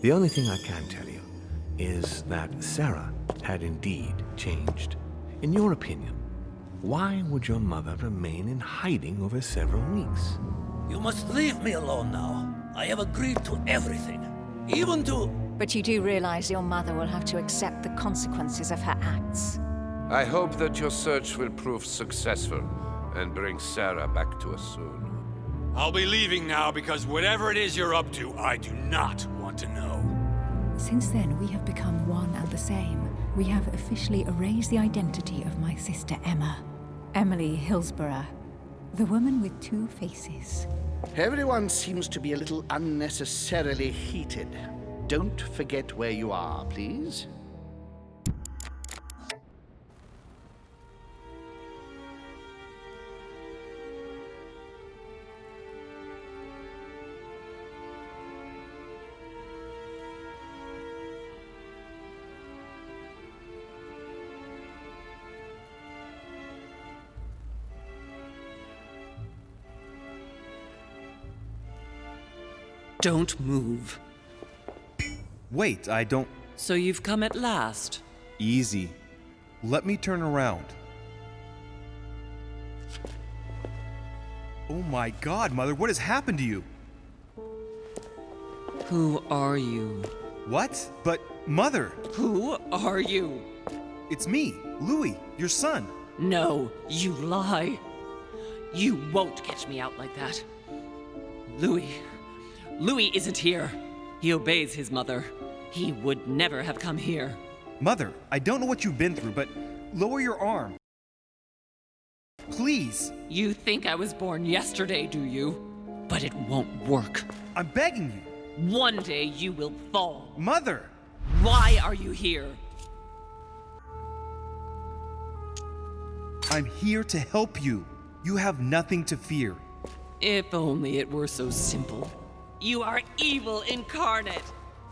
The only thing I can tell you is that Sarah had indeed changed. In your opinion, why would your mother remain in hiding over several weeks? You must leave me alone now. I have agreed to everything, even to... But you do realize your mother will have to accept the consequences of her acts. I hope that your search will prove successful and bring Sarah back to us soon. I'll be leaving now because whatever it is you're up to, I do not want to know. Since then, we have become one and the same. We have officially erased the identity of my sister Emma. Emily Hillsborough, the woman with two faces. Everyone seems to be a little unnecessarily heated. Don't forget where you are, please. Don't move. Wait, I don't... So you've come at last. Easy. Let me turn around. Oh my God, Mother, what has happened to you? Who are you? What? But, Mother! Who are you? It's me, Louis, your son. No, you lie. You won't catch me out like that. Louis isn't here. He obeys his mother. He would never have come here. Mother, I don't know what you've been through, but lower your arm. Please. You think I was born yesterday, do you? But it won't work. I'm begging you. One day you will fall. Mother! Why are you here? I'm here to help you. You have nothing to fear. If only it were so simple. You are evil incarnate.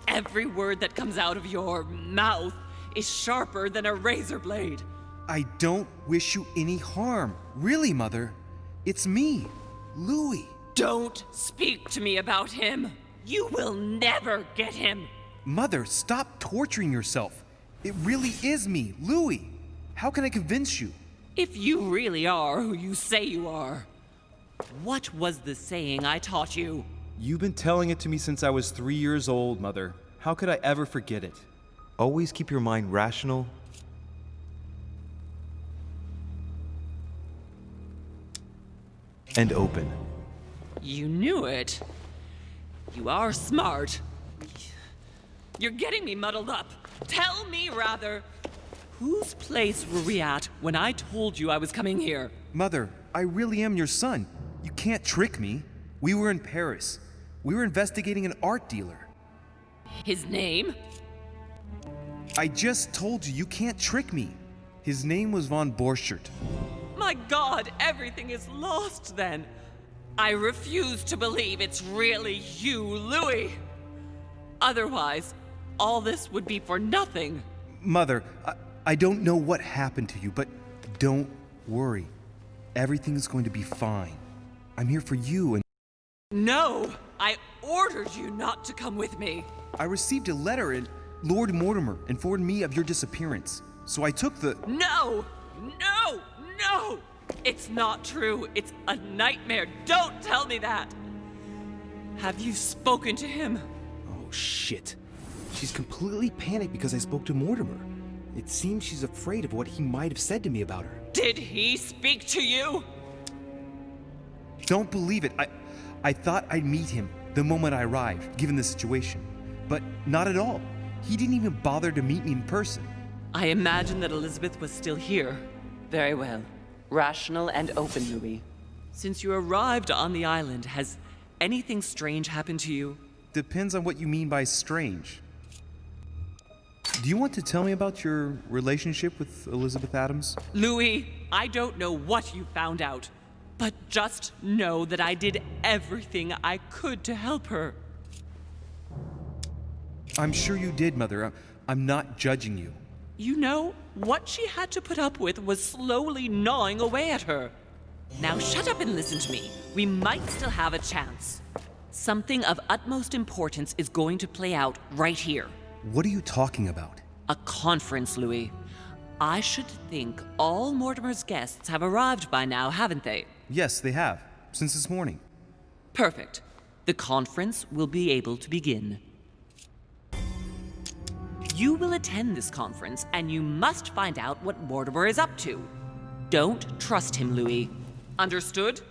Every word that comes out of your mouth is sharper than a razor blade. I don't wish you any harm. Really, Mother. It's me, Louis. Don't speak to me about him. You will never get him. Mother, stop torturing yourself. It really is me, Louis. How can I convince you? If you really are who you say you are, what was the saying I taught you? You've been telling it to me since I was 3 years old, Mother. How could I ever forget it? Always keep your mind rational and open. You knew it. You are smart. You're getting me muddled up. Tell me, rather, whose place were we at when I told you I was coming here? Mother, I really am your son. You can't trick me. We were in Paris. We were investigating an art dealer. His name? I just told you, you can't trick me. His name was von Borchert. My God, everything is lost then. I refuse to believe it's really you, Louis. Otherwise, all this would be for nothing. Mother, I don't know what happened to you, but don't worry. Everything's going to be fine. I'm here for you and... No! I ordered you not to come with me. I received a letter and Lord Mortimer informed me of your disappearance. So I took the... No! No! No! It's not true. It's a nightmare. Don't tell me that. Have you spoken to him? Oh, shit. She's completely panicked because I spoke to Mortimer. It seems she's afraid of what he might have said to me about her. Did he speak to you? Don't believe it. I thought I'd meet him the moment I arrived, given the situation. But not at all. He didn't even bother to meet me in person. I imagine that Elizabeth was still here. Very well. Rational and open, Louis. Since you arrived on the island, has anything strange happened to you? Depends on what you mean by strange. Do you want to tell me about your relationship with Elizabeth Adams? Louis, I don't know what you found out, but just know that I did everything I could to help her. I'm sure you did, Mother. I'm not judging you. You know, what she had to put up with was slowly gnawing away at her. Now shut up and listen to me. We might still have a chance. Something of utmost importance is going to play out right here. What are you talking about? A conference, Louis. I should think all Mortimer's guests have arrived by now, haven't they? Yes, they have. Since this morning. Perfect. The conference will be able to begin. You will attend this conference, and you must find out what Mortimer is up to. Don't trust him, Louis. Understood?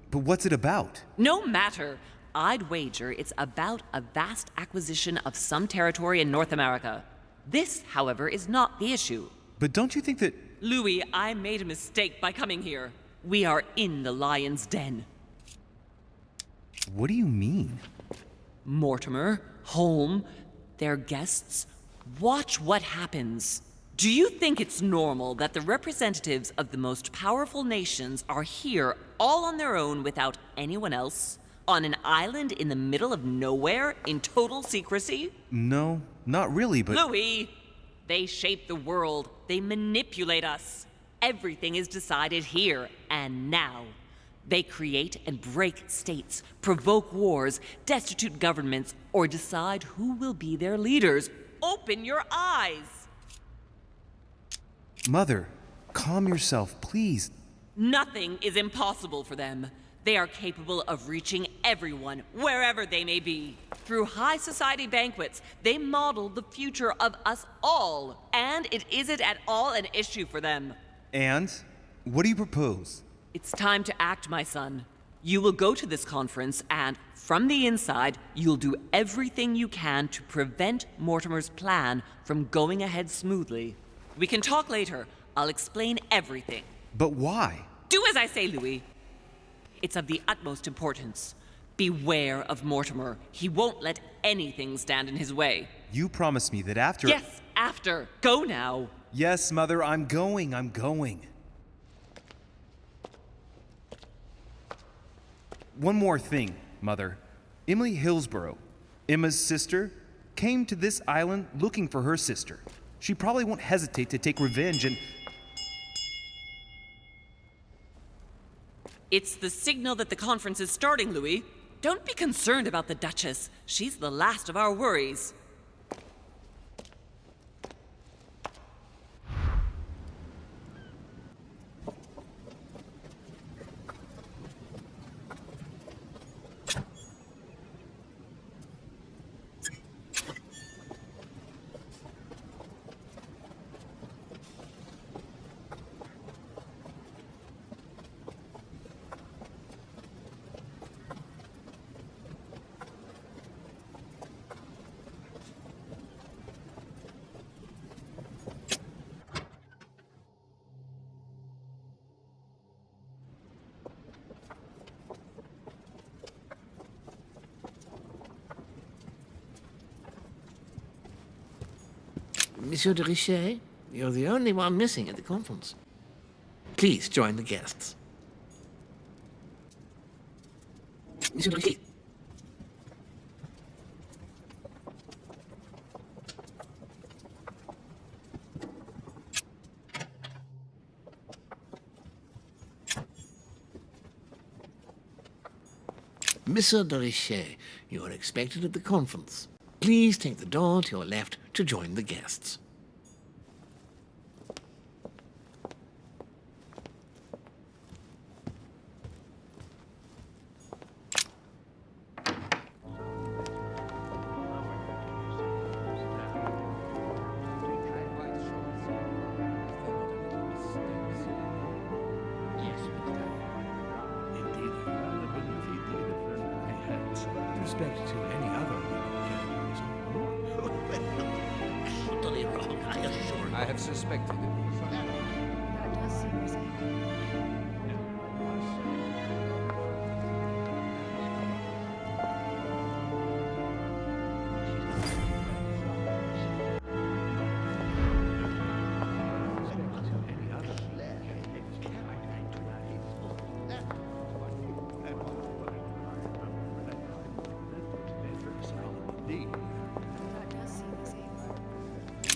But what's it about? No matter. I'd wager it's about a vast acquisition of some territory in North America. This, however, is not the issue. But don't you think that... Louis, I made a mistake by coming here. We are in the lion's den. What do you mean? Mortimer, Holm, their guests. Watch what happens. Do you think it's normal that the representatives of the most powerful nations are here all on their own without anyone else? On an island in the middle of nowhere in total secrecy? No, not really, but... Louis! They shape the world. They manipulate us. Everything is decided here and now. They create and break states, provoke wars, destitute governments, or decide who will be their leaders. Open your eyes! Mother, calm yourself, please. Nothing is impossible for them. They are capable of reaching everyone, wherever they may be. Through high society banquets, they model the future of us all, and it isn't at all an issue for them. And? What do you propose? It's time to act, my son. You will go to this conference, and from the inside, you'll do everything you can to prevent Mortimer's plan from going ahead smoothly. We can talk later. I'll explain everything. But why? Do as I say, Louis. It's of the utmost importance. Beware of Mortimer. He won't let anything stand in his way. You promised me that after... Yes, after. Go now. Yes, Mother, I'm going. One more thing, Mother. Emily Hillsborough, Emma's sister, came to this island looking for her sister. She probably won't hesitate to take revenge and... It's the signal that the conference is starting, Louis. Don't be concerned about the Duchess. She's the last of our worries. Monsieur de Richet, you're the only one missing at the conference. Please join the guests. Monsieur de Richet. Monsieur de Richet, you are expected at the conference. Please take the door to your left to join the guests. Respect to any other candidates. Totally wrong, I assure you. I have suspected it. That does seem the same. That does seem the same.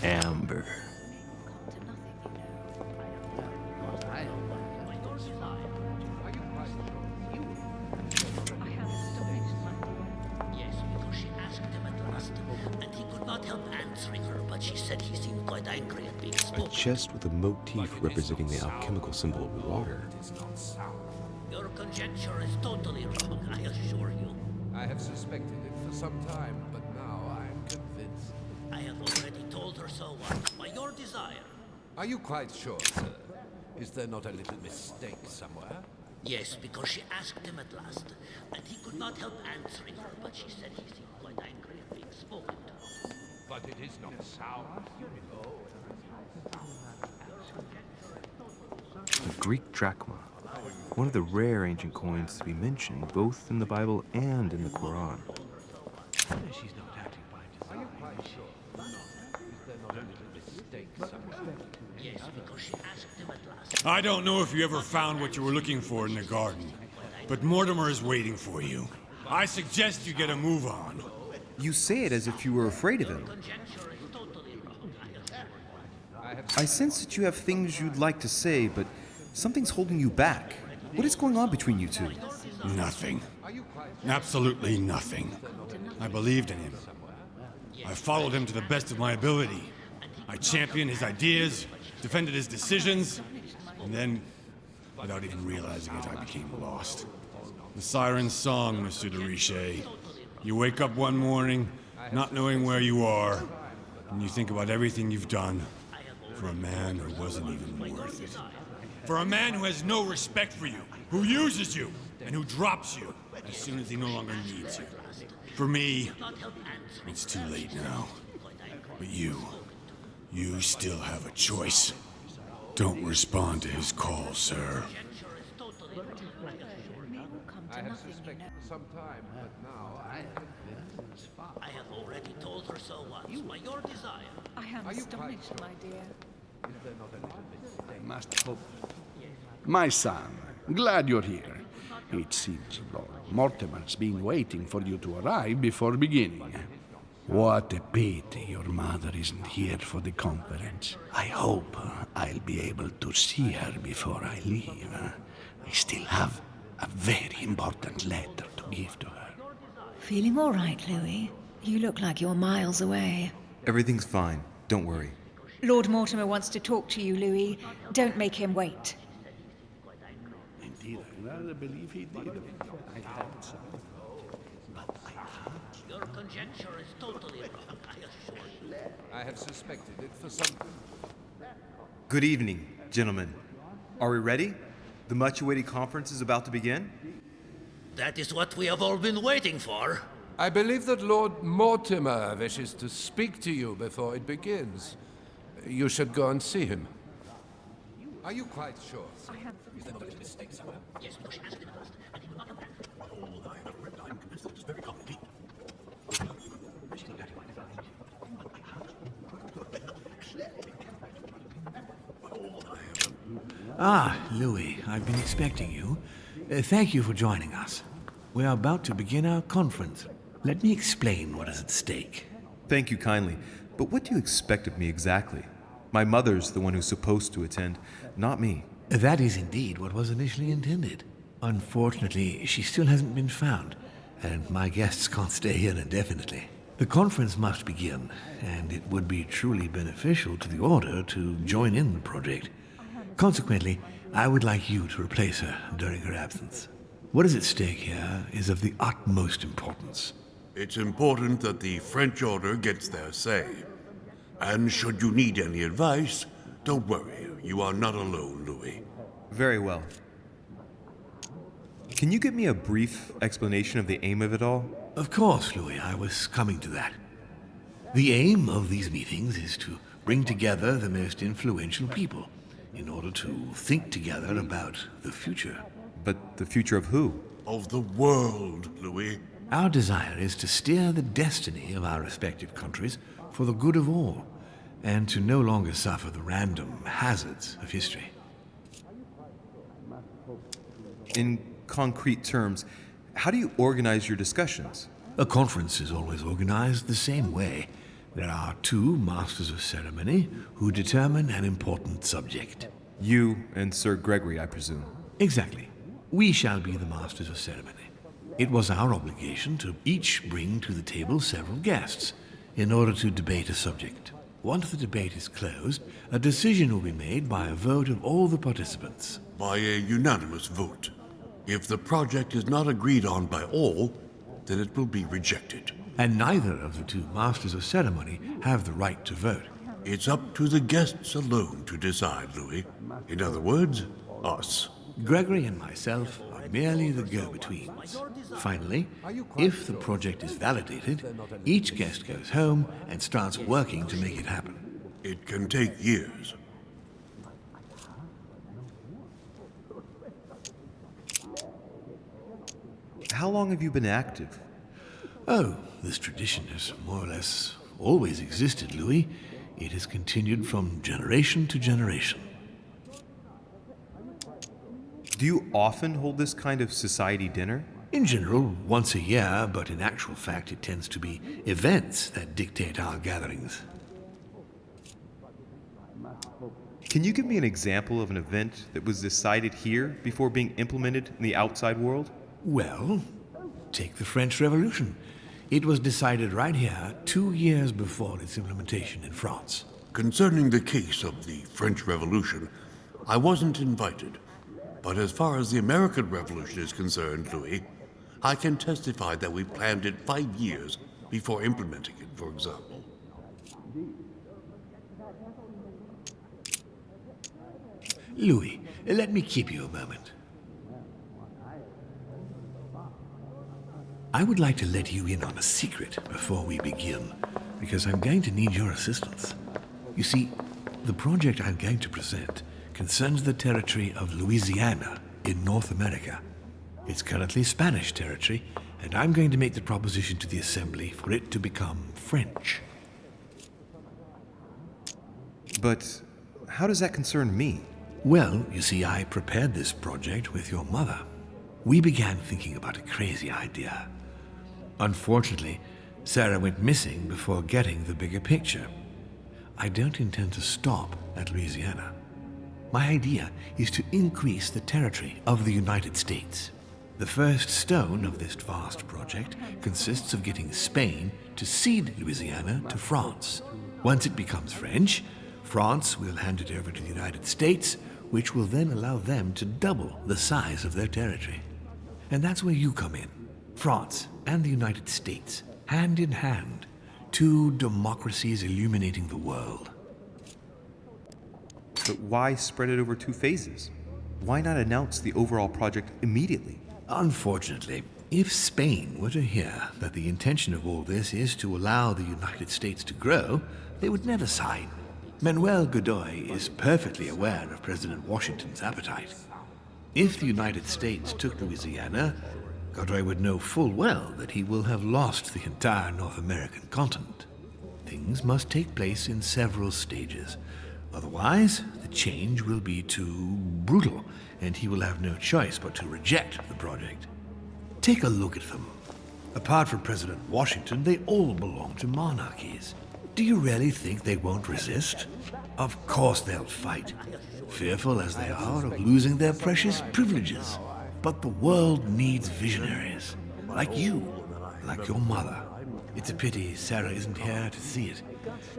Amber. Come to nothing, not help answering her, but she said he seemed quite angry at being A spoken. chest with a motif representing the alchemical symbol of water. Your conjecture is totally wrong, I assure you. I have suspected it for some time, but now I am convinced. I have already told her so once, by your desire. Are you quite sure, sir? Is there not a little mistake somewhere? Yes, because she asked him at last, and he could not help answering her, but she said he seemed quite angry at being spoken to. But it is not sour. A Greek drachma. One of the rare ancient coins to be mentioned both in the Bible and in the Quran. She's not acting by design. Are you quite sure? Is there not a little mistake somewhere? Yes, because she asked him at last. I don't know if you ever found what you were looking for in the garden, but Mortimer is waiting for you. I suggest you get a move on. You say it as if you were afraid of him. Conjecture is totally wrong, I assure you. I sense that you have things you'd like to say, but something's holding you back. What is going on between you two? Nothing. Absolutely nothing. I believed in him. I followed him to the best of my ability. I championed his ideas, defended his decisions, and then, without even realizing it, I became lost. The siren's song, Monsieur de Richet. You wake up one morning, not knowing where you are, and you think about everything you've done for a man who wasn't even worth it. For a man who has no respect for you, who uses you, and who drops you as soon as he no longer needs you. For me, it's too late now. But you still have a choice. Don't respond to his call, sir. I have suspected for some time, but now I am convinced. I have already told her so once, by your desire. I am astonished, my dear. Is there not a little mistake? Must hope. My son, glad you're here. It seems Lord Mortimer's been waiting for you to arrive before beginning. What a pity your mother isn't here for the conference. I hope I'll be able to see her before I leave. I still have a very important letter to give to her. Feeling all right, Louis? You look like you're miles away. Everything's fine. Don't worry. Lord Mortimer wants to talk to you, Louis. Don't make him wait. Indeed, I rather believe he did. I thought so. But I heard. Your conjecture is totally wrong, I assure you. I have suspected it for some Good evening, gentlemen. Are we ready? The much-awaited conference is about to begin? That is what we have all been waiting for. I believe that Lord Mortimer wishes to speak to you before it begins. You should go and see him. Are you quite sure? Is there not a mistake somewhere? Yes, because she asked him at last, and he would not have answered. Ah, Louis, I've been expecting you. Thank you for joining us. We are about to begin our conference. Let me explain what is at stake. Thank you kindly, but what do you expect of me exactly? My mother's the one who's supposed to attend, not me. That is indeed what was initially intended. Unfortunately, she still hasn't been found, and my guests can't stay here indefinitely. The conference must begin, and it would be truly beneficial to the Order to join in the project. Consequently, I would like you to replace her during her absence. What is at stake here is of the utmost importance. It's important that the French Order gets their say. And should you need any advice, don't worry. You are not alone, Louis. Very well. Can you give me a brief explanation of the aim of it all? Of course, Louis, I was coming to that. The aim of these meetings is to bring together the most influential people in order to think together about the future. But the future of who? Of the world, Louis. Our desire is to steer the destiny of our respective countries for the good of all, and to no longer suffer the random hazards of history. In concrete terms, how do you organize your discussions? A conference is always organized the same way. There are two masters of ceremony who determine an important subject. You and Sir Gregory, I presume. Exactly. We shall be the masters of ceremony. It was our obligation to each bring to the table several guests, in order to debate a subject. Once the debate is closed, a decision will be made by a vote of all the participants. By a unanimous vote. If the project is not agreed on by all, then it will be rejected. And neither of the two masters of ceremony have the right to vote. It's up to the guests alone to decide, Louis. In other words, us. Gregory and myself are merely the go-betweens. Finally, if the project is validated, each guest goes home and starts working to make it happen. It can take years. How long have you been active? Oh, this tradition has more or less always existed, Louis. It has continued from generation to generation. Do you often hold this kind of society dinner? In general, once a year, but in actual fact it tends to be events that dictate our gatherings. Can you give me an example of an event that was decided here before being implemented in the outside world? Well, take the French Revolution. It was decided right here 2 years before its implementation in France. Concerning the case of the French Revolution, I wasn't invited. But as far as the American Revolution is concerned, Louis, I can testify that we planned it 5 years before implementing it, for example. Louis, let me keep you a moment. I would like to let you in on a secret before we begin, because I'm going to need your assistance. You see, the project I'm going to present concerns the territory of Louisiana in North America. It's currently Spanish territory, and I'm going to make the proposition to the Assembly for it to become French. But how does that concern me? Well, you see, I prepared this project with your mother. We began thinking about a crazy idea. Unfortunately, Sarah went missing before getting the bigger picture. I don't intend to stop at Louisiana. My idea is to increase the territory of the United States. The first stone of this vast project consists of getting Spain to cede Louisiana to France. Once it becomes French, France will hand it over to the United States, which will then allow them to double the size of their territory. And that's where you come in. France and the United States, hand in hand, two democracies illuminating the world. But why spread it over 2 phases? Why not announce the overall project immediately? Unfortunately, if Spain were to hear that the intention of all this is to allow the United States to grow, they would never sign. Manuel Godoy is perfectly aware of President Washington's appetite. If the United States took Louisiana, Godoy would know full well that he will have lost the entire North American continent. Things must take place in several stages. Otherwise, the change will be too brutal, and he will have no choice but to reject the project. Take a look at them. Apart from President Washington, they all belong to monarchies. Do you really think they won't resist? Of course they'll fight, fearful as they are of losing their precious privileges. But the world needs visionaries, like you, like your mother. It's a pity Sarah isn't here to see it.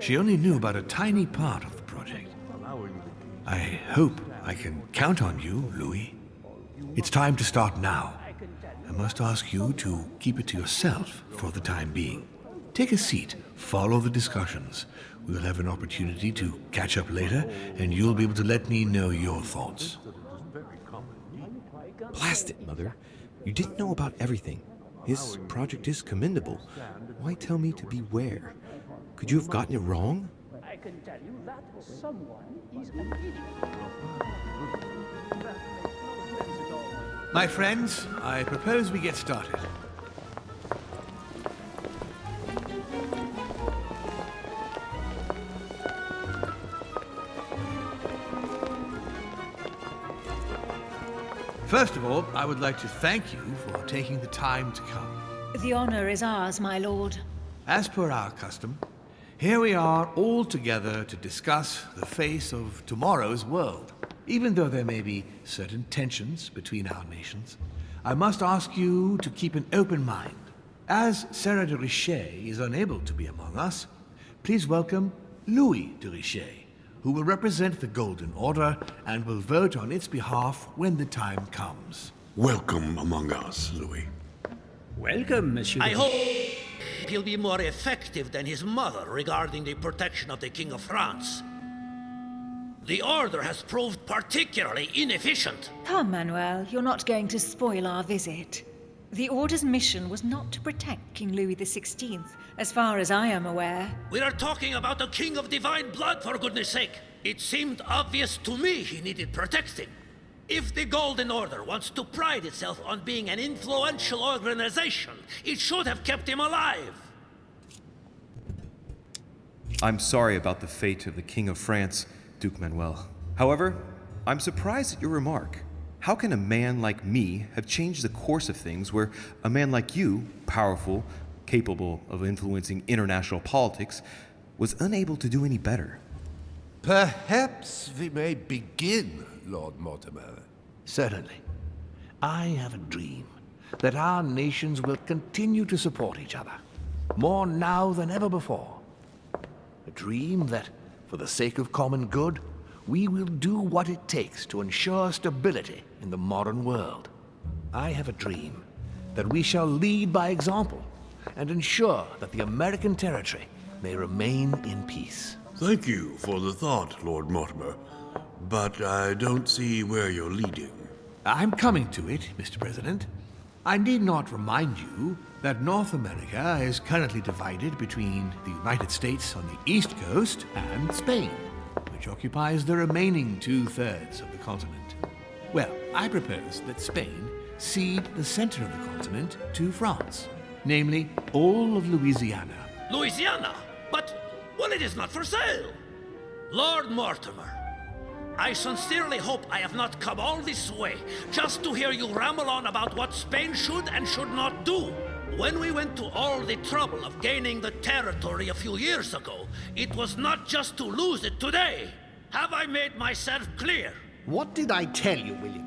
She only knew about a tiny part of the project. I hope I can count on you, Louis. It's time to start now. I must ask you to keep it to yourself for the time being. Take a seat, follow the discussions. We will have an opportunity to catch up later, and you'll be able to let me know your thoughts. Blast it, Mother. You didn't know about everything. His project is commendable. Why tell me to beware? Could you have gotten it wrong? I can tell you that someone is engaging. My friends, I propose we get started. First of all, I would like to thank you for taking the time to come. The honor is ours, my lord. As per our custom, here we are all together to discuss the face of tomorrow's world. Even though there may be certain tensions between our nations, I must ask you to keep an open mind. As Sarah de Richet is unable to be among us, please welcome Louis de Richet, who will represent the Golden Order and will vote on its behalf when the time comes. Welcome among us, Louis. Welcome, Monsieur. I hope he'll be more effective than his mother regarding the protection of the King of France. The Order has proved particularly inefficient. Come, Manuel, you're not going to spoil our visit. The Order's mission was not to protect King Louis XVI, as far as I am aware. We are talking about a king of divine blood, for goodness sake. It seemed obvious to me he needed protecting. If the Golden Order wants to pride itself on being an influential organization, it should have kept him alive. I'm sorry about the fate of the King of France, Duke Manuel. However, I'm surprised at your remark. How can a man like me have changed the course of things where a man like you, powerful, capable of influencing international politics, was unable to do any better? Perhaps we may begin, Lord Mortimer. Certainly. I have a dream that our nations will continue to support each other, more now than ever before. A dream that, for the sake of common good, we will do what it takes to ensure stability in the modern world. I have a dream that we shall lead by example and ensure that the American territory may remain in peace. Thank you for the thought, Lord Mortimer, but I don't see where you're leading. I'm coming to it, Mr. President. I need not remind you that North America is currently divided between the United States on the east coast and Spain, which occupies the remaining 2/3 of the continent. Well, I propose that Spain cede the center of the continent to France, namely all of Louisiana. Louisiana? But, well, it is not for sale. Lord Mortimer, I sincerely hope I have not come all this way just to hear you ramble on about what Spain should and should not do. When we went to all the trouble of gaining the territory a few years ago, it was not just to lose it today. Have I made myself clear? What did I tell you, William?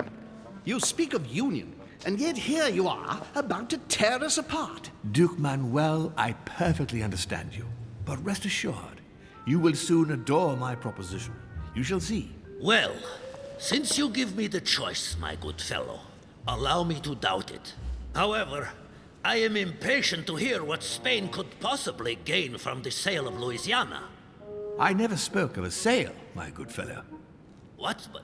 You speak of union, and yet here you are, about to tear us apart. Duke Manuel, I perfectly understand you. But rest assured, you will soon adore my proposition. You shall see. Well, since you give me the choice, my good fellow, allow me to doubt it. However, I am impatient to hear what Spain could possibly gain from the sale of Louisiana. I never spoke of a sale, my good fellow. What? But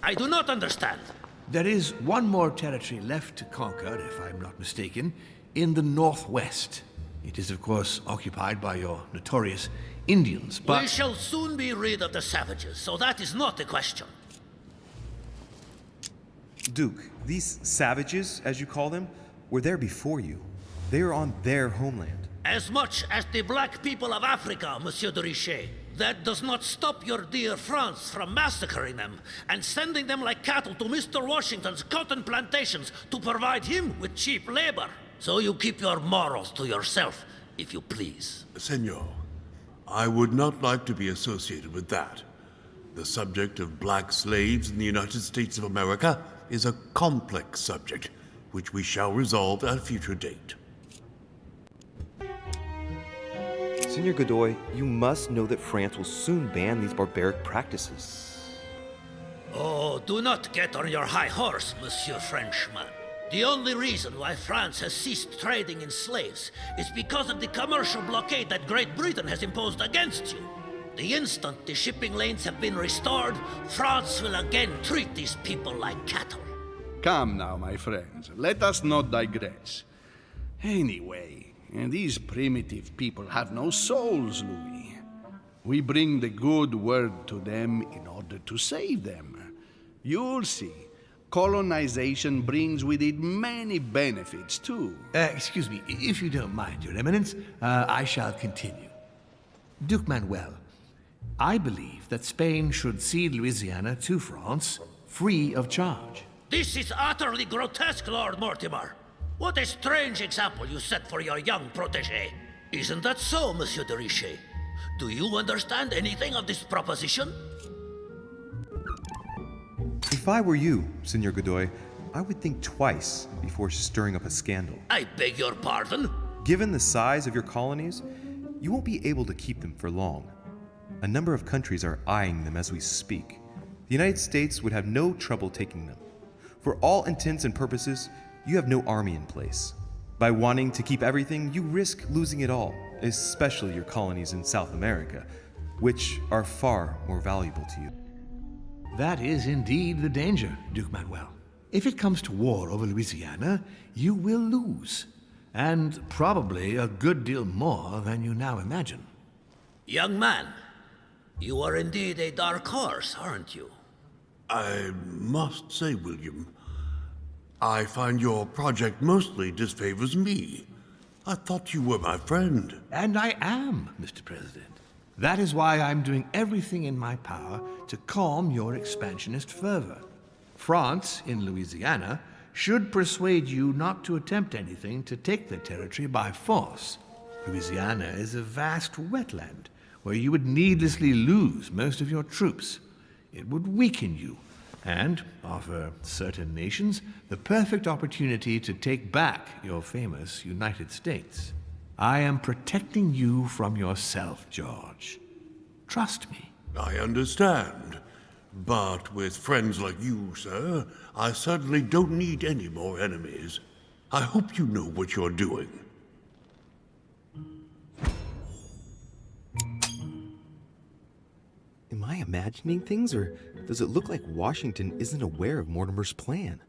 I do not understand. There is one more territory left to conquer, if I'm not mistaken, in the northwest. It is, of course, occupied by your notorious Indians, but... We shall soon be rid of the savages, so that is not a question. Duke, these savages, as you call them, were there before you. They are on their homeland. As much as the black people of Africa, Monsieur de Richet. That does not stop your dear France from massacring them and sending them like cattle to Mr. Washington's cotton plantations to provide him with cheap labor. So you keep your morals to yourself, if you please. Senor, I would not like to be associated with that. The subject of black slaves in the United States of America is a complex subject, which we shall resolve at a future date. Senor Godoy, you must know that France will soon ban these barbaric practices. Oh, do not get on your high horse, Monsieur Frenchman. The only reason why France has ceased trading in slaves is because of the commercial blockade that Great Britain has imposed against you. The instant the shipping lanes have been restored, France will again treat these people like cattle. Come now, my friends, let us not digress. Anyway, these primitive people have no souls, Louis. We bring the good word to them in order to save them. You'll see. Colonization brings with it many benefits, too. Excuse me, if you don't mind, Your Eminence, I shall continue. Duke Manuel, I believe that Spain should cede Louisiana to France free of charge. This is utterly grotesque, Lord Mortimer. What a strange example you set for your young protégé. Isn't that so, Monsieur de Richet? Do you understand anything of this proposition? If I were you, Senor Godoy, I would think twice before stirring up a scandal. I beg your pardon? Given the size of your colonies, you won't be able to keep them for long. A number of countries are eyeing them as we speak. The United States would have no trouble taking them. For all intents and purposes, you have no army in place. By wanting to keep everything, you risk losing it all, especially your colonies in South America, which are far more valuable to you. That is indeed the danger, Duke Manuel. If it comes to war over Louisiana, you will lose. And probably a good deal more than you now imagine. Young man, you are indeed a dark horse, aren't you? I must say, William, I find your project mostly disfavors me. I thought you were my friend. And I am, Mr. President. That is why I'm doing everything in my power to calm your expansionist fervor. France, in Louisiana, should persuade you not to attempt anything to take the territory by force. Louisiana is a vast wetland where you would needlessly lose most of your troops. It would weaken you and offer certain nations the perfect opportunity to take back your famous United States. I am protecting you from yourself, George. Trust me. I understand. But with friends like you, sir, I certainly don't need any more enemies. I hope you know what you're doing. Am I imagining things, or does it look like Washington isn't aware of Mortimer's plan?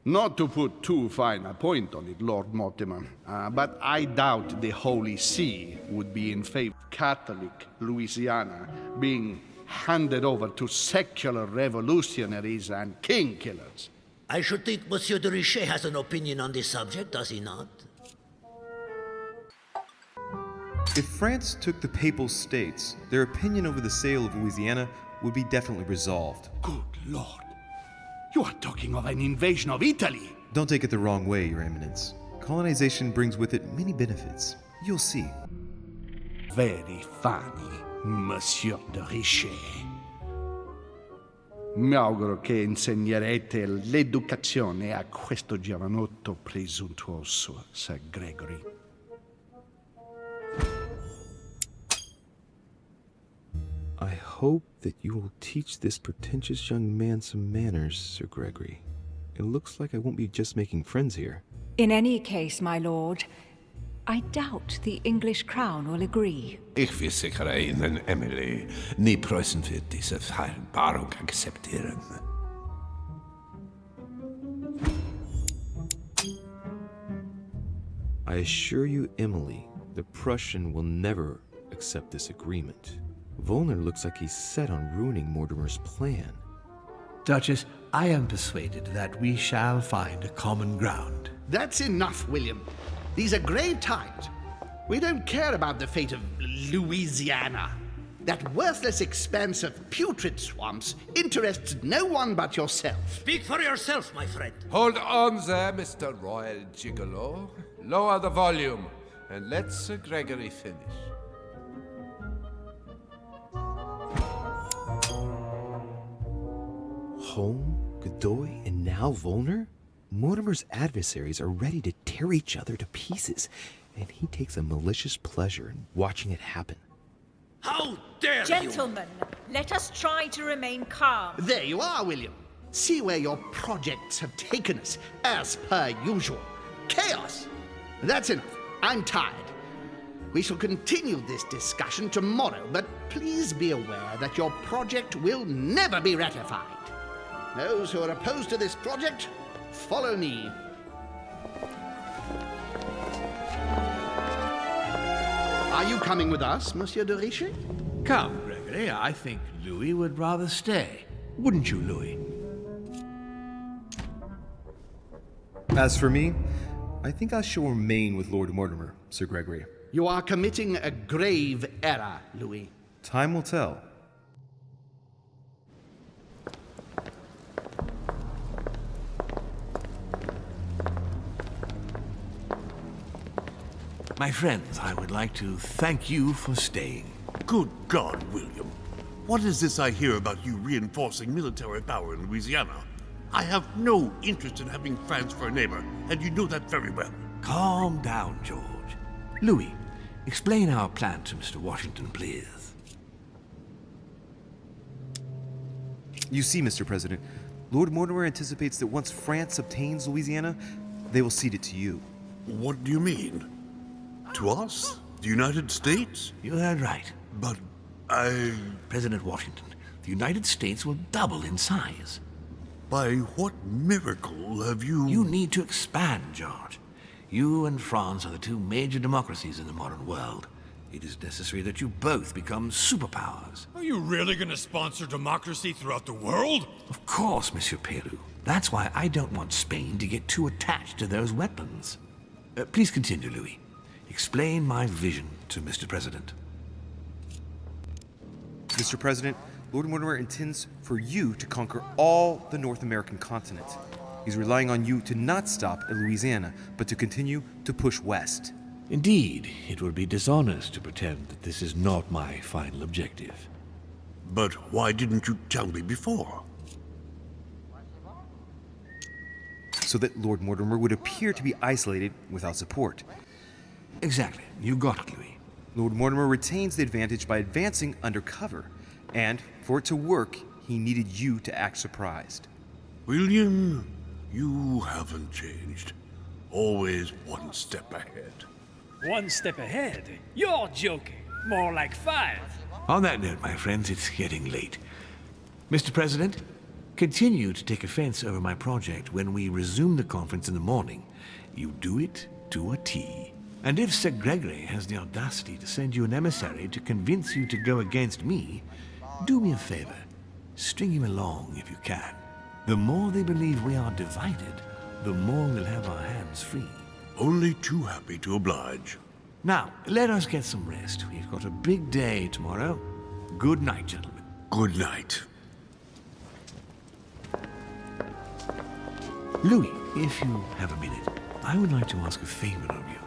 Not to put too fine a point on it, Lord Mortimer, but I doubt the Holy See would be in favor of Catholic Louisiana being handed over to secular revolutionaries and king killers. I should think Monsieur de Richet has an opinion on this subject, does he not? If France took the Papal States, their opinion over the sale of Louisiana would be definitely resolved. Good Lord. You are talking of an invasion of Italy. Don't take it the wrong way, Your Eminence. Colonization brings with it many benefits. You'll see. Very funny, Monsieur de Richet. Mi auguro che insegnerete l'educazione a questo giovanotto presuntuoso, Sir Gregory. I hope that you will teach this pretentious young man some manners, Sir Gregory. It looks like I won't be just making friends here. In any case, my lord, I doubt the English crown will agree. Ich versichere Ihnen, Emily, nie Preußen wird diese Vereinbarung akzeptieren. I assure you, Emily, the Prussian will never accept this agreement. Volner looks like he's set on ruining Mortimer's plan. Duchess, I am persuaded that we shall find a common ground. That's enough, William. These are grave times. We don't care about the fate of Louisiana. That worthless expanse of putrid swamps interests no one but yourself. Speak for yourself, my friend. Hold on there, Mr. Royal Gigolo. Lower the volume, and let Sir Gregory finish. Home, Godoy, and now Volner? Mortimer's adversaries are ready to tear each other to pieces, and he takes a malicious pleasure in watching it happen. How dare you! Gentlemen, let us try to remain calm. There you are, William. See where your projects have taken us, as per usual. Chaos! That's enough. I'm tired. We shall continue this discussion tomorrow, but please be aware that your project will never be ratified. Those who are opposed to this project, follow me. Are you coming with us, Monsieur de Richet? Come, Gregory, I think Louis would rather stay. Wouldn't you, Louis? As for me, I think I shall remain with Lord Mortimer, Sir Gregory. You are committing a grave error, Louis. Time will tell. My friends, I would like to thank you for staying. Good God, William. What is this I hear about you reinforcing military power in Louisiana? I have no interest in having France for a neighbor, and you know that very well. Calm down, George. Louis, explain our plan to Mr. Washington, please. You see, Mr. President, Lord Mortimer anticipates that once France obtains Louisiana, they will cede it to you. What do you mean? To us? The United States? You heard right. But President Washington, the United States will double in size. By what miracle have you... You need to expand, George. You and France are the two major democracies in the modern world. It is necessary that you both become superpowers. Are you really going to sponsor democracy throughout the world? Of course, Monsieur Peru. That's why I don't want Spain to get too attached to those weapons. Please continue, Louis. Explain my vision to Mr. President. Mr. President, Lord Mortimer intends for you to conquer all the North American continent. He's relying on you to not stop at Louisiana, but to continue to push west. Indeed, it would be dishonest to pretend that this is not my final objective. But why didn't you tell me before? So that Lord Mortimer would appear to be isolated without support. Exactly. You got it, Louis. Lord Mortimer retains the advantage by advancing undercover, and for it to work, he needed you to act surprised. William, you haven't changed. Always one step ahead. One step ahead? You're joking. More like 5. On that note, my friends, it's getting late. Mr. President, continue to take offense over my project when we resume the conference in the morning. You do it to a T. And if Sir Gregory has the audacity to send you an emissary to convince you to go against me, do me a favor. String him along if you can. The more they believe we are divided, the more we'll have our hands free. Only too happy to oblige. Now, let us get some rest. We've got a big day tomorrow. Good night, gentlemen. Good night. Louis, if you have a minute, I would like to ask a favor of you.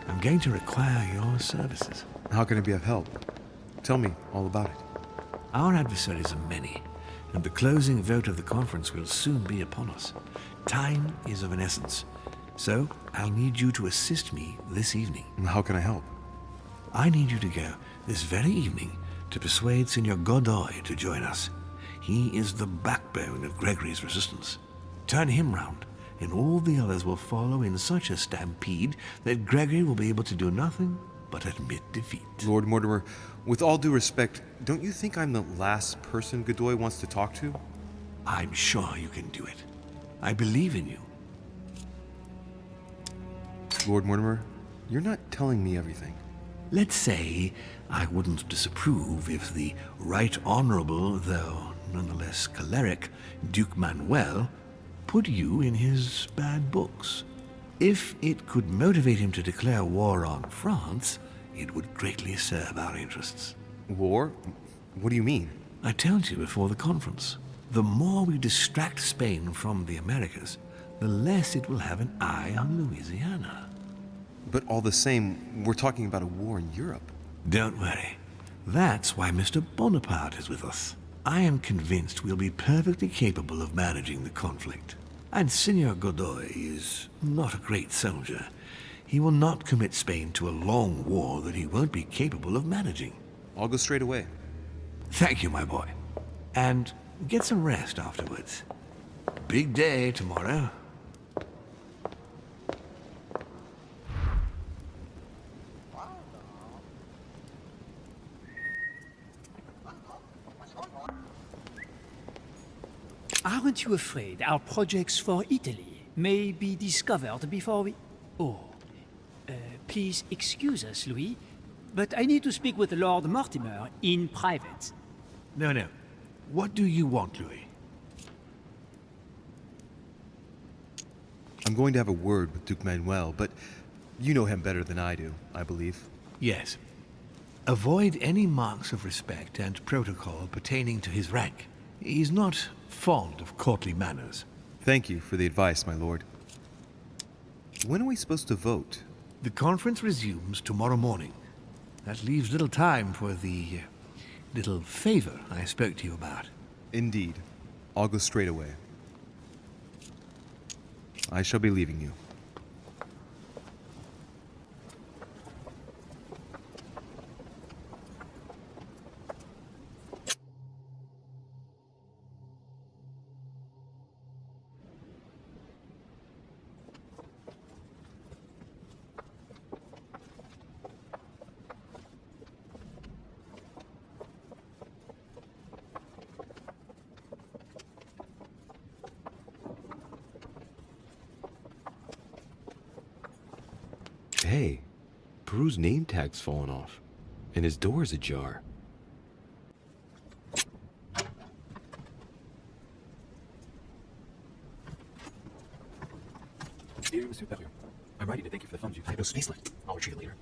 I'm going to require your services. How can I be of help? Tell me all about it. Our adversaries are many, and the closing vote of the conference will soon be upon us. Time is of an essence, so I'll need you to assist me this evening. How can I help? I need you to go this very evening to persuade Signor Godoy to join us. He is the backbone of Gregory's resistance. Turn him round, and all the others will follow in such a stampede that Gregory will be able to do nothing but admit defeat. Lord Mortimer, with all due respect, don't you think I'm the last person Godoy wants to talk to? I'm sure you can do it. I believe in you. Lord Mortimer, you're not telling me everything. Let's say I wouldn't disapprove if the Right Honorable, though nonetheless choleric, Duke Manuel put you in his bad books. If it could motivate him to declare war on France, it would greatly serve our interests. War? What do you mean? I told you before the conference. The more we distract Spain from the Americas, the less it will have an eye on Louisiana. But all the same, we're talking about a war in Europe. Don't worry. That's why Mr. Bonaparte is with us. I am convinced we'll be perfectly capable of managing the conflict. And Signor Godoy is not a great soldier. He will not commit Spain to a long war that he won't be capable of managing. I'll go straight away. Thank you, my boy. And get some rest afterwards. Big day tomorrow. Aren't you afraid our projects for Italy may be discovered before we... Oh, please excuse us, Louis, but I need to speak with Lord Mortimer in private. No. What do you want, Louis? I'm going to have a word with Duke Manuel, but you know him better than I do, I believe. Yes. Avoid any marks of respect and protocol pertaining to his rank. He's not fond of courtly manners. Thank you for the advice, my lord. When are we supposed to vote? The conference resumes tomorrow morning. That leaves little time for the little favor I spoke to you about. Indeed. I'll go straight away. I shall be leaving you. Hey, Peru's name tag's fallen off, and his door's ajar. Dear Monsieur Perrier, I'm writing to thank you for the funds you've had. No space left. I'll retrieve it later.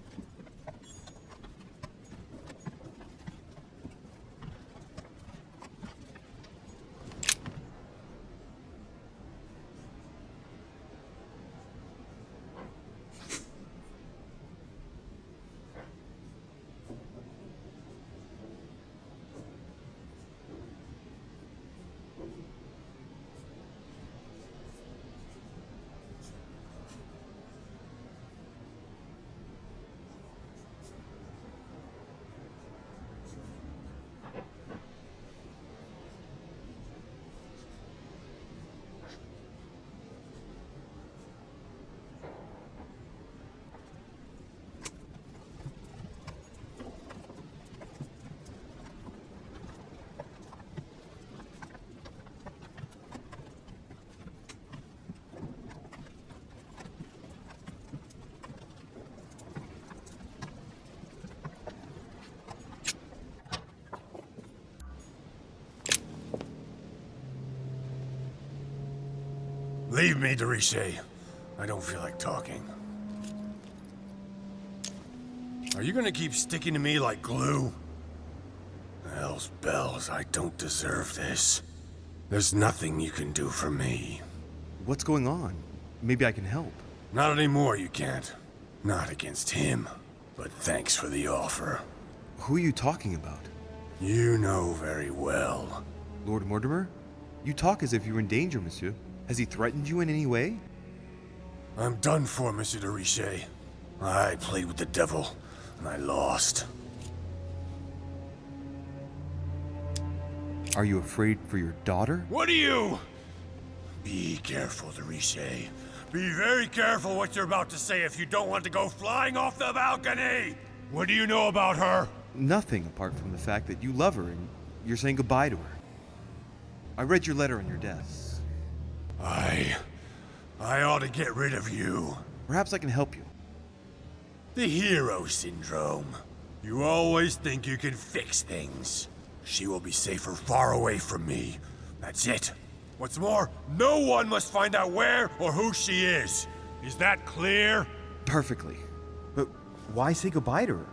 Leave me, de Richet. I don't feel like talking. Are you gonna keep sticking to me like glue? Hell's bells, I don't deserve this. There's nothing you can do for me. What's going on? Maybe I can help. Not anymore, you can't. Not against him. But thanks for the offer. Who are you talking about? You know very well. Lord Mortimer? You talk as if you were in danger, monsieur. Has he threatened you in any way? I'm done for, Monsieur de Richet. I played with the devil, and I lost. Are you afraid for your daughter? What are you? Be careful, de Richet. Be very careful what you're about to say if you don't want to go flying off the balcony! What do you know about her? Nothing apart from the fact that you love her and you're saying goodbye to her. I read your letter on your desk. I ought to get rid of you. Perhaps I can help you. The hero syndrome. You always think you can fix things. She will be safer far away from me. That's it. What's more, no one must find out where or who she is. Is that clear? Perfectly. But why say goodbye to her?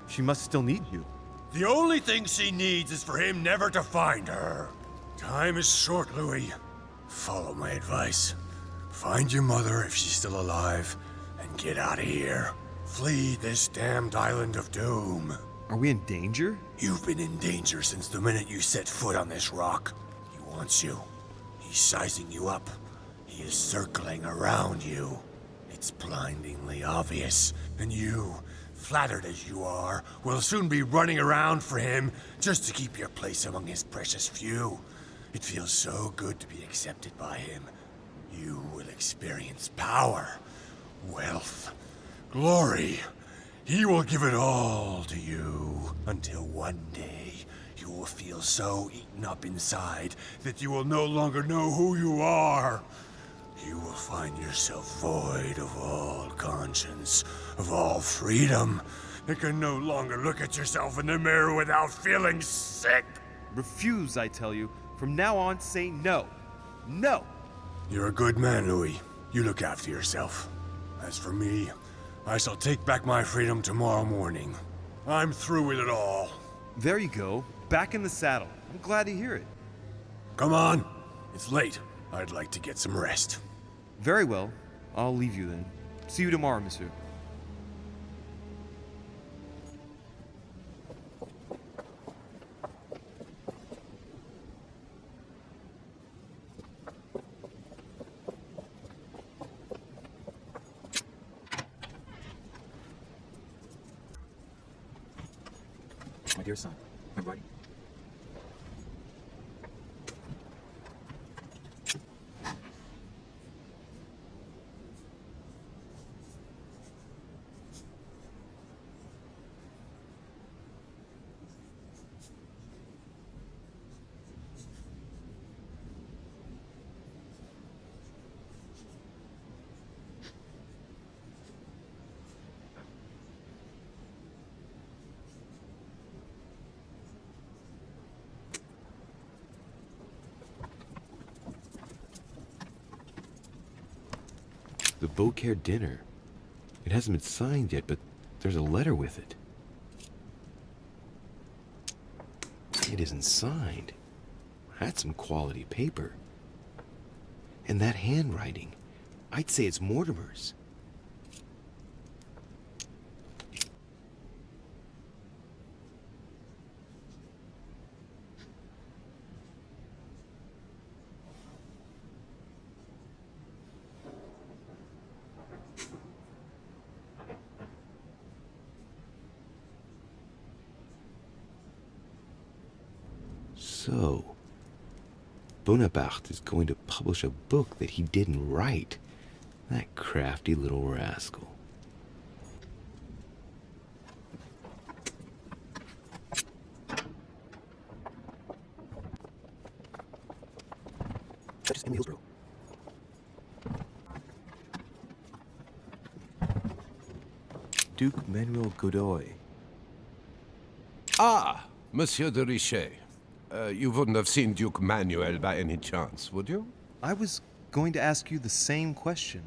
She must still need you. The only thing she needs is for him never to find her. Time is short, Louis. Follow my advice. Find your mother if she's still alive, and get out of here. Flee this damned island of doom. Are we in danger? You've been in danger since the minute you set foot on this rock. He wants you. He's sizing you up. He is circling around you. It's blindingly obvious, and you, flattered as you are, will soon be running around for him just to keep your place among his precious few. It feels so good to be accepted by him. You will experience power, wealth, glory. He will give it all to you until one day you will feel so eaten up inside that you will no longer know who you are. You will find yourself void of all conscience, of all freedom, and can no longer look at yourself in the mirror without feeling sick. Refuse, I tell you. From now on, say no. No! You're a good man, Louis. You look after yourself. As for me, I shall take back my freedom tomorrow morning. I'm through with it all. There you go. Back in the saddle. I'm glad to hear it. Come on. It's late. I'd like to get some rest. Very well. I'll leave you then. See you tomorrow, monsieur. My dear son, I'm writing. The Beaucaire dinner. It hasn't been signed yet, but there's a letter with it. It isn't signed. That's some quality paper. And that handwriting, I'd say it's Mortimer's. So, Bonaparte is going to publish a book that he didn't write. That crafty little rascal. Duchess Emily Hillsborough. Duke Manuel Godoy. Ah, Monsieur de Richet. You wouldn't have seen Duke Manuel by any chance, would you? I was going to ask you the same question.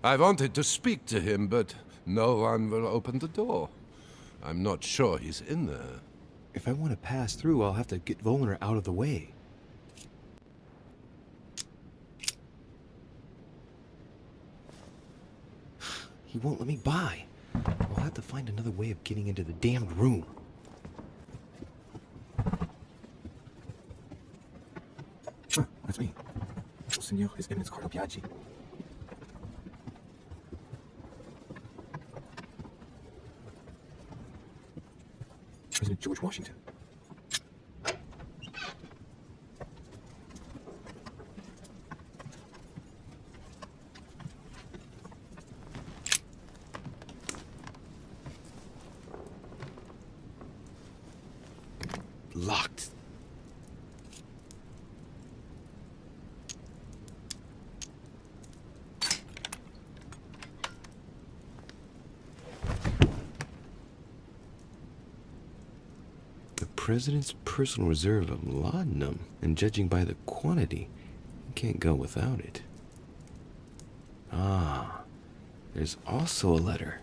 I wanted to speak to him, but no one will open the door. I'm not sure he's in there. If I want to pass through, I'll have to get Volner out of the way. He won't let me by. I'll have to find another way of getting into the damned room. That's me. Signor, His Eminence Cardinal Piaggi. President George Washington. Locked. President's personal reserve of laudanum, and judging by the quantity, you can't go without it. Ah, there's also a letter.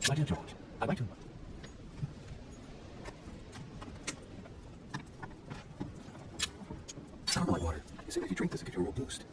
My dear George, I'd like to... Carmelite water. They say if you drink this, it gives you a real boost.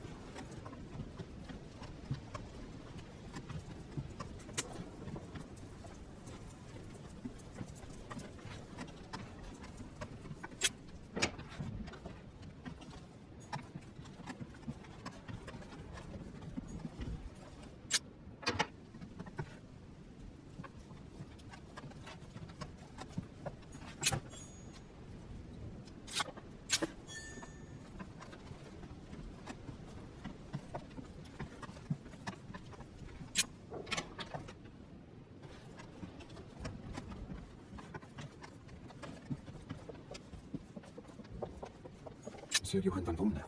Monsieur Johann van Volner.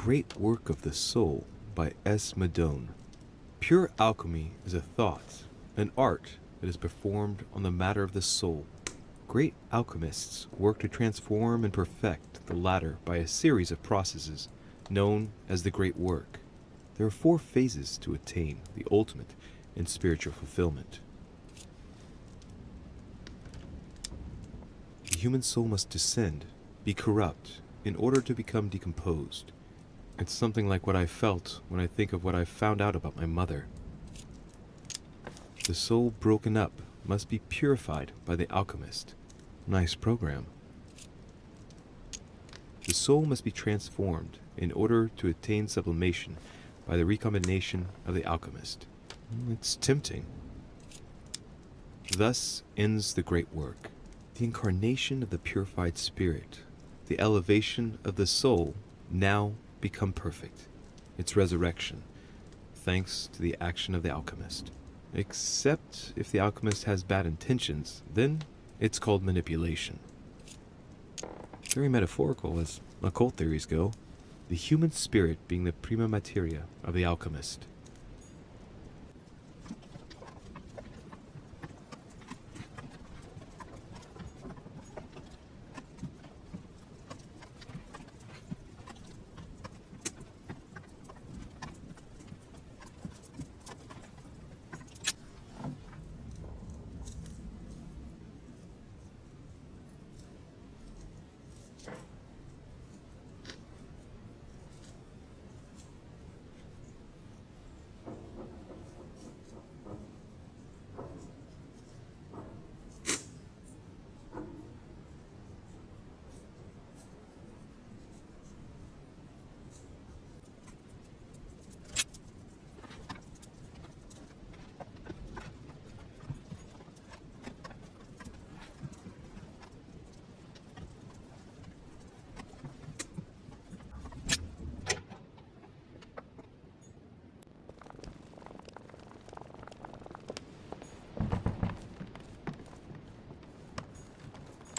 Great Work of the Soul by S. Madone. Pure alchemy is a thought, an art that is performed on the matter of the soul. Great alchemists work to transform and perfect the latter by a series of processes known as the Great Work. There are 4 phases to attain the ultimate in spiritual fulfillment. The human soul must descend, be corrupt, in order to become decomposed. It's something like what I felt when I think of what I found out about my mother. The soul broken up must be purified by the alchemist. Nice program. The soul must be transformed in order to attain sublimation by the recombination of the alchemist. It's tempting. Thus ends the great work. The incarnation of the purified spirit, the elevation of the soul, now become perfect. Its resurrection, thanks to the action of the alchemist. Except if the alchemist has bad intentions, then it's called manipulation. Very metaphorical as occult theories go. The human spirit being the prima materia of the alchemist.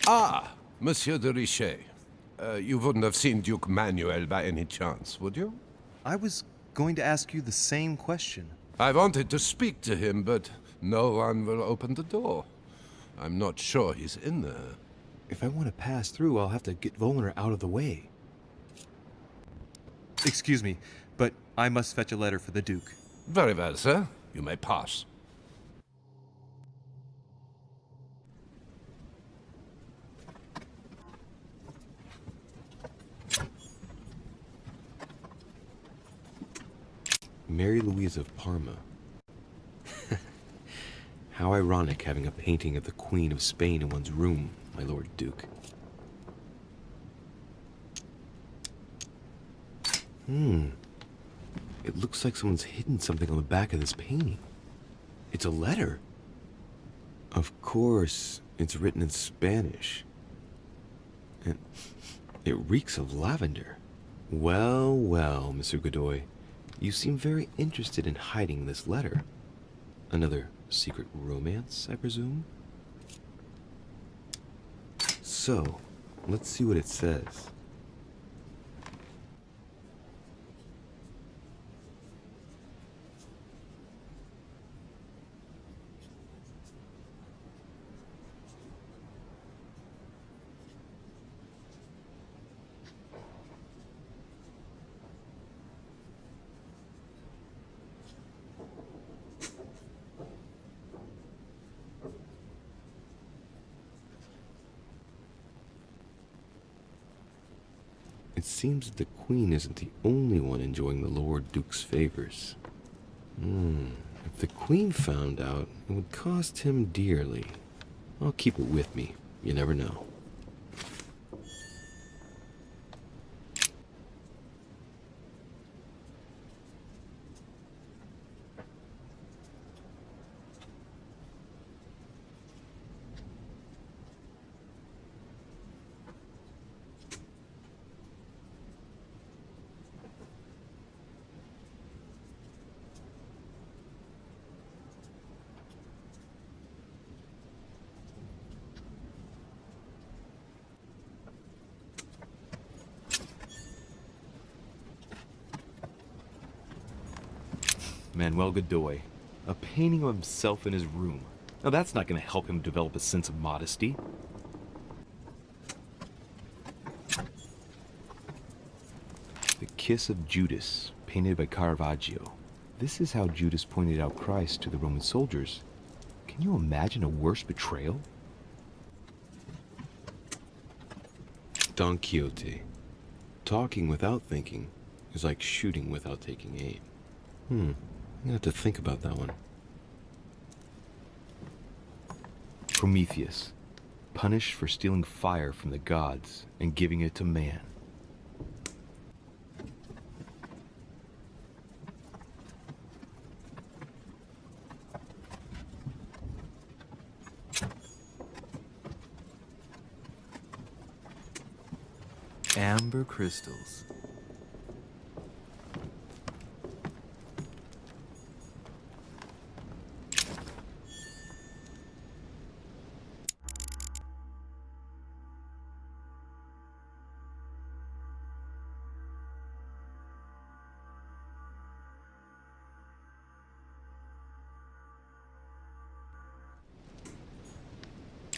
Ah, Monsieur de Richet. You wouldn't have seen Duke Manuel by any chance, would you? I was going to ask you the same question. I wanted to speak to him, but no one will open the door. I'm not sure he's in there. If I want to pass through, I'll have to get Volner out of the way. Excuse me, but I must fetch a letter for the Duke. Very well, sir. You may pass. Mary Louise of Parma. How ironic having a painting of the Queen of Spain in one's room, my Lord Duke. It looks like someone's hidden something on the back of this painting. It's a letter. Of course, it's written in Spanish. And it reeks of lavender. Well, well, Monsieur Godoy. You seem very interested in hiding this letter. Another secret romance, I presume? So, let's see what it says. It seems that the Queen isn't the only one enjoying the Lord Duke's favors. If the Queen found out, it would cost him dearly. I'll keep it with me. You never know. Manuel Godoy. A painting of himself in his room. Now that's not going to help him develop a sense of modesty. The Kiss of Judas, painted by Caravaggio. This is how Judas pointed out Christ to the Roman soldiers. Can you imagine a worse betrayal? Don Quixote. Talking without thinking is like shooting without taking aim. I'm gonna have to think about that one. Prometheus. Punished for stealing fire from the gods and giving it to man. Amber crystals.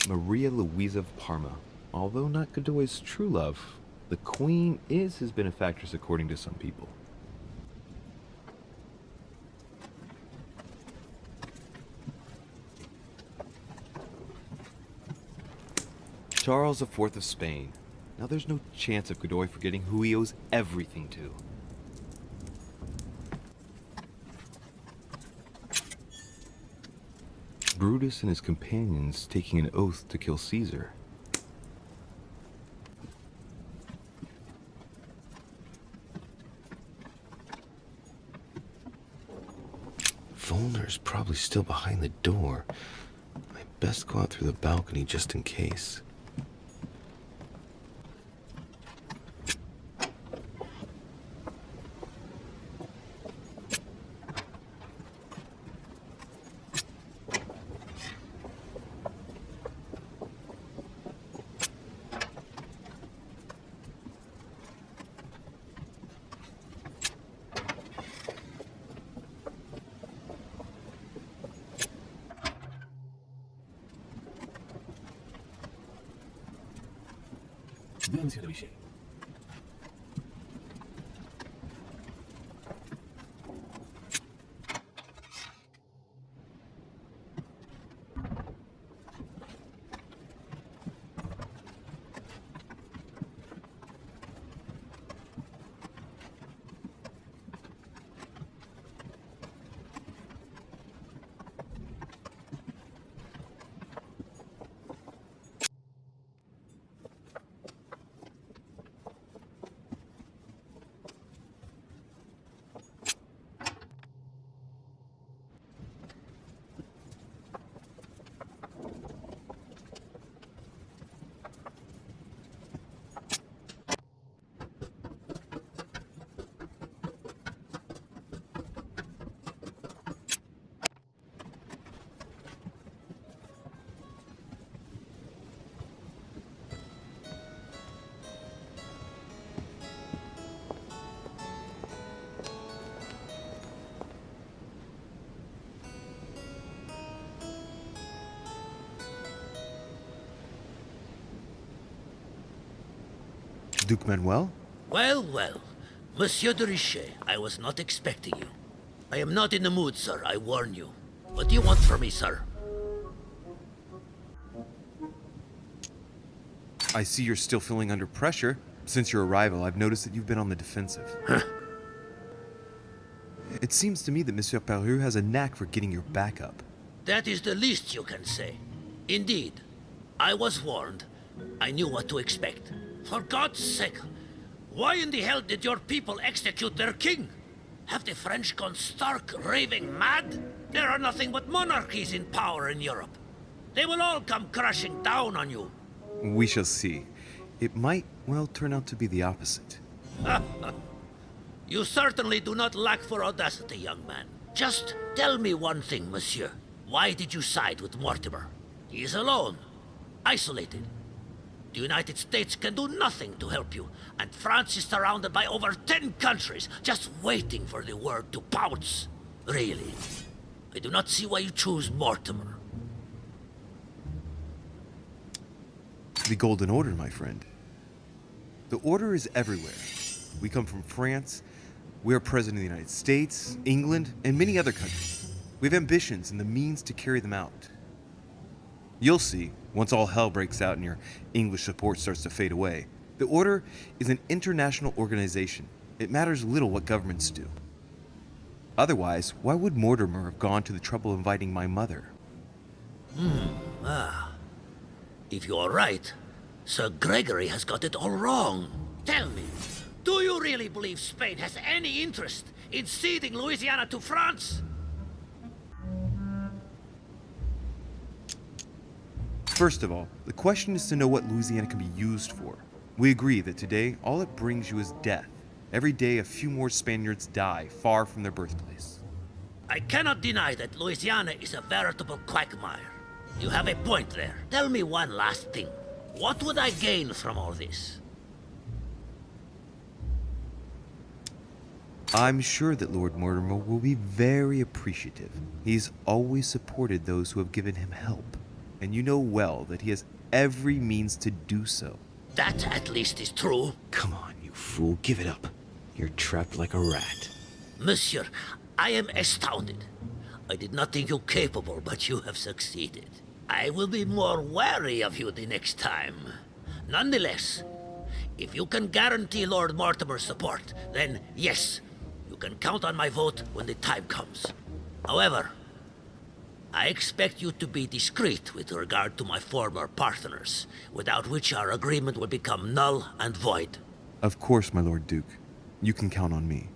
Maria Louisa of Parma. Although not Godoy's true love, the Queen is his benefactress according to some people. Charles IV of Spain. Now there's no chance of Godoy forgetting who he owes everything to. Brutus and his companions taking an oath to kill Caesar. Volner's probably still behind the door. I best go out through the balcony just in case. Oui, monsieur le Vichet. Duke Manuel? Well, well. Monsieur de Richet, I was not expecting you. I am not in the mood, sir, I warn you. What do you want from me, sir? I see you're still feeling under pressure. Since your arrival, I've noticed that you've been on the defensive. Huh. It seems to me that Monsieur Peru has a knack for getting your back up. That is the least you can say. Indeed, I was warned. I knew what to expect. For God's sake, why in the hell did your people execute their king? Have the French gone stark raving mad? There are nothing but monarchies in power in Europe. They will all come crashing down on you. We shall see. It might, well, turn out to be the opposite. You certainly do not lack for audacity, young man. Just tell me one thing, monsieur. Why did you side with Mortimer? He is alone, isolated. The United States can do nothing to help you, and France is surrounded by over 10 countries just waiting for the word to pounce. Really? I do not see why you choose Mortimer. The Golden Order, my friend. The Order is everywhere. We come from France. We are President of the United States, England, and many other countries. We have ambitions and the means to carry them out. You'll see, once all hell breaks out and your English support starts to fade away. The Order is an international organization. It matters little what governments do. Otherwise, why would Mortimer have gone to the trouble of inviting my mother? If you are right, Sir Gregory has got it all wrong. Tell me, do you really believe Spain has any interest in ceding Louisiana to France? First of all, the question is to know what Louisiana can be used for. We agree that today, all it brings you is death. Every day, a few more Spaniards die far from their birthplace. I cannot deny that Louisiana is a veritable quagmire. You have a point there. Tell me one last thing. What would I gain from all this? I'm sure that Lord Mortimer will be very appreciative. He's always supported those who have given him help. And you know well that he has every means to do so. That at least is true. Come on, you fool, give it up. You're trapped like a rat. Monsieur, I am astounded. I did not think you capable, but you have succeeded. I will be more wary of you the next time. Nonetheless, if you can guarantee Lord Mortimer's support, then yes, you can count on my vote when the time comes. However, I expect you to be discreet with regard to my former partners, without which our agreement will become null and void. Of course, my Lord Duke. You can count on me.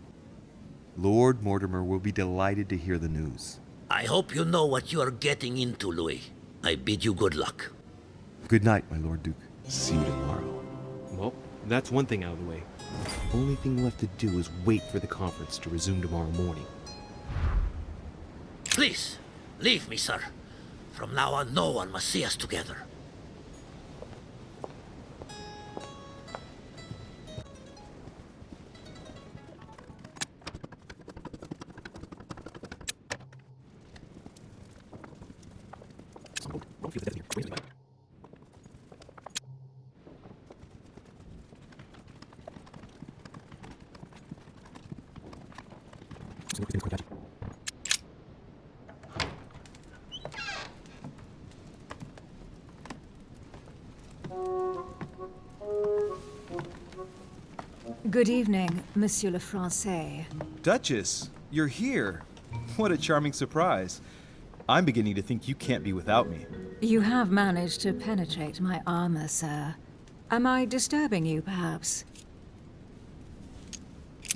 Lord Mortimer will be delighted to hear the news. I hope you know what you are getting into, Louis. I bid you good luck. Good night, my Lord Duke. See you tomorrow. Well, that's one thing out of the way. Only thing left to do is wait for the conference to resume tomorrow morning. Please, leave me, sir. From now on, no one must see us together. Good evening, Monsieur le Français. Duchess, you're here. What a charming surprise. I'm beginning to think you can't be without me. You have managed to penetrate my armor, sir. Am I disturbing you, perhaps?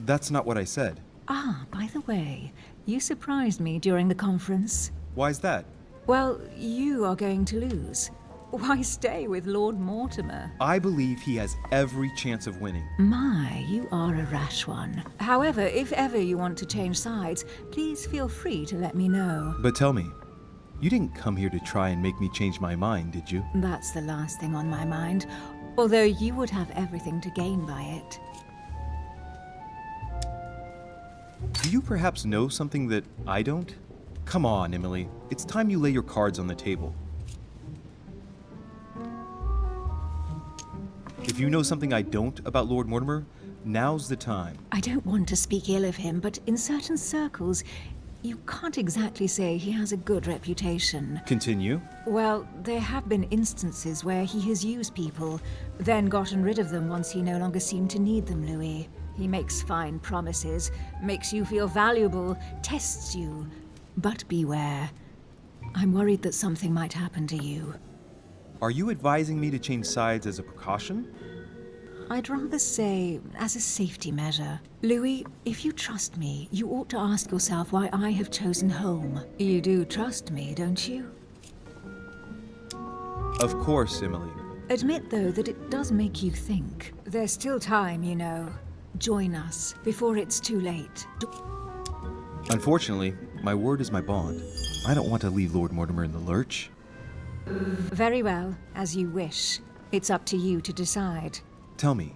That's not what I said. Ah, by the way, you surprised me during the conference. Why's that? Well, you are going to lose. Why stay with Lord Mortimer? I believe he has every chance of winning. My, you are a rash one. However, if ever you want to change sides, please feel free to let me know. But tell me, you didn't come here to try and make me change my mind, did you? That's the last thing on my mind, although you would have everything to gain by it. Do you perhaps know something that I don't? Come on, Emily. It's time you lay your cards on the table. If you know something I don't about Lord Mortimer, now's the time. I don't want to speak ill of him, but in certain circles, you can't exactly say he has a good reputation. Continue. Well, there have been instances where he has used people, then gotten rid of them once he no longer seemed to need them, Louis. He makes fine promises, makes you feel valuable, tests you. But beware. I'm worried that something might happen to you. Are you advising me to change sides as a precaution? I'd rather say as a safety measure. Louis, if you trust me, you ought to ask yourself why I have chosen home. You do trust me, don't you? Of course, Emily. Admit, though, that it does make you think. There's still time, you know. Join us before it's too late. Unfortunately, my word is my bond. I don't want to leave Lord Mortimer in the lurch. Very well, as you wish. It's up to you to decide. Tell me,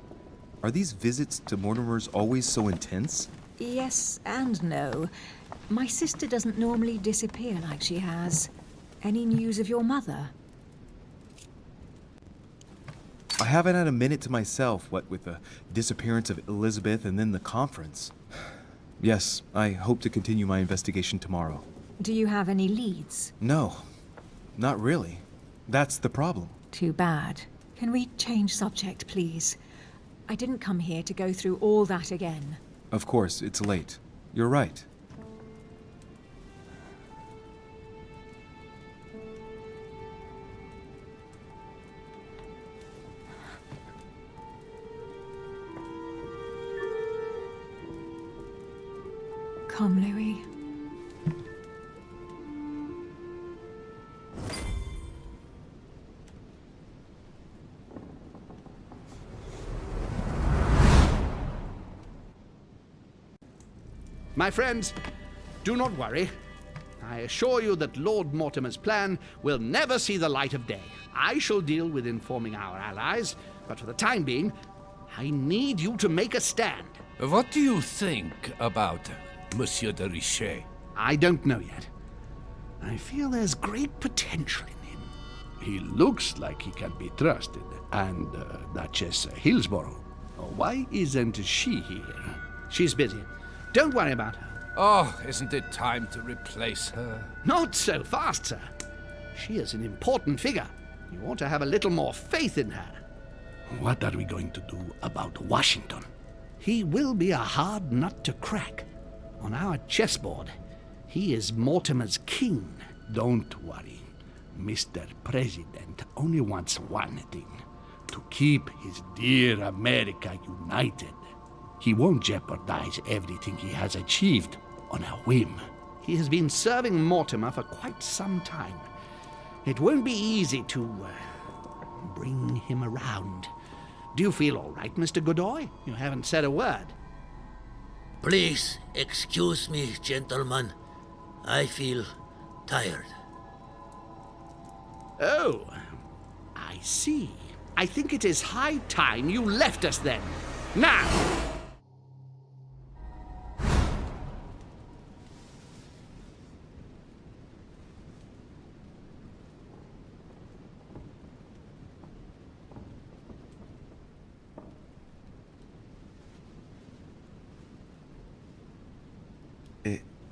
are these visits to Mortimer's always so intense? Yes and no. My sister doesn't normally disappear like she has. Any news of your mother? I haven't had a minute to myself, what with the disappearance of Elizabeth and then the conference. Yes, I hope to continue my investigation tomorrow. Do you have any leads? No, not really. That's the problem. Too bad. Can we change subject, please? I didn't come here to go through all that again. Of course, it's late. You're right. Come, Louis. My friends, do not worry. I assure you that Lord Mortimer's plan will never see the light of day. I shall deal with informing our allies, but for the time being, I need you to make a stand. What do you think about Monsieur de Richet? I don't know yet. I feel there's great potential in him. He looks like he can be trusted. And Duchess Hillsborough. Why isn't she here? She's busy. Don't worry about her. Oh, isn't it time to replace her? Not so fast, sir. She is an important figure. You ought to have a little more faith in her. What are we going to do about Washington? He will be a hard nut to crack. On our chessboard, he is Mortimer's king. Don't worry. Mr. President only wants one thing: to keep his dear America united. He won't jeopardize everything he has achieved on a whim. He has been serving Mortimer for quite some time. It won't be easy to bring him around. Do you feel all right, Mr. Godoy? You haven't said a word. Please excuse me, gentlemen. I feel tired. Oh, I see. I think it is high time you left us then. Now!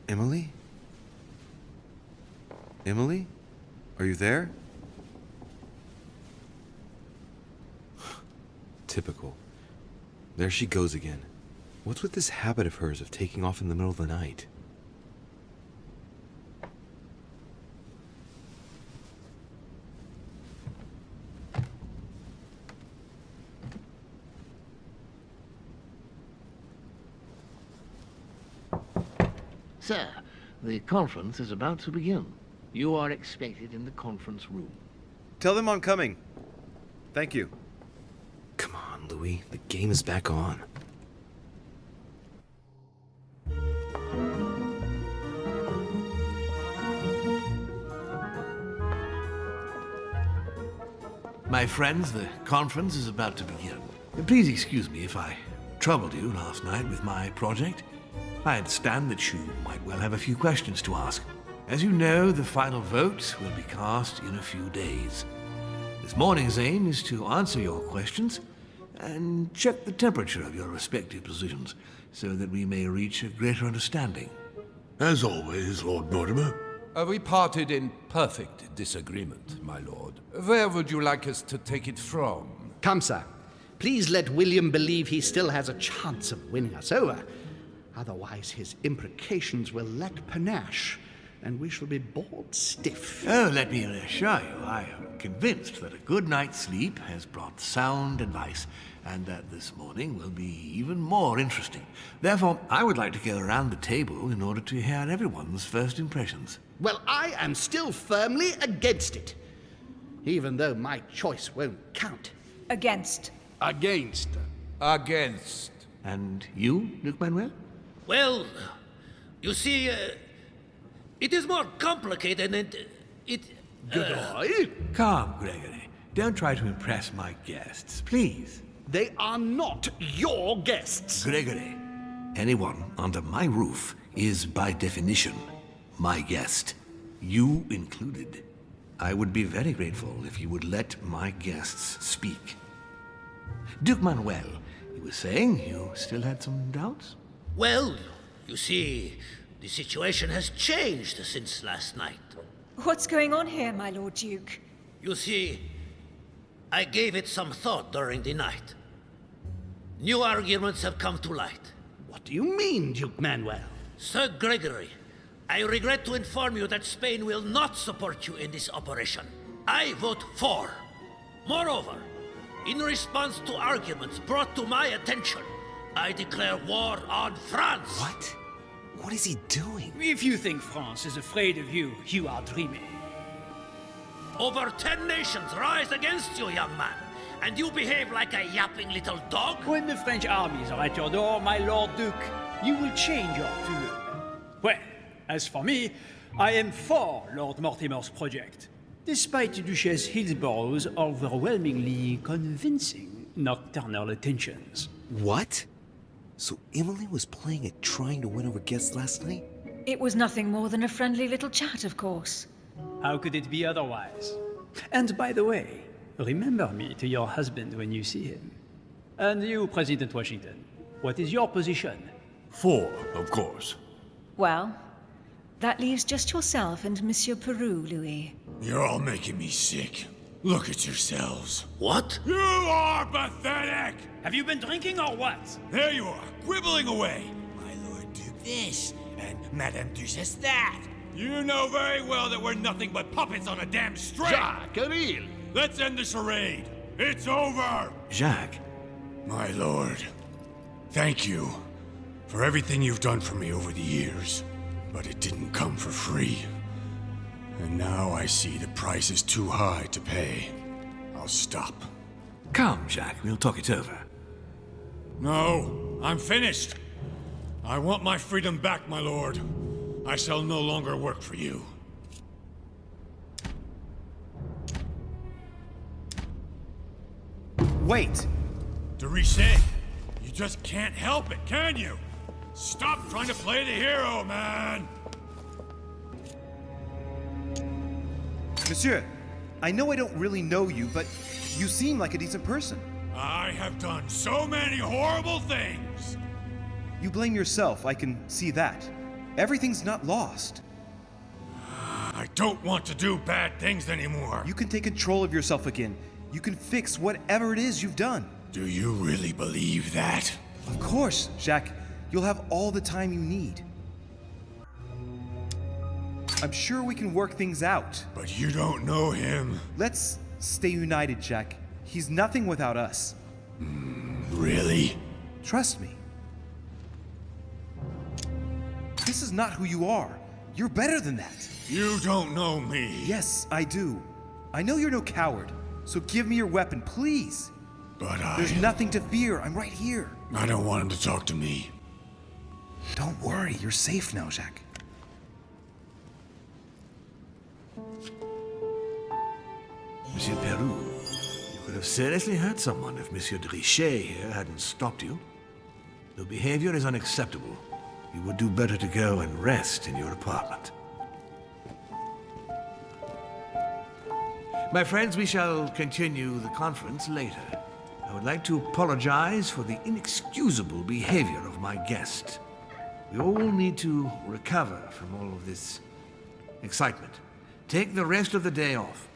Emily? Emily? Are you there? Typical. There she goes again. What's with this habit of hers of taking off in the middle of the night? Sir, the conference is about to begin. You are expected in the conference room. Tell them I'm coming. Thank you. Come on, Louis. The game is back on. My friends, the conference is about to begin. Please excuse me if I troubled you last night with my project. I understand that you might well have a few questions to ask. As you know, the final vote will be cast in a few days. This morning's aim is to answer your questions and check the temperature of your respective positions so that we may reach a greater understanding. As always, Lord Mortimer. We parted in perfect disagreement, my lord. Where would you like us to take it from? Come, sir. Please let William believe he still has a chance of winning us over. Otherwise, his imprecations will lack panache, and we shall be bored stiff. Oh, let me reassure you, I am convinced that a good night's sleep has brought sound advice, and that this morning will be even more interesting. Therefore, I would like to go around the table in order to hear everyone's first impressions. Well, I am still firmly against it, even though my choice won't count. Against. Against. Against. And you, Luke Manuel? Well, you see, it is more complicated and Godoy? Calm, Gregory. Don't try to impress my guests, please. They are not your guests. Gregory, anyone under my roof is by definition my guest, you included. I would be very grateful if you would let my guests speak. Duke Manuel, you were saying you still had some doubts? Well, you see, the situation has changed since last night. What's going on here, my Lord Duke? You see, I gave it some thought during the night. New arguments have come to light. What do you mean, Duke Manuel? Sir Gregory, I regret to inform you that Spain will not support you in this operation. I vote for. Moreover, in response to arguments brought to my attention, I declare war on France. What? What is he doing? If you think France is afraid of you, you are dreaming. Over 10 nations rise against you, young man, and you behave like a yapping little dog? When the French armies are at your door, my Lord Duke, you will change your tune. Well, as for me, I am for Lord Mortimer's project, despite Duchess Hillsborough's overwhelmingly convincing nocturnal attentions. What? So Emily was playing at trying to win over guests last night? It was nothing more than a friendly little chat, of course. How could it be otherwise? And by the way, remember me to your husband when you see him. And you, President Washington, what is your position? For, of course. Well, that leaves just yourself and Monsieur Peru, Louis. You're all making me sick. Look at yourselves. What? You are pathetic! Have you been drinking or what? There you are, quibbling away. My Lord Duke this, and Madame Duchess that. You know very well that we're nothing but puppets on a damn string. Jacques, really? Let's end the charade. It's over! Jacques. My lord, thank you for everything you've done for me over the years. But it didn't come for free. And now I see the price is too high to pay. I'll stop. Come, Jacques, we'll talk it over. No, I'm finished. I want my freedom back, my lord. I shall no longer work for you. Wait! De Richet, you just can't help it, can you? Stop trying to play the hero, man! Monsieur, I know I don't really know you, but you seem like a decent person. I have done so many horrible things! You blame yourself, I can see that. Everything's not lost. I don't want to do bad things anymore. You can take control of yourself again. You can fix whatever it is you've done. Do you really believe that? Of course, Jacques. You'll have all the time you need. I'm sure we can work things out. But you don't know him. Let's stay united, Jacques. He's nothing without us. Really? Trust me. This is not who you are. You're better than that. You don't know me. Yes, I do. I know you're no coward, so give me your weapon, please. But There's nothing to fear. I'm right here. I don't want him to talk to me. Don't worry, you're safe now, Jacques. Monsieur Peru, you could have seriously hurt someone if Monsieur de Richet here hadn't stopped you. Your behavior is unacceptable. You would do better to go and rest in your apartment. My friends, we shall continue the conference later. I would like to apologize for the inexcusable behavior of my guest. We all need to recover from all of this excitement. Take the rest of the day off.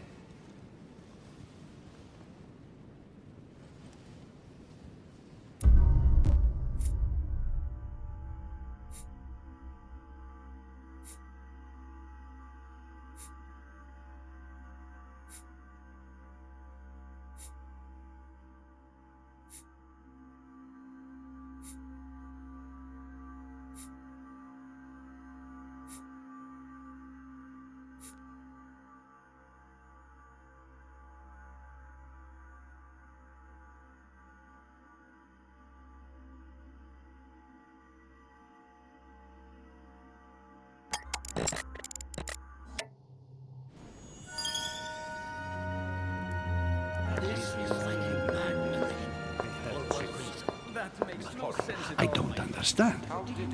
I don't understand.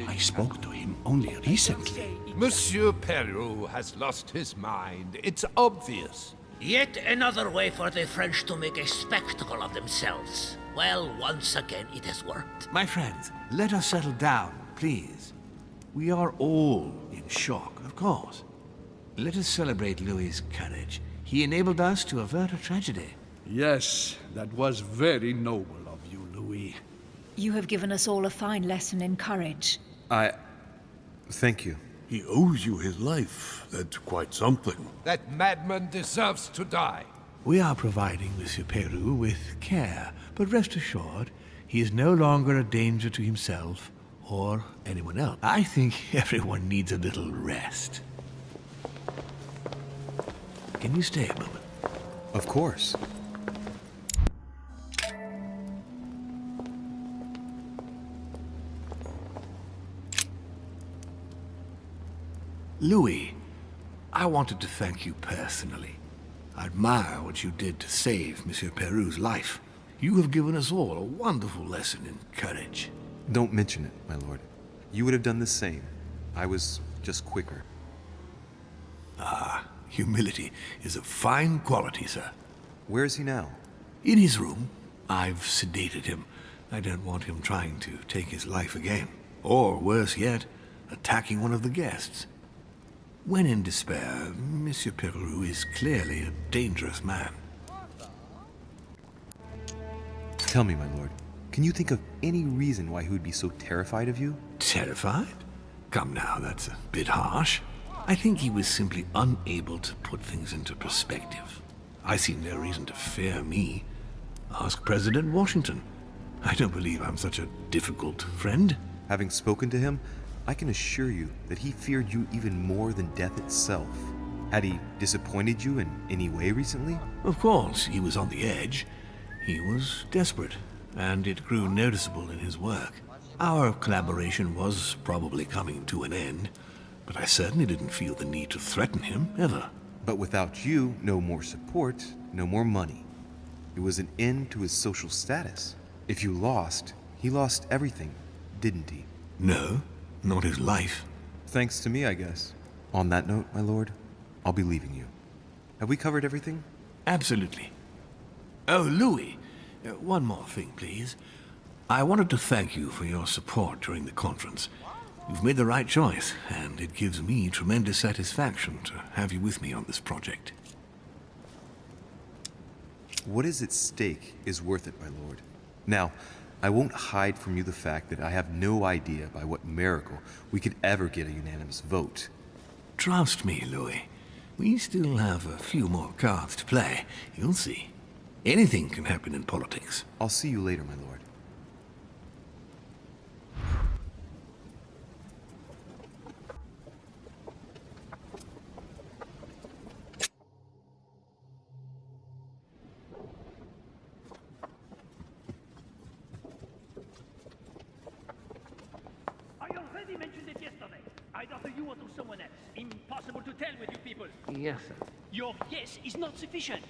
I spoke to him only recently. Monsieur Peru has lost his mind. It's obvious. Yet another way for the French to make a spectacle of themselves. Well, once again, it has worked. My friends, let us settle down, please. We are all in shock, of course. Let us celebrate Louis's courage. He enabled us to avert a tragedy. Yes, that was very noble of you, Louis. You have given us all a fine lesson in courage. Thank you. He owes you his life. That's quite something. That madman deserves to die. We are providing Monsieur Peru with care, but rest assured, he is no longer a danger to himself or anyone else. I think everyone needs a little rest. Can you stay a moment? Of course. Louis, I wanted to thank you personally. I admire what you did to save Monsieur Peru's life. You have given us all a wonderful lesson in courage. Don't mention it, my lord. You would have done the same. I was just quicker. Ah, humility is a fine quality, sir. Where is he now? In his room. I've sedated him. I don't want him trying to take his life again. Or, worse yet, attacking one of the guests. When in despair, Monsieur Peru is clearly a dangerous man. Tell me, my lord, can you think of any reason why he would be so terrified of you? Terrified? Come now, that's a bit harsh. I think he was simply unable to put things into perspective. I see no reason to fear me. Ask President Washington. I don't believe I'm such a difficult friend. Having spoken to him, I can assure you that he feared you even more than death itself. Had he disappointed you in any way recently? Of course, he was on the edge. He was desperate, and it grew noticeable in his work. Our collaboration was probably coming to an end, but I certainly didn't feel the need to threaten him, ever. But without you, no more support, no more money. It was an end to his social status. If you lost, he lost everything, didn't he? No, not his life. Thanks to me, I guess. On that note, my lord, I'll be leaving you. Have we covered everything? Absolutely. Oh, Louis, one more thing, please. I wanted to thank you for your support during the conference. You've made the right choice, and it gives me tremendous satisfaction to have you with me on this project. What is at stake is worth it, my lord. Now, I won't hide from you the fact that I have no idea by what miracle we could ever get a unanimous vote. Trust me, Louis. We still have a few more cards to play. You'll see. Anything can happen in politics. I'll see you later, my lord. I already mentioned it yesterday. Either to you or to someone else. Impossible to tell with you people. Yes, sir. Your yes is not sufficient.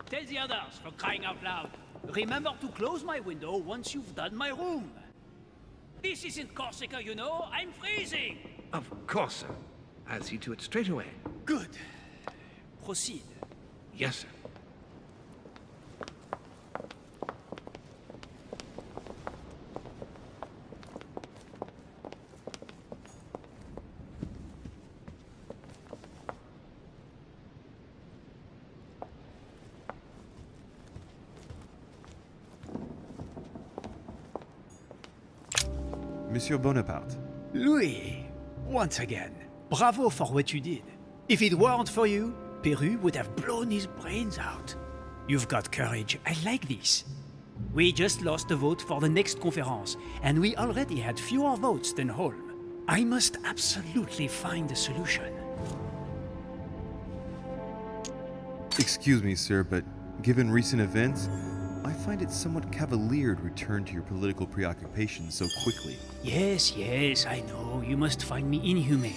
Tell the others, for crying out loud. Remember to close my window once you've done my room. This isn't Corsica, you know. I'm freezing. Of course, sir. I'll see to it straight away. Good. Proceed. Yes, sir. Monsieur Bonaparte. Louis, once again, bravo for what you did. If it weren't for you, Peru would have blown his brains out. You've got courage. I like this. We just lost the vote for the next conference, and we already had fewer votes than Holm. I must absolutely find a solution. Excuse me, sir, but given recent events, I find it somewhat cavalier to return to your political preoccupations so quickly. Yes, I know. You must find me inhumane.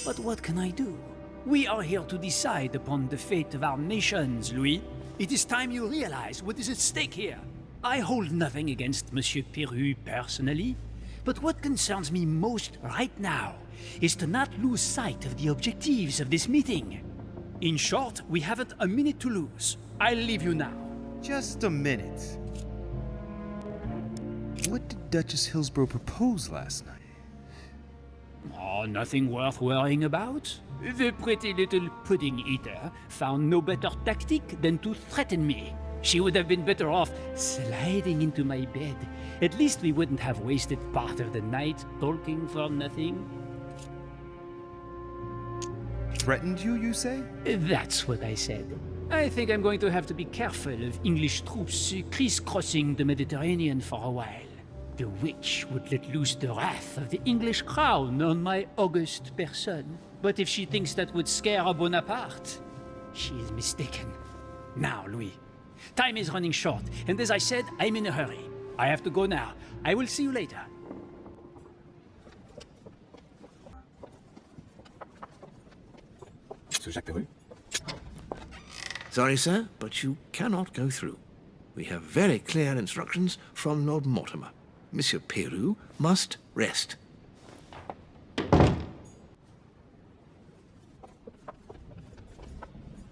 But what can I do? We are here to decide upon the fate of our nations, Louis. It is time you realize what is at stake here. I hold nothing against Monsieur Peru personally, but what concerns me most right now is to not lose sight of the objectives of this meeting. In short, we haven't a minute to lose. I'll leave you now. Just a minute. What did Duchess Hillsborough propose last night? Oh, nothing worth worrying about. The pretty little pudding eater found no better tactic than to threaten me. She would have been better off sliding into my bed. At least we wouldn't have wasted part of the night talking for nothing. Threatened you, you say? That's what I said. I think I'm going to have to be careful of English troops crisscrossing the Mediterranean for a while. The witch would let loose the wrath of the English crown on my august person. But if she thinks that would scare a Bonaparte, she is mistaken. Now, Louis, time is running short, and as I said, I'm in a hurry. I have to go now. I will see you later. Monsieur Jacques Peru? Sorry, sir, but you cannot go through. We have very clear instructions from Lord Mortimer. Monsieur Peru must rest.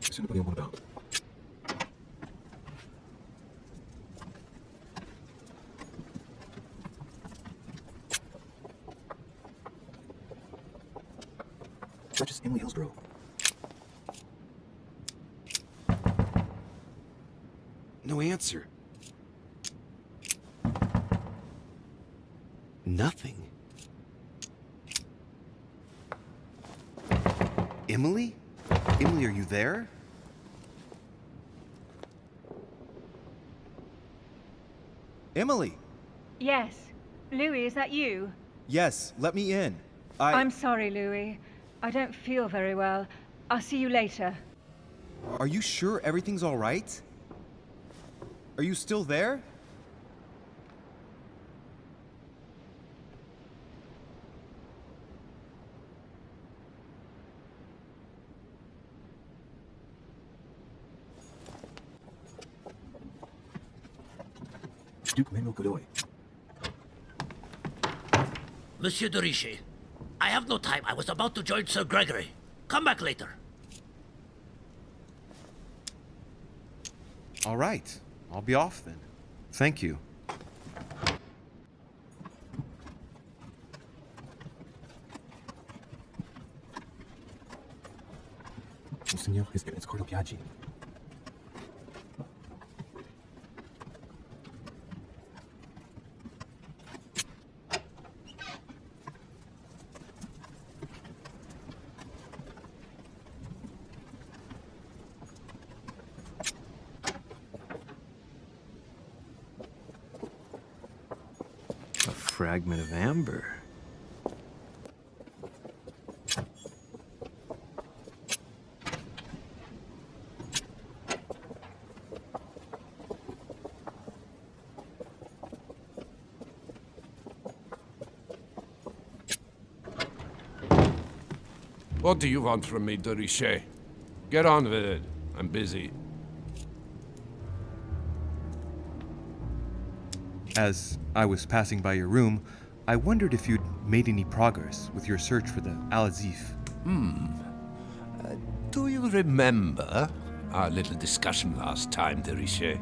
Monsieur Napoléon Bonaparte. Duchess Emily Hillsborough. No answer. Nothing. Emily? Emily, are you there? Emily! Yes. Louis, is that you? Yes, let me in. I'm sorry, Louis. I don't feel very well. I'll see you later. Are you sure everything's all right? Are you still there? Duke Manuel Godoy. Monsieur de Richet, I have no time. I was about to join Sir Gregory. Come back later. All right. I'll be off then. Thank you. Monseigneur, His Eminence Cardinal Piaggi. Fragment of amber. What do you want from me, de Richet? Get on with it. I'm busy. As I was passing by your room, I wondered if you'd made any progress with your search for the Al-Azif. Do you remember our little discussion last time, de Richet?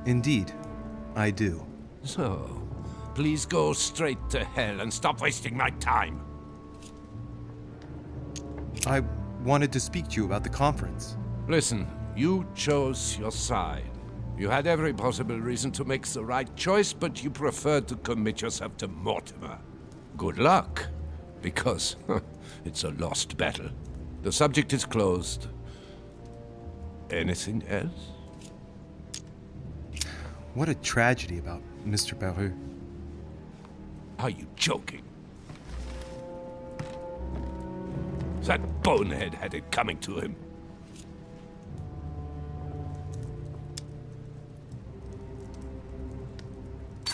Indeed, I do. So, please go straight to hell and stop wasting my time. I wanted to speak to you about the conference. Listen, you chose your side. You had every possible reason to make the right choice, but you preferred to commit yourself to Mortimer. Good luck, because it's a lost battle. The subject is closed. Anything else? What a tragedy about Mr. Peru. Are you joking? That bonehead had it coming to him.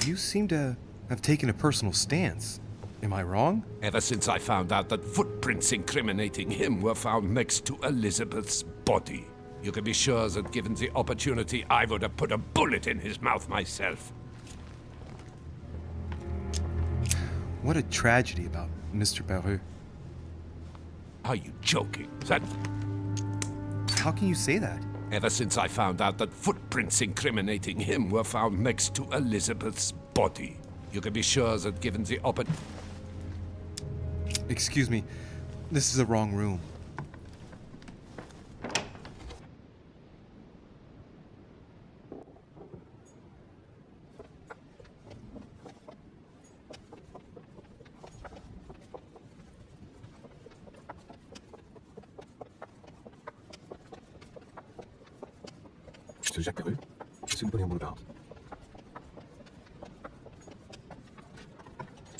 You seem to have taken a personal stance. Am I wrong? Ever since I found out that footprints incriminating him were found next to Elizabeth's body. You can be sure that given the opportunity, I would have put a bullet in his mouth myself. What a tragedy about Mr. Barreau. Are you joking? That... How can you say that? Ever since I found out that footprints incriminating him were found next to Elizabeth's body, you can be sure that given the Excuse me. This is the wrong room. Monsieur Jacques Barreau, Monsieur Napoleon Bonaparte.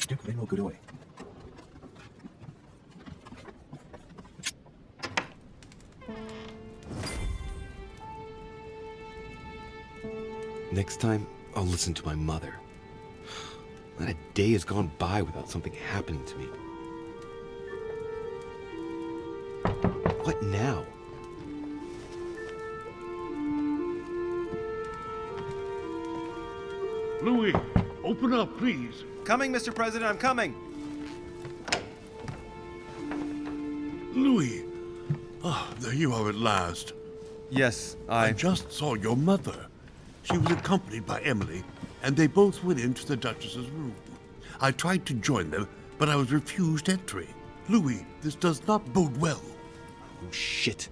Duke Manuel Godoy. Next time, I'll listen to my mother. Not a day has gone by without something happening to me. What now? Louis, open up, please. Coming, Mr. President, I'm coming. Louis. Ah, there you are at last. Yes, I just saw your mother. She was accompanied by Emily, and they both went into the Duchess's room. I tried to join them, but I was refused entry. Louis, this does not bode well. Oh, shit.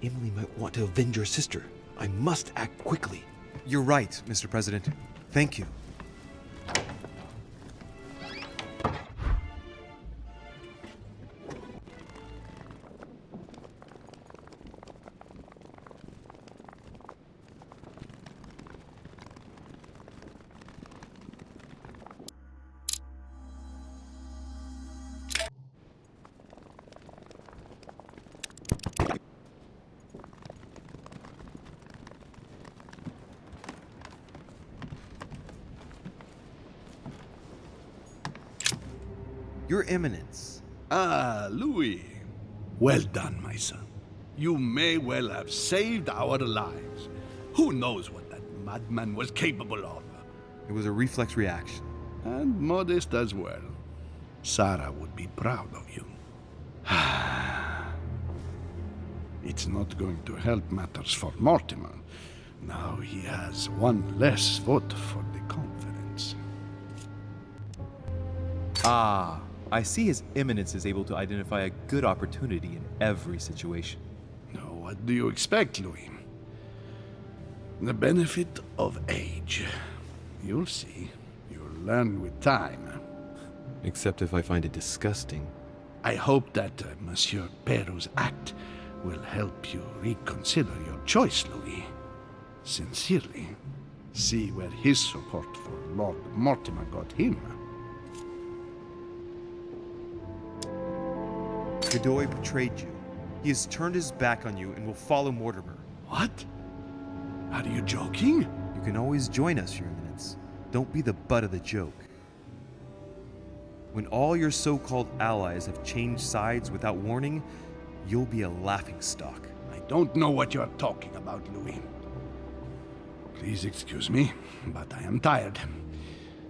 Emily might want to avenge her sister. I must act quickly. You're right, Mr. President. Thank you. Your Eminence. Ah, Louis. Well done, my son. You may well have saved our lives. Who knows what that madman was capable of? It was a reflex reaction. And modest as well. Sarah would be proud of you. It's not going to help matters for Mortimer. Now he has one less vote for the conference. Ah, I see His Eminence is able to identify a good opportunity in every situation. Now, what do you expect, Louis? The benefit of age. You'll see. You'll learn with time. Except if I find it disgusting. I hope that Monsieur Perrault's act will help you reconsider your choice, Louis. Sincerely. See where his support for Lord Mortimer got him. Godoy betrayed you. He has turned his back on you and will follow Mortimer. What? Are you joking? You can always join us, Your Eminence. Don't be the butt of the joke. When all your so-called allies have changed sides without warning, you'll be a laughingstock. I don't know what you're talking about, Louis. Please excuse me, but I am tired.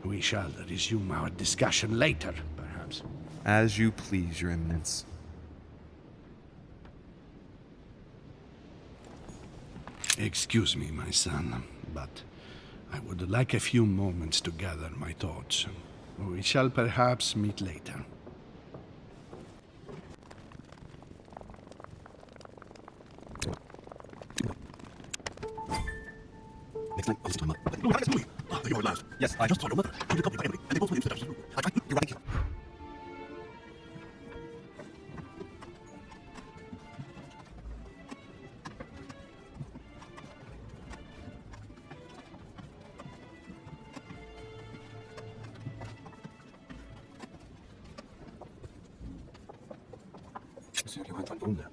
We shall resume our discussion later, perhaps. As you please, Your Eminence. Excuse me, my son, but I would like a few moments to gather my thoughts. We shall perhaps meet later. Next time, I'll listen to my mother. Louis! Ah, there you are at last. Yes, I just saw your mother. She was accompanied by Emily, and they both went into the Duchess's room. I tried... You're right. Monsieur Johann von Wunder.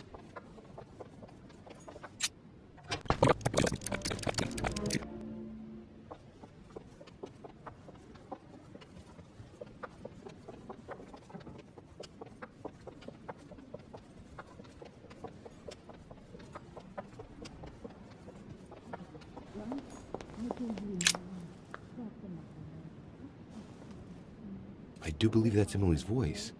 I do believe that's Emily's voice.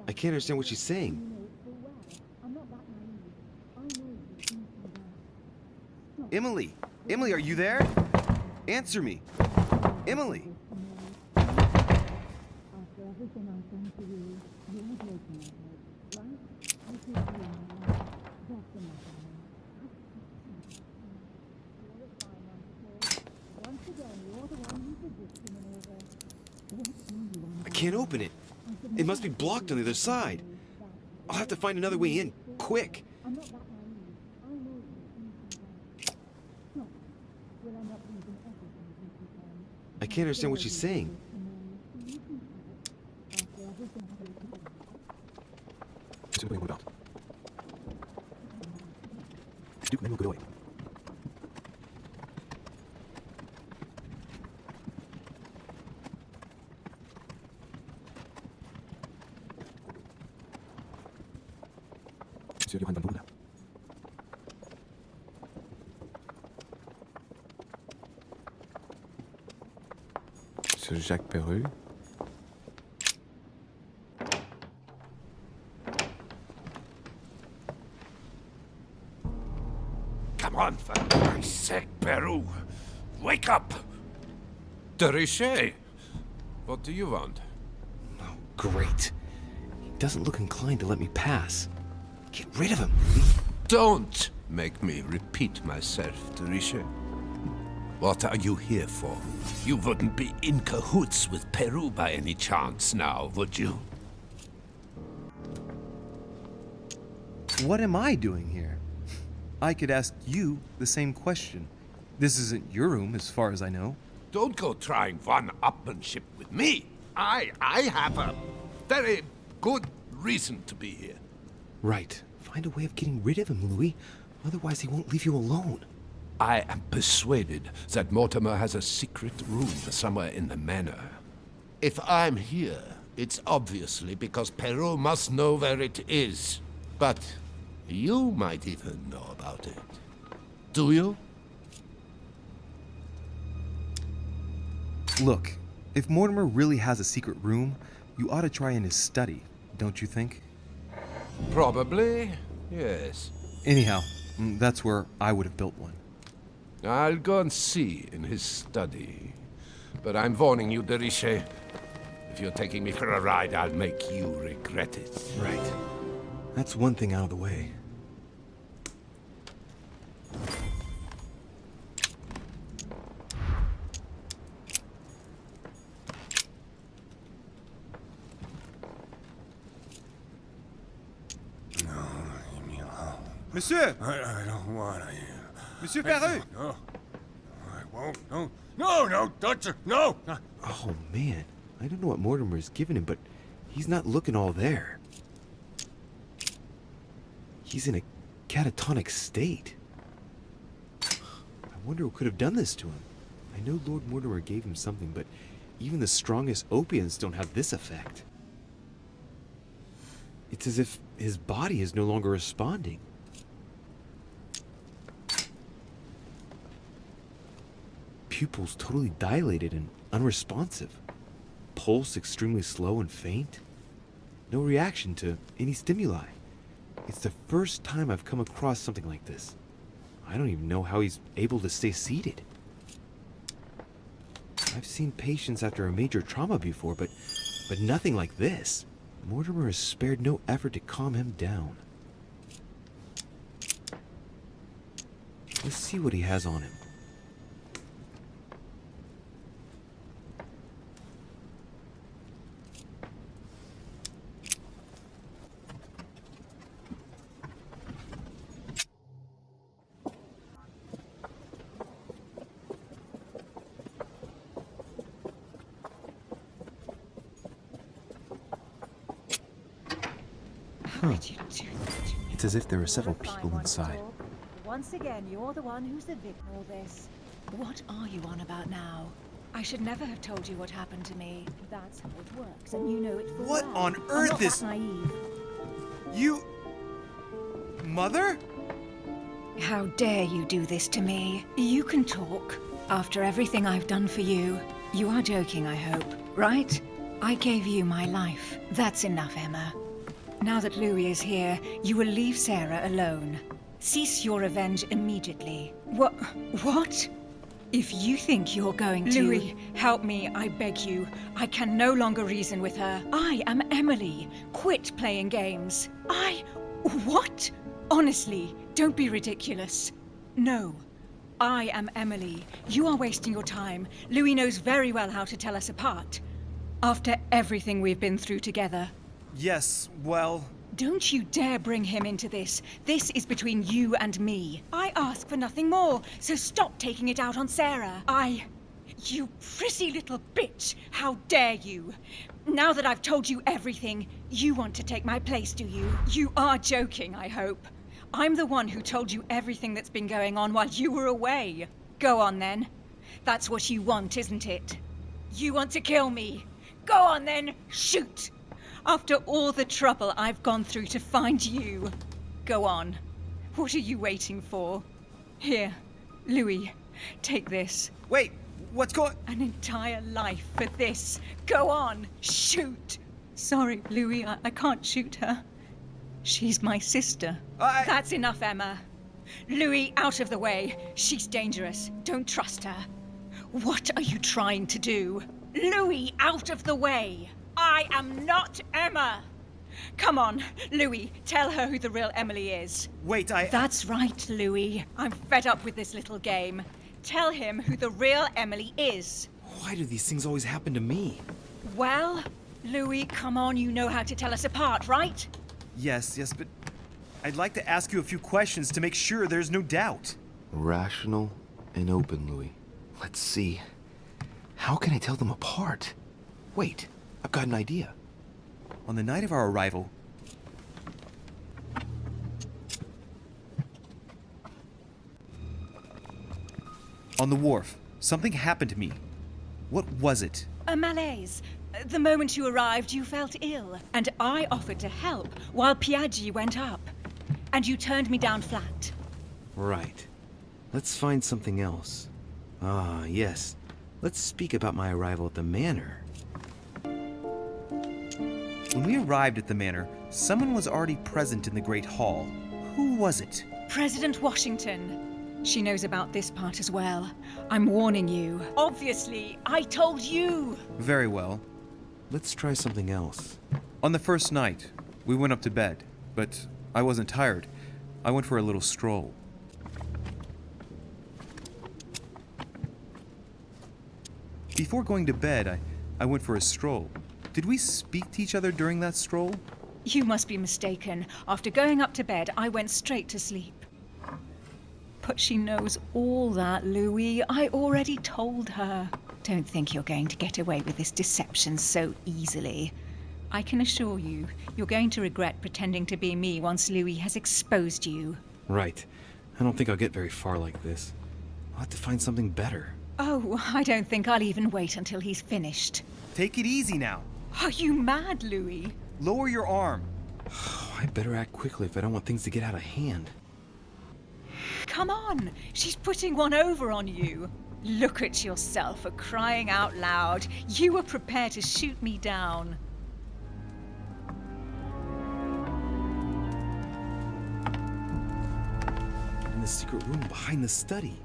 I can't understand what she's saying. Emily! Emily, are you there? Answer me! Emily! I can't open it. It must be blocked on the other side. I'll have to find another way in, quick. I can't understand what she's saying. Monsieur Jacques Perru. Come on, for Christ's sake, Peru. Wake up! De Richet, what do you want? Oh, great. He doesn't look inclined to let me pass. Get rid of him. Don't make me repeat myself, de Richet. What are you here for? You wouldn't be in cahoots with Peru by any chance now, would you? What am I doing here? I could ask you the same question. This isn't your room, as far as I know. Don't go trying one-upmanship with me. I have a very good reason to be here. Right. Find a way of getting rid of him, Louis. Otherwise, he won't leave you alone. I am persuaded that Mortimer has a secret room somewhere in the manor. If I'm here, it's obviously because Perrault must know where it is. But you might even know about it. Do you? Look, if Mortimer really has a secret room, you ought to try in his study, don't you think? Probably, yes. Anyhow, that's where I would have built one. I'll go and see in his study. But I'm warning you, de Richet. If you're taking me for a ride, I'll make you regret it. Right. That's one thing out of the way. No, leave me alone. Monsieur! I don't want to. Monsieur Perru! No. I won't. No. No, no, touch her. No! Oh, man. I don't know what Mortimer's given him, but he's not looking all there. He's in a catatonic state. I wonder who could have done this to him. I know Lord Mortimer gave him something, but even the strongest opiates don't have this effect. It's as if his body is no longer responding. Pupils totally dilated and unresponsive. Pulse extremely slow and faint. No reaction to any stimuli. It's the first time I've come across something like this. I don't even know how he's able to stay seated. I've seen patients after a major trauma before, but nothing like this. Mortimer has spared no effort to calm him down. Let's see what he has on him. It's as if there are several people inside. Once again, you're the one who's the victim of all this. What are you on about now? I should never have told you what happened to me. That's how it works, and you know it full What well. on I'm earth not is... that naive. You... Mother? How dare you do this to me? You can talk. After everything I've done for you. You are joking, I hope, right? I gave you my life. That's enough, Emma. Now that Louis is here, you will leave Sarah alone. Cease your revenge immediately. What? If you think you're going to... Louis, help me, I beg you. I can no longer reason with her. I am Emily. Quit playing games. What? Honestly, don't be ridiculous. No. I am Emily. You are wasting your time. Louis knows very well how to tell us apart. After everything we've been through together. Yes, well... Don't you dare bring him into this. This is between you and me. I ask for nothing more, so stop taking it out on Sarah. You pretty little bitch. How dare you? Now that I've told you everything, you want to take my place, do you? You are joking, I hope. I'm the one who told you everything that's been going on while you were away. Go on then. That's what you want, isn't it? You want to kill me. Go on then, shoot! After all the trouble I've gone through to find you. Go on. What are you waiting for? Here, Louis, take this. Wait, what's going... An entire life for this. Go on, shoot! Sorry, Louis, I can't shoot her. She's my sister. That's enough, Emma. Louis, out of the way. She's dangerous. Don't trust her. What are you trying to do? Louis, out of the way! I am not Emma! Come on, Louis, tell her who the real Emily is. Wait, That's right, Louis. I'm fed up with this little game. Tell him who the real Emily is. Why do these things always happen to me? Well, Louis, come on, you know how to tell us apart, right? Yes, but I'd like to ask you a few questions to make sure there's no doubt. Rational and open, Louis. Let's see. How can I tell them apart? Wait, I've got an idea. On the night of our arrival, on the wharf, something happened to me. What was it? A malaise. The moment you arrived, you felt ill, and I offered to help while Piaggi went up. And you turned me down flat. Right. Let's find something else. Ah, yes. Let's speak about my arrival at the manor. When we arrived at the manor, someone was already present in the Great Hall. Who was it? President Washington. She knows about this part as well. I'm warning you. Obviously, I told you. Very well. Let's try something else. On the first night, we went up to bed, but I wasn't tired. I went for a little stroll. Before going to bed, I went for a stroll. Did we speak to each other during that stroll? You must be mistaken. After going up to bed, I went straight to sleep. But she knows all that, Louis. I already told her. Don't think you're going to get away with this deception so easily. I can assure you, you're going to regret pretending to be me once Louis has exposed you. Right. I don't think I'll get very far like this. I'll have to find something better. Oh, I don't think I'll even wait until he's finished. Take it easy now. Are you mad, Louis? Lower your arm. I better act quickly if I don't want things to get out of hand. Come on, she's putting one over on you. Look at yourself for crying out loud. You were prepared to shoot me down. In the secret room behind the study.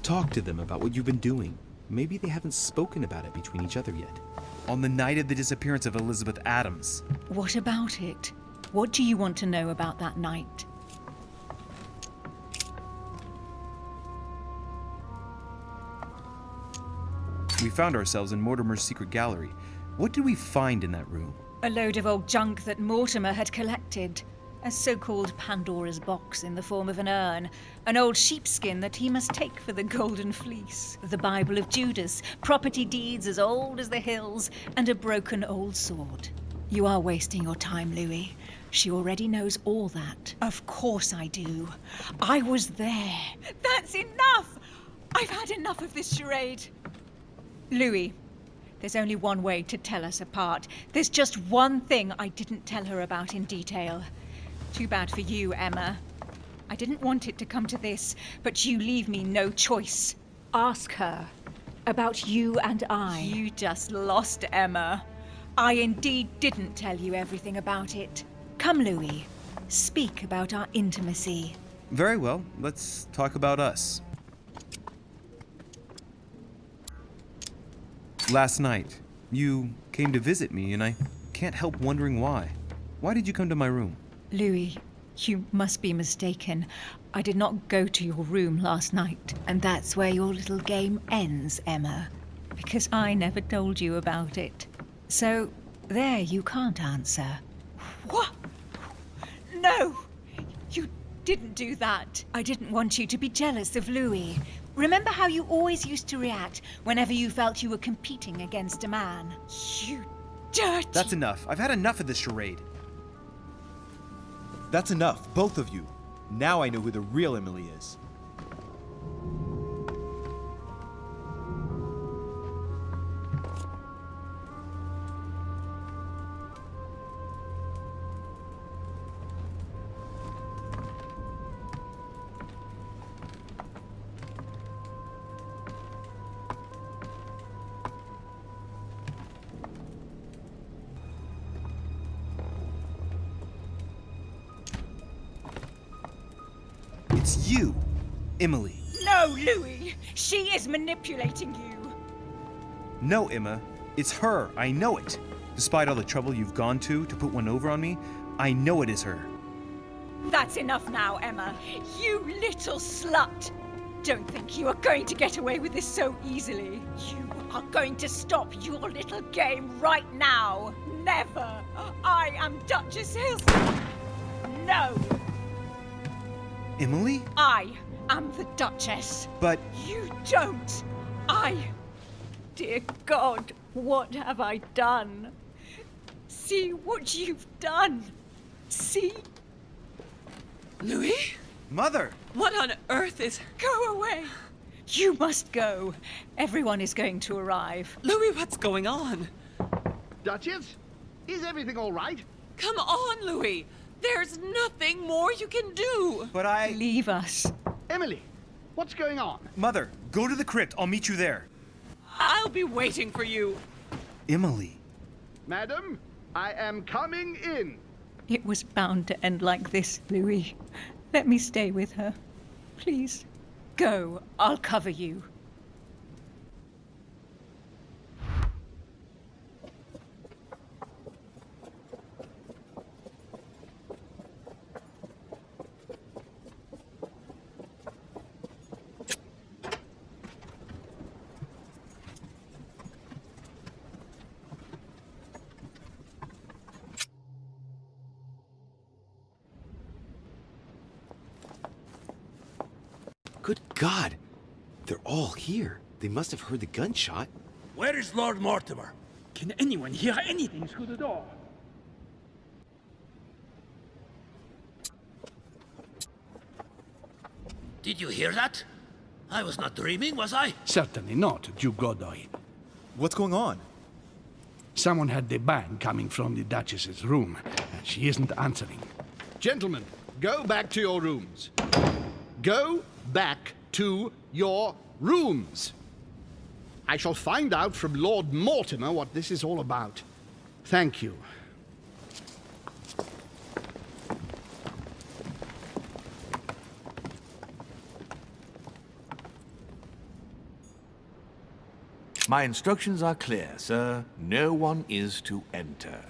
Talk to them about what you've been doing. Maybe they haven't spoken about it between each other yet. On the night of the disappearance of Elizabeth Adams. What about it? What do you want to know about that night? We found ourselves in Mortimer's secret gallery. What did we find in that room? A load of old junk that Mortimer had collected. A so-called Pandora's box in the form of an urn. An old sheepskin that he must take for the Golden Fleece. The Bible of Judas. Property deeds as old as the hills. And a broken old sword. You are wasting your time, Louis. She already knows all that. Of course I do. I was there. That's enough! I've had enough of this charade. Louis, there's only one way to tell us apart. There's just one thing I didn't tell her about in detail. Too bad for you, Emma. I didn't want it to come to this, but you leave me no choice. Ask her about you and I. You just lost, Emma. I indeed didn't tell you everything about it. Come, Louis. Speak about our intimacy. Very well, let's talk about us. Last night, you came to visit me, and I can't help wondering why. Why did you come to my room? Louis, you must be mistaken. I did not go to your room last night, and that's where your little game ends, Emma. Because I never told you about it. So, there you can't answer. What? No! You didn't do that. I didn't want you to be jealous of Louis. Remember how you always used to react whenever you felt you were competing against a man? You dirty... That's enough. I've had enough of this charade. That's enough, both of you. Now I know who the real Emily is. It's you, Emily. No, Louis! She is manipulating you! No, Emma. It's her. I know it. Despite all the trouble you've gone to put one over on me, I know it is her. That's enough now, Emma. You little slut! Don't think you are going to get away with this so easily. You are going to stop your little game right now. Never! I am Duchess Hills. No! Emily? I am the Duchess. But... You don't. Dear God, what have I done? See what you've done. See? Louis? Mother! What on earth is... Go away. You must go. Everyone is going to arrive. Louis, what's going on? Duchess? Is everything all right? Come on, Louis. There's nothing more you can do. But I... Leave us. Emily, what's going on? Mother, go to the crypt. I'll meet you there. I'll be waiting for you. Emily. Madam, I am coming in. It was bound to end like this, Louis. Let me stay with her. Please. Go. I'll cover you. Good God! They're all here. They must have heard the gunshot. Where is Lord Mortimer? Can anyone hear anything through the door? Did you hear that? I was not dreaming, was I? Certainly not, Duke Godoy. What's going on? Someone had the bang coming from the Duchess's room, and she isn't answering. Gentlemen, go back to your rooms. Go back to your rooms. I shall find out from Lord Mortimer what this is all about. Thank you. My instructions are clear, sir. No one is to enter.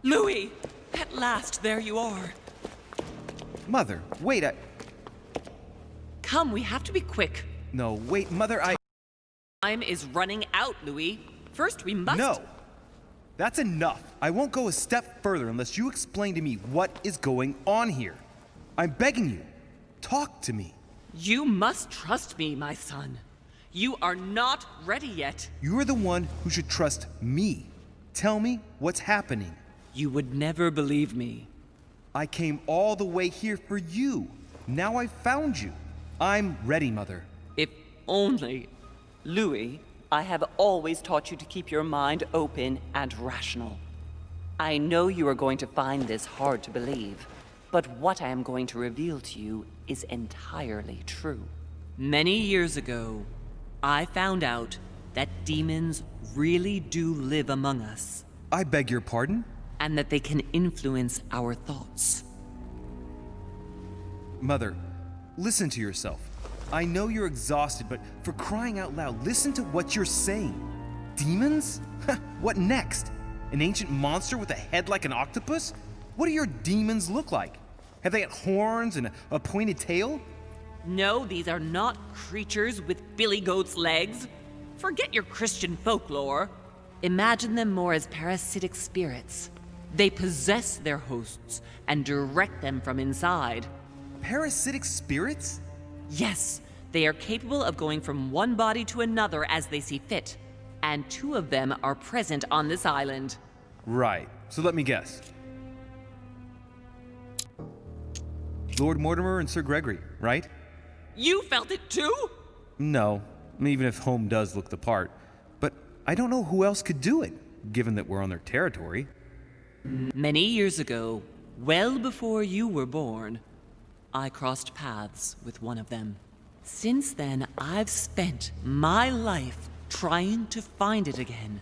Louis! At last, there you are. Mother, wait, Come, we have to be quick. No, wait, Mother, Time is running out, Louis. First, we must... No! That's enough. I won't go a step further unless you explain to me what is going on here. I'm begging you. Talk to me. You must trust me, my son. You are not ready yet. You're the one who should trust me. Tell me what's happening. You would never believe me. I came all the way here for you. Now I've found you. I'm ready, Mother. If only... Louis, I have always taught you to keep your mind open and rational. I know you are going to find this hard to believe, but what I am going to reveal to you is entirely true. Many years ago, I found out that demons really do live among us. I beg your pardon? And that they can influence our thoughts. Mother, listen to yourself. I know you're exhausted, but for crying out loud, listen to what you're saying. Demons? What next? An ancient monster with a head like an octopus? What do your demons look like? Have they got horns and a pointed tail? No, these are not creatures with billy goat's legs. Forget your Christian folklore. Imagine them more as parasitic spirits. They possess their hosts and direct them from inside. Parasitic spirits? Yes, they are capable of going from one body to another as they see fit. And 2 of them are present on this island. Right, so let me guess. Lord Mortimer and Sir Gregory, right? You felt it too? No, even if Home does look the part. But I don't know who else could do it, given that we're on their territory. Many years ago, well before you were born, I crossed paths with one of them. Since then, I've spent my life trying to find it again.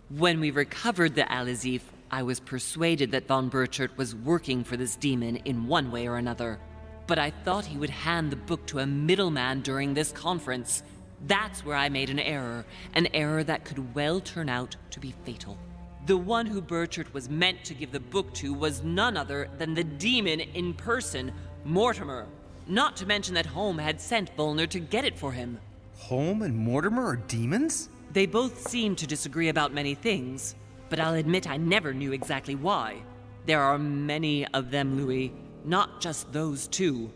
When we recovered the Alizif, I was persuaded that von Burchard was working for this demon in one way or another. But I thought he would hand the book to a middleman during this conference. That's where I made an error that could well turn out to be fatal. The one who Burchard was meant to give the book to was none other than the demon in person, Mortimer. Not to mention that Home had sent Volner to get it for him. Home and Mortimer are demons? They both seem to disagree about many things, but I'll admit I never knew exactly why. There are many of them, Louis, not just those 2.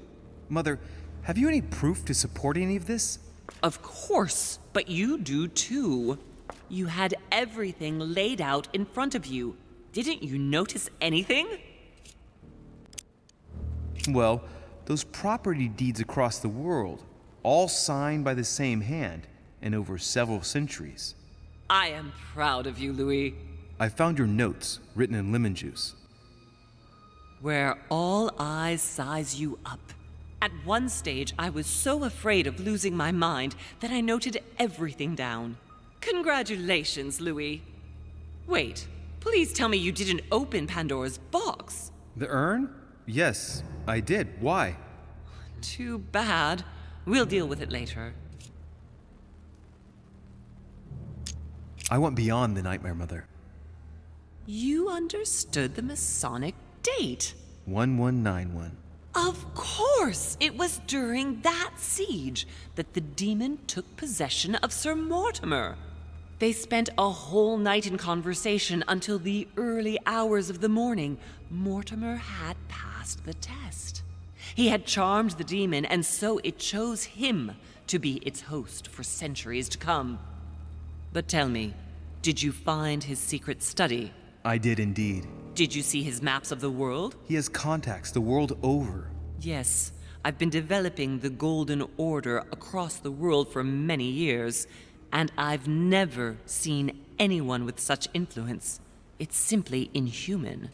Mother, have you any proof to support any of this? Of course, but you do too. You had everything laid out in front of you. Didn't you notice anything? Well, those property deeds across the world, all signed by the same hand, and over several centuries. I am proud of you, Louis. I found your notes, written in lemon juice. Where all eyes size you up. At one stage, I was so afraid of losing my mind that I noted everything down. Congratulations, Louis. Wait, please tell me you didn't open Pandora's box. The urn? Yes, I did. Why? Too bad. We'll deal with it later. I went beyond the nightmare, Mother. You understood the Masonic date. 1191. Of course! It was during that siege that the demon took possession of Sir Mortimer. They spent a whole night in conversation until the early hours of the morning. Mortimer had passed the test. He had charmed the demon, and so it chose him to be its host for centuries to come. But tell me, did you find his secret study? I did indeed. Did you see his maps of the world? He has contacts the world over. Yes, I've been developing the Golden Order across the world for many years, and I've never seen anyone with such influence. It's simply inhuman.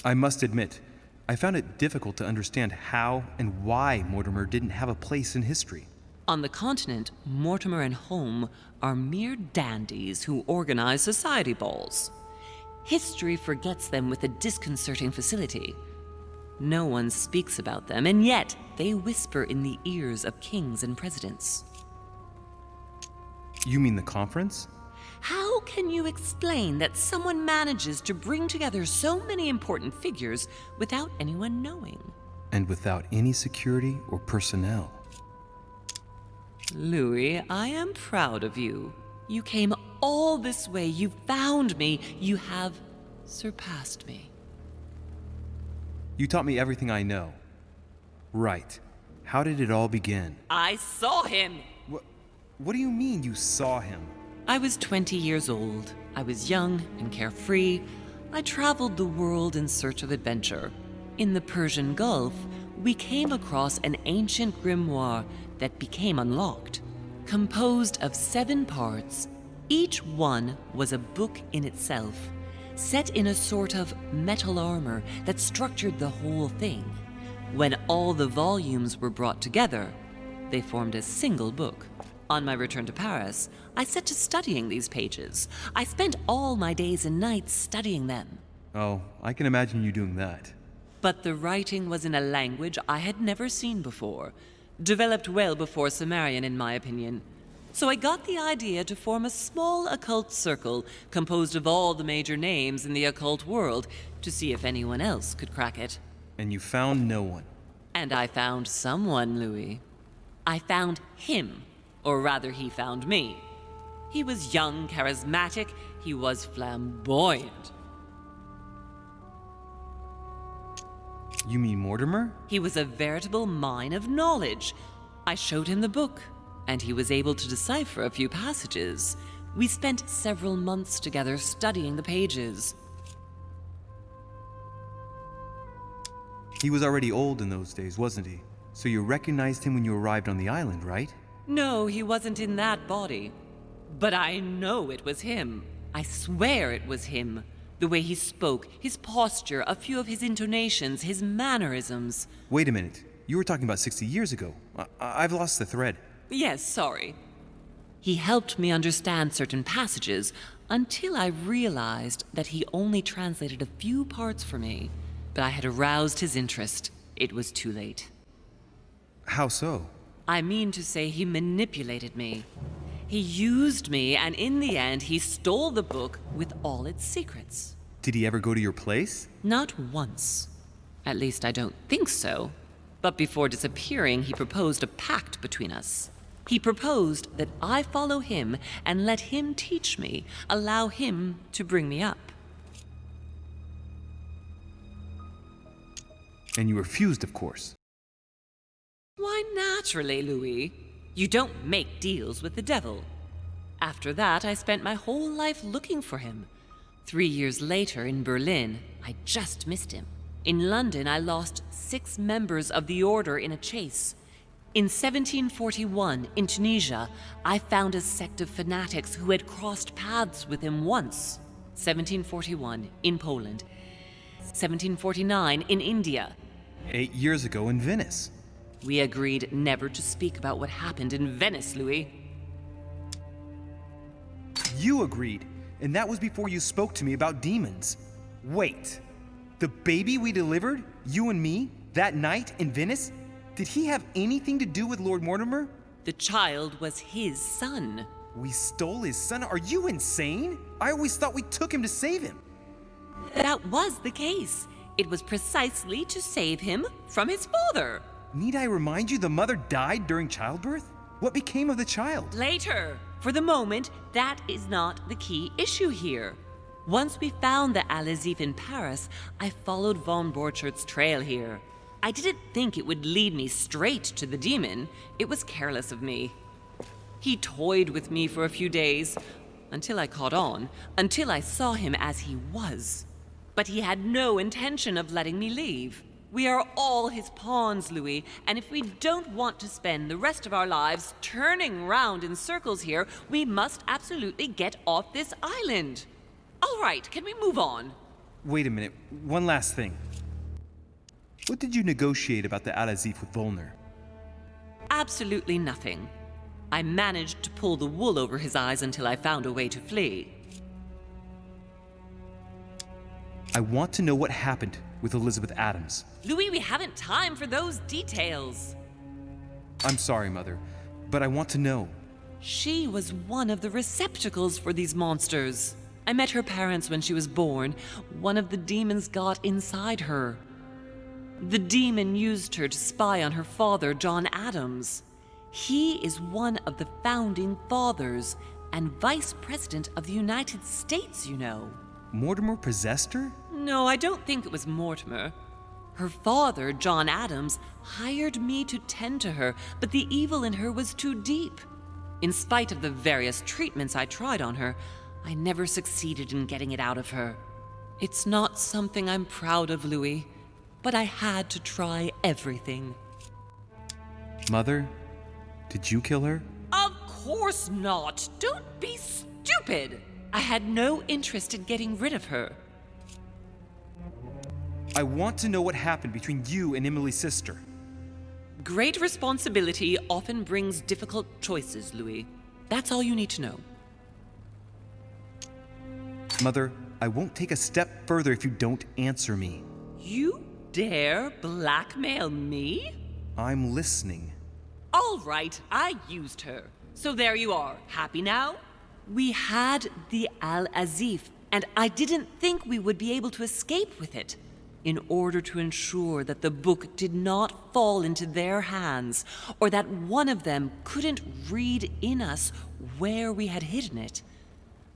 I must admit, I found it difficult to understand how and why Mortimer didn't have a place in history. On the continent, Mortimer and Home are mere dandies who organize society balls. History forgets them with a disconcerting facility. No one speaks about them, and yet they whisper in the ears of kings and presidents. You mean the conference? How can you explain that someone manages to bring together so many important figures without anyone knowing? And without any security or personnel. Louis, I am proud of you. You came all this way. You found me. You have surpassed me. You taught me everything I know. Right. How did it all begin? I saw him! What do you mean you saw him? I was 20 years old. I was young and carefree. I traveled the world in search of adventure. In the Persian Gulf, we came across an ancient grimoire that became unlocked. Composed of 7 parts, each one was a book in itself, set in a sort of metal armor that structured the whole thing. When all the volumes were brought together, they formed a single book. On my return to Paris, I set to studying these pages. I spent all my days and nights studying them. Oh, I can imagine you doing that. But the writing was in a language I had never seen before, developed well before Sumerian, in my opinion. So I got the idea to form a small occult circle composed of all the major names in the occult world to see if anyone else could crack it. And you found no one. And I found someone, Louis. I found him. Or rather, he found me. He was young, charismatic. He was flamboyant. You mean Mortimer? He was a veritable mine of knowledge. I showed him the book, and he was able to decipher a few passages. We spent several months together studying the pages. He was already old in those days, wasn't he? So you recognized him when you arrived on the island, right? No, he wasn't in that body. But I know it was him. I swear it was him. The way he spoke, his posture, a few of his intonations, his mannerisms. Wait a minute. You were talking about 60 years ago. I've lost the thread. Yes, sorry. He helped me understand certain passages until I realized that he only translated a few parts for me. But I had aroused his interest. It was too late. How so? I mean to say he manipulated me. He used me, and in the end, he stole the book with all its secrets. Did he ever go to your place? Not once. At least I don't think so. But before disappearing, he proposed a pact between us. He proposed that I follow him and let him teach me, allow him to bring me up. And you refused, of course. Why, naturally, Louis. You don't make deals with the devil. After that, I spent my whole life looking for him. 3 years later, in Berlin, I just missed him. In London, I lost 6 members of the order in a chase. In 1741, in Tunisia, I found a sect of fanatics who had crossed paths with him once. 1741, in Poland. 1749, in India. 8 years ago in Venice. We agreed never to speak about what happened in Venice, Louis. You agreed, and that was before you spoke to me about demons. Wait, the baby we delivered, you and me, that night in Venice, did he have anything to do with Lord Mortimer? The child was his son. We stole his son? Are you insane? I always thought we took him to save him. That was the case. It was precisely to save him from his father. Need I remind you the mother died during childbirth? What became of the child? Later. For the moment, that is not the key issue here. Once we found the Al-Azif in Paris, I followed von Borchart's trail here. I didn't think it would lead me straight to the demon. It was careless of me. He toyed with me for a few days, until I caught on, until I saw him as he was. But he had no intention of letting me leave. We are all his pawns, Louis, and if we don't want to spend the rest of our lives turning round in circles here, we must absolutely get off this island. All right, can we move on? Wait a minute, one last thing. What did you negotiate about the Al-Azif with Volner? Absolutely nothing. I managed to pull the wool over his eyes until I found a way to flee. I want to know what happened with Elizabeth Adams. Louis, we haven't time for those details. I'm sorry, Mother, but I want to know. She was one of the receptacles for these monsters. I met her parents when she was born. One of the demons got inside her. The demon used her to spy on her father, John Adams. He is one of the founding fathers and vice president of the United States, you know. Mortimer possessed her? No, I don't think it was Mortimer. Her father, John Adams, hired me to tend to her, but the evil in her was too deep. In spite of the various treatments I tried on her, I never succeeded in getting it out of her. It's not something I'm proud of, Louis, but I had to try everything. Mother, did you kill her? Of course not! Don't be stupid! I had no interest in getting rid of her. I want to know what happened between you and Emily's sister. Great responsibility often brings difficult choices, Louis. That's all you need to know. Mother, I won't take a step further if you don't answer me. You dare blackmail me? I'm listening. All right, I used her. So there you are. Happy now? We had the Al-Azif, and I didn't think we would be able to escape with it. In order to ensure that the book did not fall into their hands, or that one of them couldn't read in us where we had hidden it,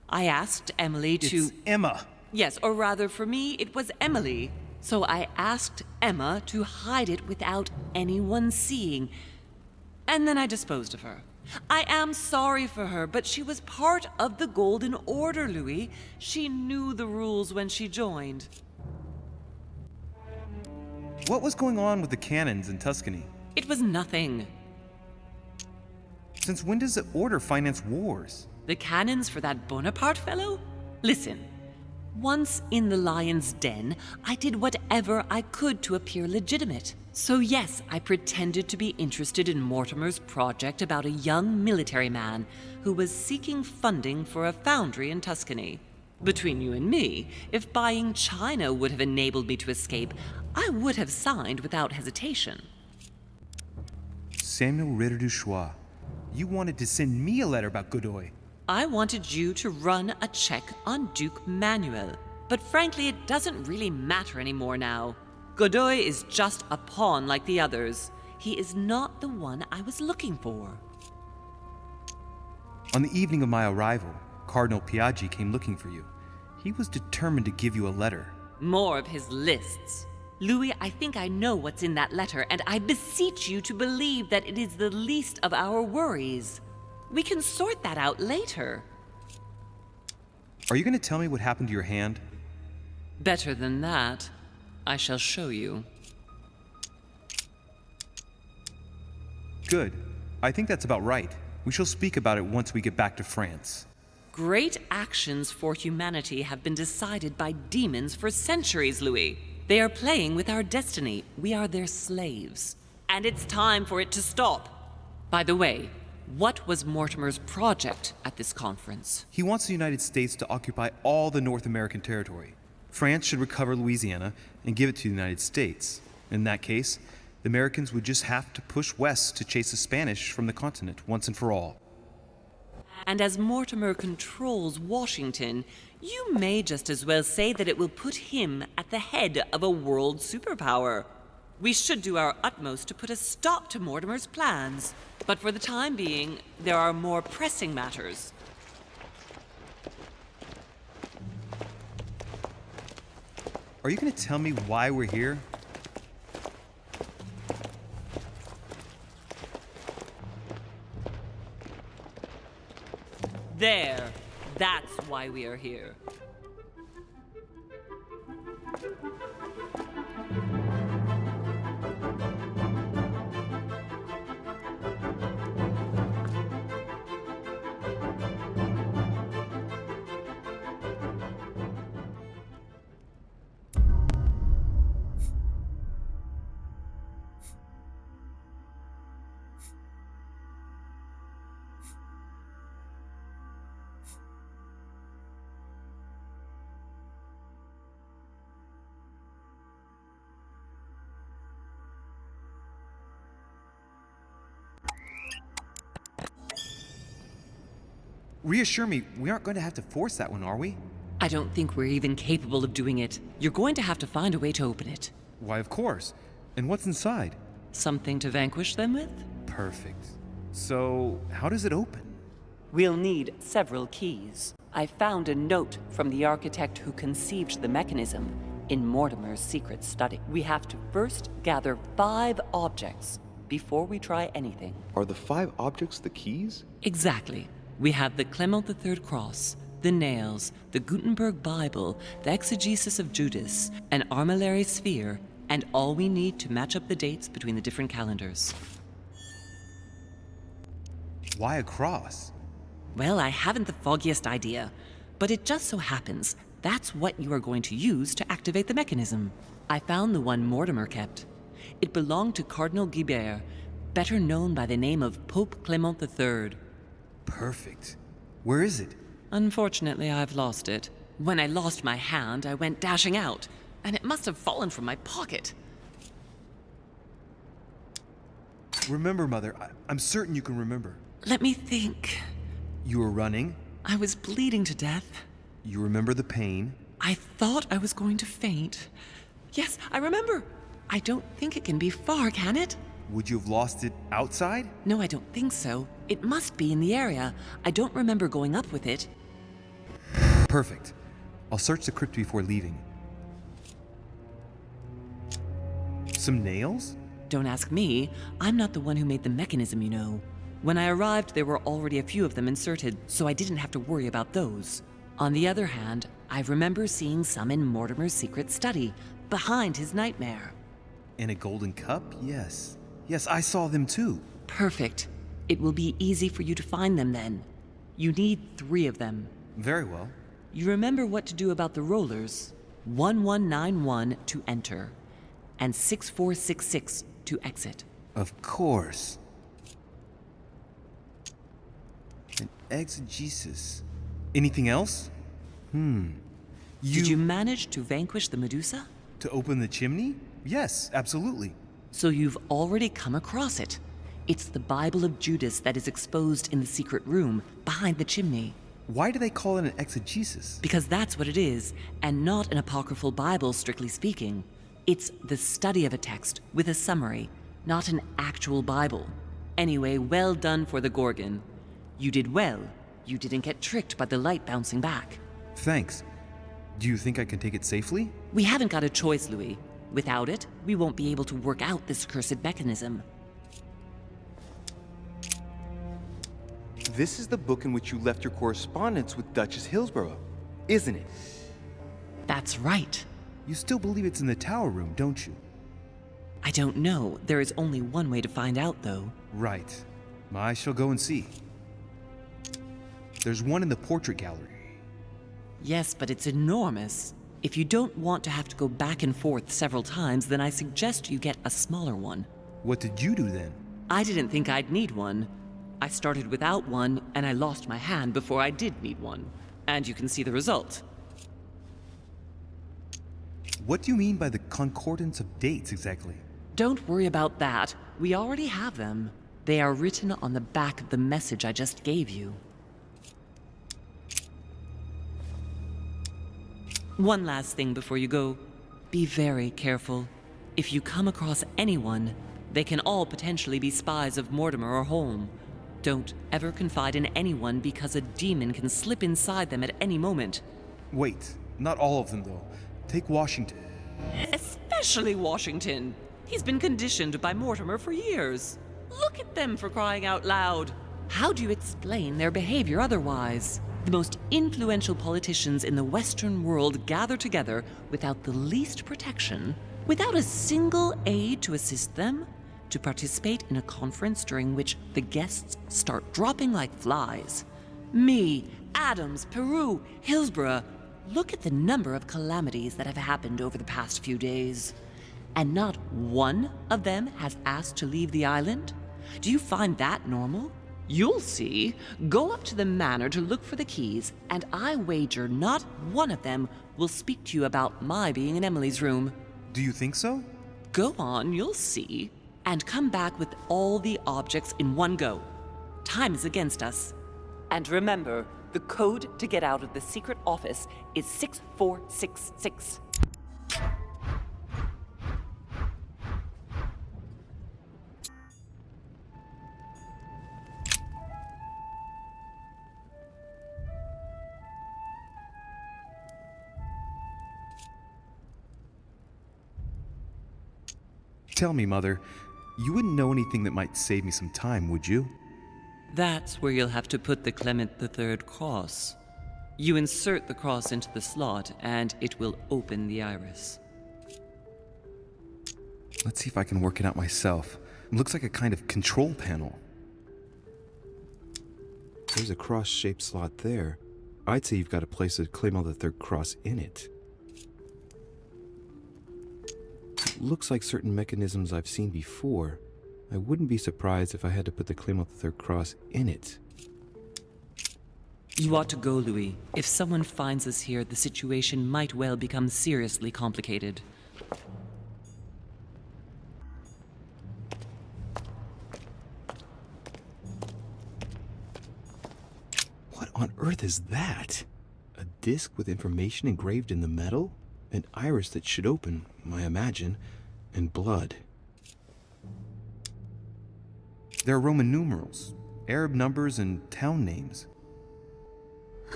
I asked Emily to... It's Emma. Yes, or rather for me, it was Emily. So I asked Emma to hide it without anyone seeing, and then I disposed of her. I am sorry for her, but she was part of the Golden Order, Louis. She knew the rules when she joined. What was going on with the cannons in Tuscany? It was nothing. Since when does the Order finance wars? The cannons for that Bonaparte fellow? Listen, once in the lion's den, I did whatever I could to appear legitimate. So yes, I pretended to be interested in Mortimer's project about a young military man who was seeking funding for a foundry in Tuscany. Between you and me, if buying China would have enabled me to escape, I would have signed without hesitation. Samuel Ritter du Choix, you wanted to send me a letter about Godoy. I wanted you to run a check on Duke Manuel, but frankly, it doesn't really matter anymore now. Godoy is just a pawn like the others. He is not the one I was looking for. On the evening of my arrival, Cardinal Piaggi came looking for you. He was determined to give you a letter. More of his lists. Louis, I think I know what's in that letter, and I beseech you to believe that it is the least of our worries. We can sort that out later. Are you going to tell me what happened to your hand? Better than that. I shall show you. Good. I think that's about right. We shall speak about it once we get back to France. Great actions for humanity have been decided by demons for centuries, Louis. They are playing with our destiny. We are their slaves. And it's time for it to stop. By the way, what was Mortimer's project at this conference? He wants the United States to occupy all the North American territory. France should recover Louisiana and give it to the United States. In that case, the Americans would just have to push west to chase the Spanish from the continent once and for all. And as Mortimer controls Washington, you may just as well say that it will put him at the head of a world superpower. We should do our utmost to put a stop to Mortimer's plans. But for the time being, there are more pressing matters. Are you going to tell me why we're here? There. That's why we are here. Reassure me, we aren't going to have to force that one, are we? I don't think we're even capable of doing it. You're going to have to find a way to open it. Why, of course. And what's inside? Something to vanquish them with? Perfect. So, how does it open? We'll need several keys. I found a note from the architect who conceived the mechanism in Mortimer's secret study. We have to first gather 5 objects before we try anything. Are the 5 objects the keys? Exactly. We have the Clement III cross, the nails, the Gutenberg Bible, the exegesis of Judas, an armillary sphere, and all we need to match up the dates between the different calendars. Why a cross? Well, I haven't the foggiest idea, but it just so happens that's what you are going to use to activate the mechanism. I found the one Mortimer kept. It belonged to Cardinal Guibert, better known by the name of Pope Clement III. Perfect. Where is it? Unfortunately, I've lost it. When I lost my hand, I went dashing out, and it must have fallen from my pocket. Remember, Mother. I'm certain you can remember. Let me think. You were running. I was bleeding to death. You remember the pain. I thought I was going to faint. Yes, I remember. I don't think it can be far, can it? Would you have lost it outside? No, I don't think so. It must be in the area. I don't remember going up with it. Perfect. I'll search the crypt before leaving. Some nails? Don't ask me. I'm not the one who made the mechanism, you know. When I arrived, there were already a few of them inserted, so I didn't have to worry about those. On the other hand, I remember seeing some in Mortimer's secret study, behind his nightmare. In a golden cup? Yes. Yes, I saw them too. Perfect. It will be easy for you to find them then. You need 3 of them. Very well. You remember what to do about the rollers. 1191 to enter, and 6466 to exit. Of course. An exegesis. Anything else? Did you manage to vanquish the Medusa? To open the chimney? Yes, absolutely. So you've already come across it. It's the Bible of Judas that is exposed in the secret room behind the chimney. Why do they call it an exegesis? Because that's what it is, and not an apocryphal Bible, strictly speaking. It's the study of a text with a summary, not an actual Bible. Anyway, well done for the Gorgon. You did well. You didn't get tricked by the light bouncing back. Thanks. Do you think I can take it safely? We haven't got a choice, Louis. Without it, we won't be able to work out this cursed mechanism. This is the book in which you left your correspondence with Duchess Hillsborough, isn't it? That's right. You still believe it's in the tower room, don't you? I don't know. There is only one way to find out, though. Right. I shall go and see. There's one in the portrait gallery. Yes, but it's enormous. If you don't want to have to go back and forth several times, then I suggest you get a smaller one. What did you do then? I didn't think I'd need one. I started without one, and I lost my hand before I did need one. And you can see the result. What do you mean by the concordance of dates exactly? Don't worry about that. We already have them. They are written on the back of the message I just gave you. One last thing before you go. Be very careful. If you come across anyone, they can all potentially be spies of Mortimer or Holm. Don't ever confide in anyone because a demon can slip inside them at any moment. Wait, not all of them though. Take Washington. Especially Washington. He's been conditioned by Mortimer for years. Look at them, for crying out loud. How do you explain their behavior otherwise? The most influential politicians in the Western world gather together without the least protection, without a single aid to assist them, to participate in a conference during which the guests start dropping like flies. Me, Adams, Peru, Hillsborough. Look at the number of calamities that have happened over the past few days. And not one of them has asked to leave the island? Do you find that normal? You'll see. Go up to the manor to look for the keys, and I wager not one of them will speak to you about my being in Emily's room. Do you think so? Go on, you'll see. And come back with all the objects in one go. Time is against us. And remember, the code to get out of the secret office is 6466. Tell me, Mother, you wouldn't know anything that might save me some time, would you? That's where you'll have to put the Clement III cross. You insert the cross into the slot, and it will open the iris. Let's see if I can work it out myself. It looks like a kind of control panel. There's a cross-shaped slot there. I'd say you've got to place a Clement III cross in it. Looks like certain mechanisms I've seen before. I wouldn't be surprised if I had to put the Clement III cross in it. You ought to go, Louis. If someone finds us here, the situation might well become seriously complicated. What on earth is that? A disc with information engraved in the metal? An iris that should open, I imagine, and blood. There are Roman numerals, Arab numbers, and town names.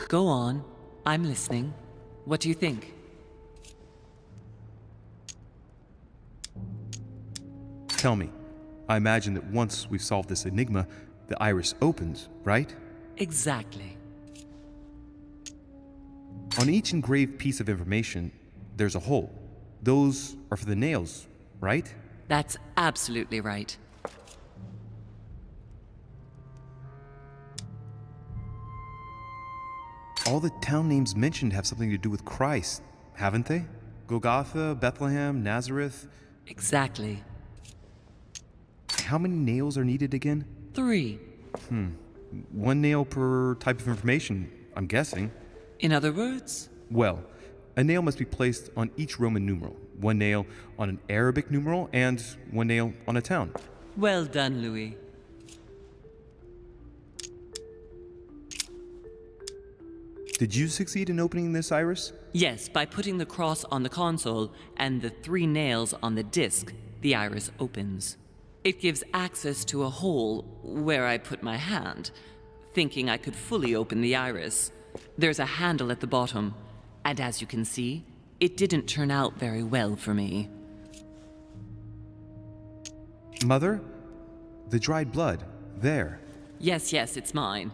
Go on. I'm listening. What do you think? Tell me. I imagine that once we've solved this enigma, the iris opens, right? Exactly. On each engraved piece of information, there's a hole. Those are for the nails, right? That's absolutely right. All the town names mentioned have something to do with Christ, haven't they? Golgotha, Bethlehem, Nazareth. Exactly. How many nails are needed again? 3. 1 nail per type of information, I'm guessing. In other words? Well, a nail must be placed on each Roman numeral. 1 nail on an Arabic numeral, and 1 nail on a town. Well done, Louis. Did you succeed in opening this iris? Yes, by putting the cross on the console and the 3 nails on the disc, the iris opens. It gives access to a hole where I put my hand, thinking I could fully open the iris. There's a handle at the bottom, and as you can see, it didn't turn out very well for me. Mother? The dried blood. There. Yes, it's mine.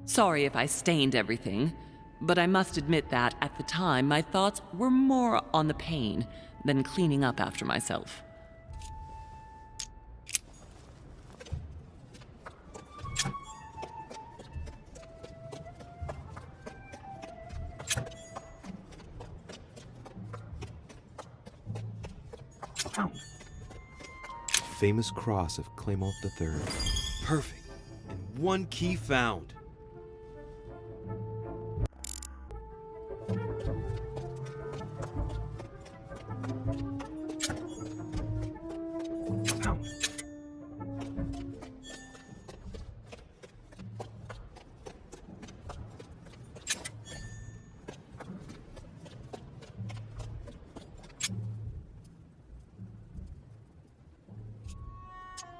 Sorry if I stained everything, but I must admit that, at the time, my thoughts were more on the pain than cleaning up after myself. Famous cross of Clement III. Perfect. And 1 key found.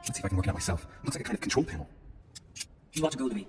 Let's see if I can work it out myself. Looks like a kind of control panel. You ought to go, Louis.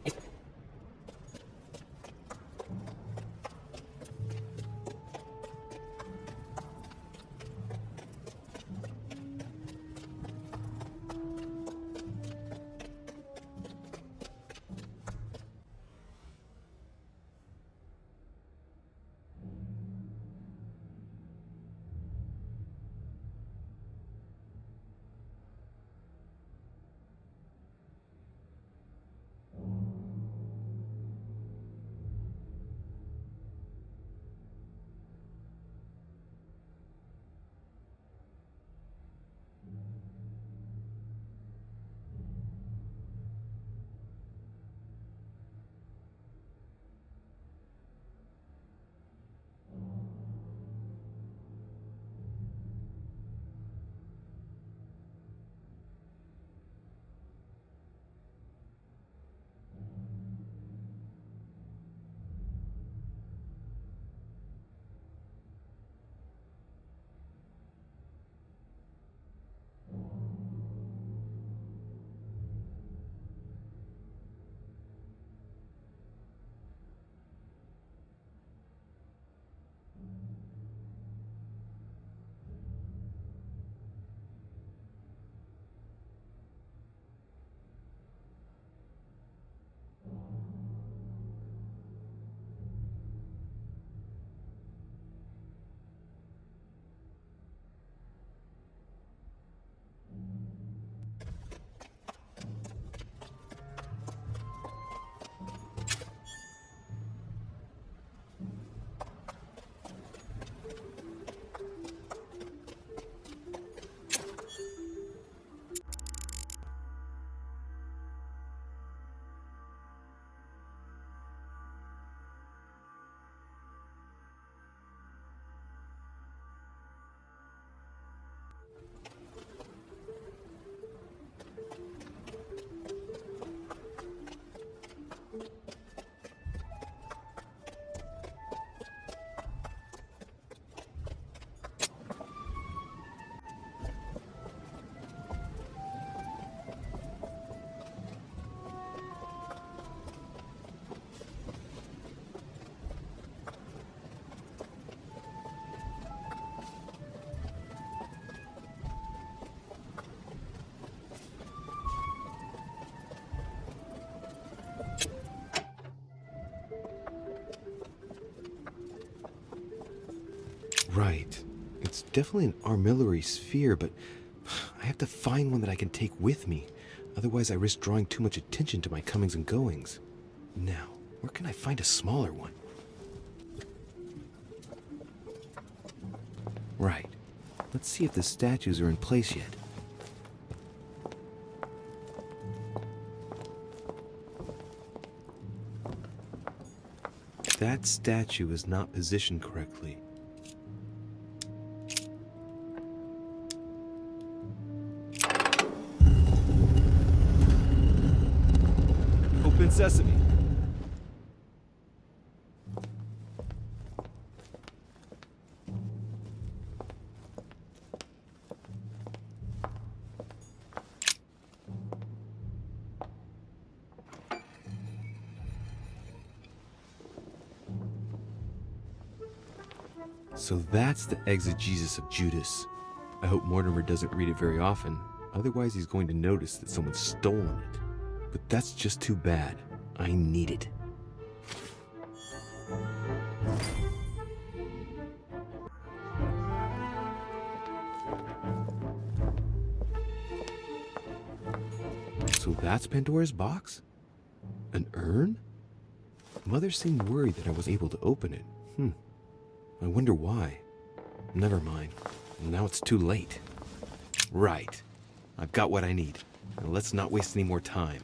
Right. It's definitely an armillary sphere, but I have to find one that I can take with me. Otherwise, I risk drawing too much attention to my comings and goings. Now, where can I find a smaller one? Right. Let's see if the statues are in place yet. That statue is not positioned correctly. Open sesame. So that's the exegesis of Judas. I hope Mortimer doesn't read it very often, otherwise he's going to notice that someone's stolen it. But that's just too bad. I need it. So that's Pandora's box? An urn? Mother seemed worried that I was able to open it. I wonder why. Never mind. Now it's too late. Right. I've got what I need. Now let's not waste any more time.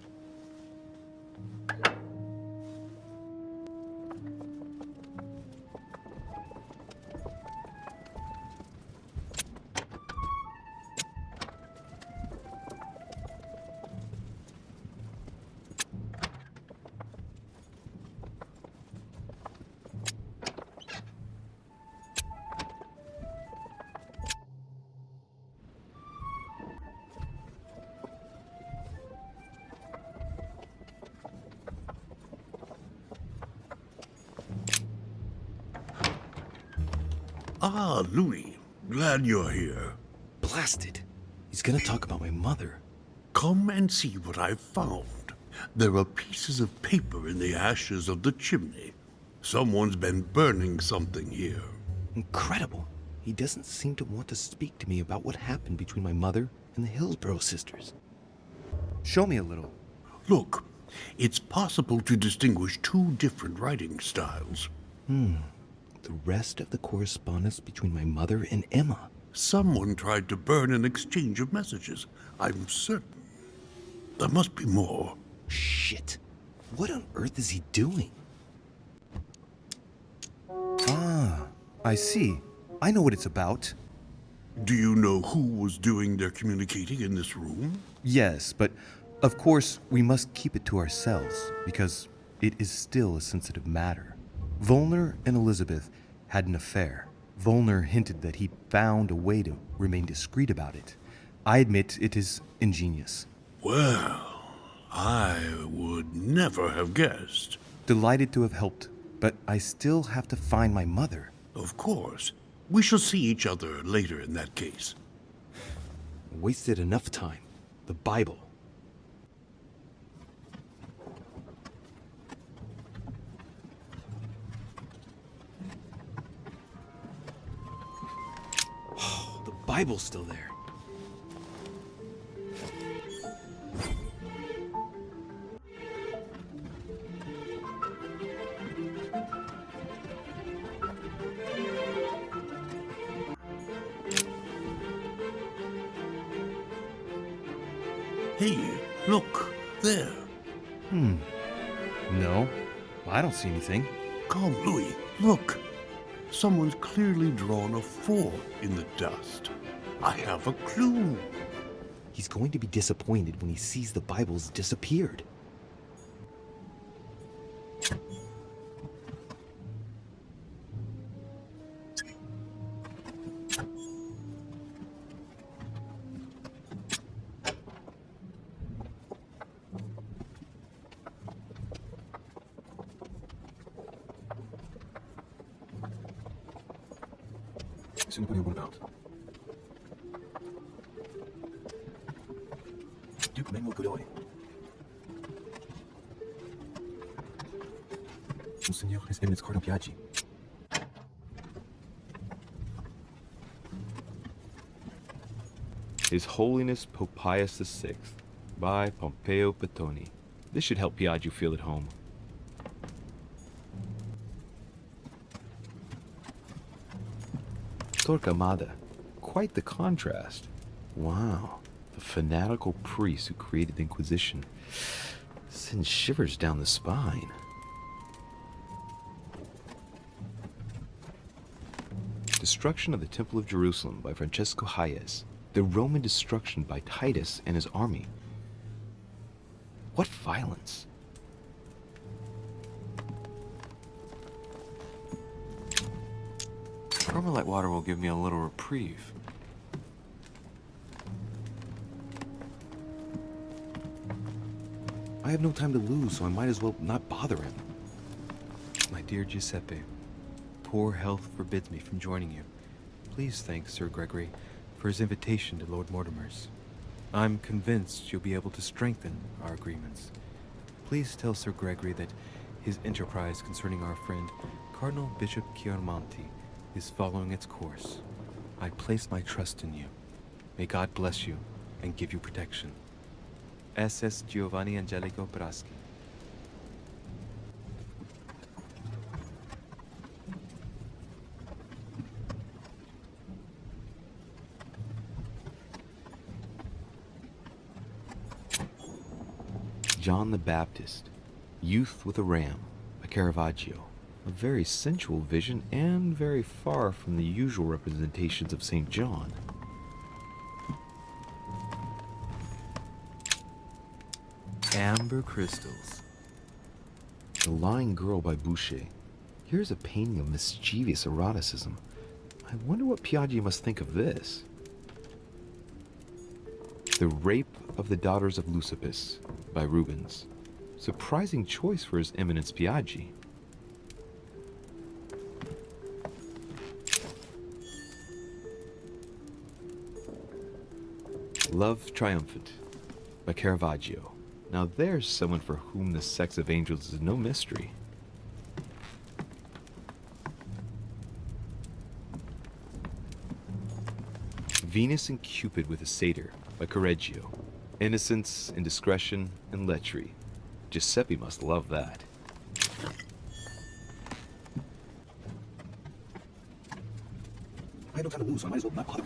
Ah, Louis. Glad you're here. Blasted. He's gonna talk about my mother. Come and see what I've found. There are pieces of paper in the ashes of the chimney. Someone's been burning something here. Incredible. He doesn't seem to want to speak to me about what happened between my mother and the Hillsborough sisters. Show me a little. Look, it's possible to distinguish two different writing styles. The rest of the correspondence between my mother and Emma. Someone tried to burn an exchange of messages. I'm certain. There must be more. Shit. What on earth is he doing? Ah, I see. I know what it's about. Do you know who was doing their communicating in this room? Yes, but of course we must keep it to ourselves because it is still a sensitive matter. Volner and Elizabeth had an affair. Volner hinted that he found a way to remain discreet about it. I admit it is ingenious. Well, I would never have guessed. Delighted to have helped, but I still have to find my mother. Of course. We shall see each other later in that case. Wasted enough time. The Bible. The Bible's still there. Hey, look, there. No, I don't see anything. Come, Louis, look. Someone's clearly drawn a 4 in the dust. I have a clue. He's going to be disappointed when he sees the Bible's disappeared. Is anybody what about? Duke Manuel Godoy. Monseigneur, His Eminence Cardinal Piaggi. His Holiness Pope Pius VI, by Pompeo Petoni. This should help Piaggio feel at home. Torquemada. Quite the contrast. Wow. The fanatical priest who created the Inquisition sends shivers down the spine. Destruction of the Temple of Jerusalem by Francesco Hayez. The Roman destruction by Titus and his army. What violence! Carmelite water will give me a little reprieve. I have no time to lose, so I might as well not bother him. My dear Giuseppe, poor health forbids me from joining you. Please thank Sir Gregory for his invitation to Lord Mortimer's. I'm convinced you'll be able to strengthen our agreements. Please tell Sir Gregory that his enterprise concerning our friend Cardinal Bishop Chiaramonti is following its course. I place my trust in you. May God bless you and give you protection. SS Giovanni Angelico Braschi. John the Baptist, Youth with a Ram, by Caravaggio. A very sensual vision and very far from the usual representations of St. John. Amber Crystals. The Lying Girl by Boucher. Here's a painting of mischievous eroticism. I wonder what Piaggio must think of this. The Rape of the Daughters of Leucippus by Rubens. Surprising choice for His Eminence Piaggi. Love Triumphant by Caravaggio. Now there's someone for whom the sex of angels is no mystery. Venus and Cupid with a Satyr by Correggio. Innocence, indiscretion, and lechery. Giuseppe must love that. I don't have to lose, so I might as well not bother.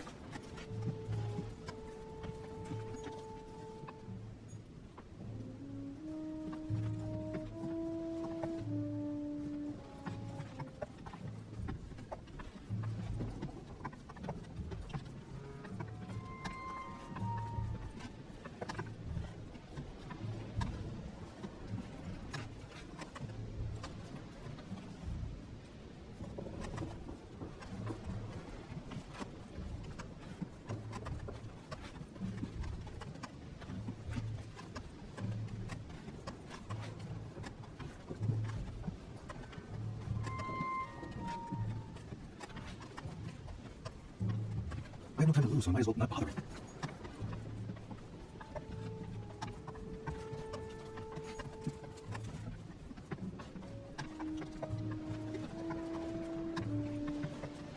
I have no time to lose, so I might as well not bother.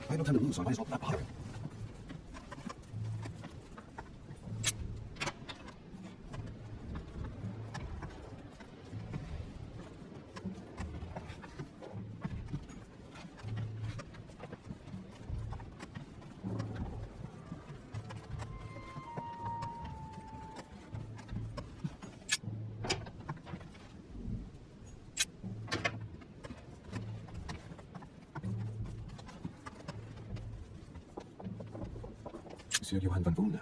I have no time to lose, so I might as well not bother. Monsieur Johann van Wunder.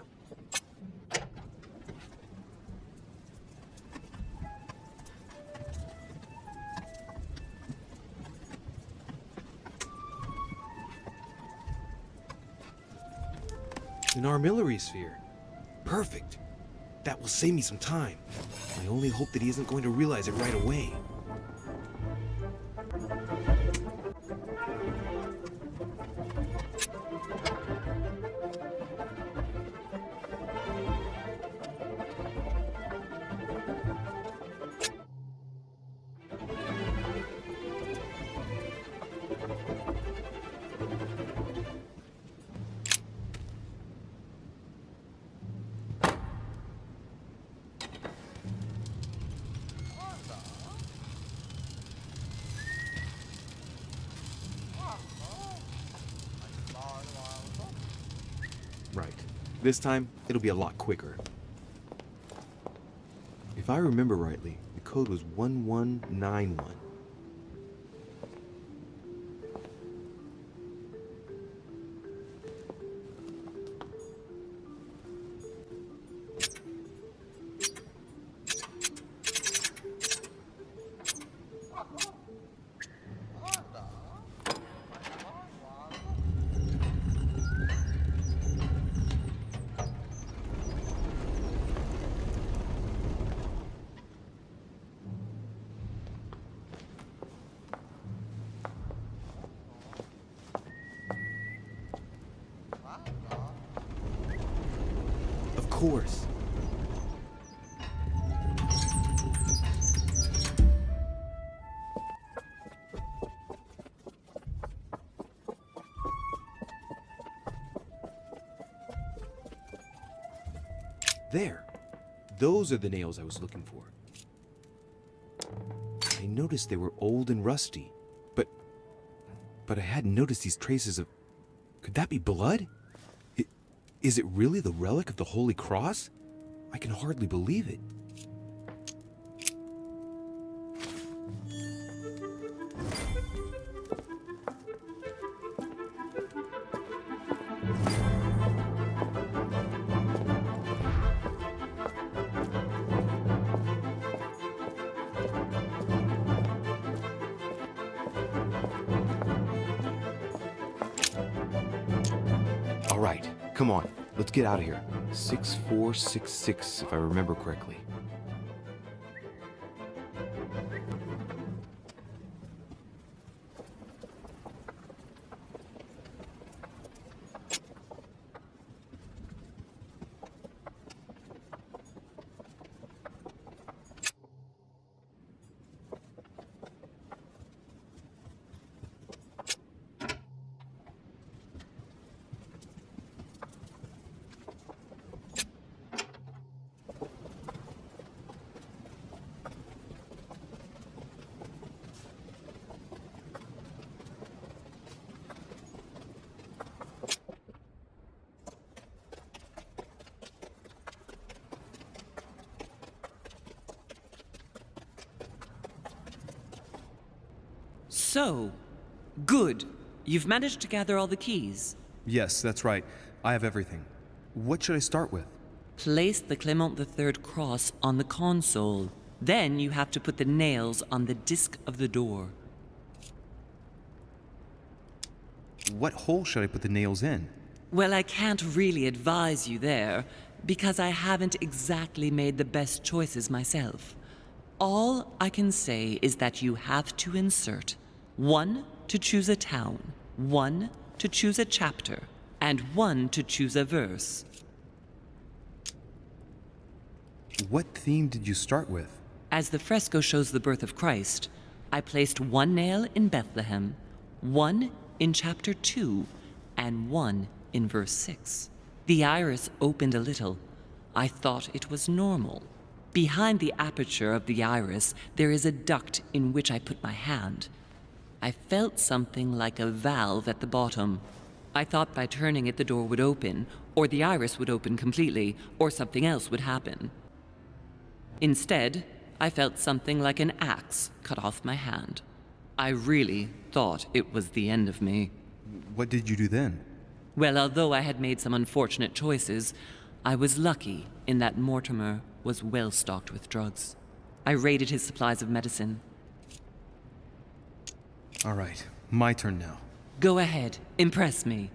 An armillary sphere. Perfect. That will save me some time. I only hope that he isn't going to realize it right away. This time, it'll be a lot quicker. If I remember rightly, the code was 1191. Of course. There. Those are the nails I was looking for. I noticed they were old and rusty, but I hadn't noticed these traces of... Could that be blood? Is it really the relic of the Holy Cross? I can hardly believe it. All right, come on, let's get out of here. 6466, if I remember correctly. So, good. You've managed to gather all the keys. Yes, that's right. I have everything. What should I start with? Place the Clement III cross on the console. Then you have to put the nails on the disc of the door. What hole should I put the nails in? Well, I can't really advise you there, because I haven't exactly made the best choices myself. All I can say is that you have to insert 1 to choose a town, 1 to choose a chapter, and 1 to choose a verse. What theme did you start with? As the fresco shows the birth of Christ, I placed 1 nail in Bethlehem, 1 in chapter 2, and 1 in verse 6. The iris opened a little. I thought it was normal. Behind the aperture of the iris, there is a duct in which I put my hand. I felt something like a valve at the bottom. I thought by turning it the door would open, or the iris would open completely, or something else would happen. Instead, I felt something like an axe cut off my hand. I really thought it was the end of me. What did you do then? Well, although I had made some unfortunate choices, I was lucky in that Mortimer was well stocked with drugs. I raided his supplies of medicine. All right, my turn now. Go ahead, impress me.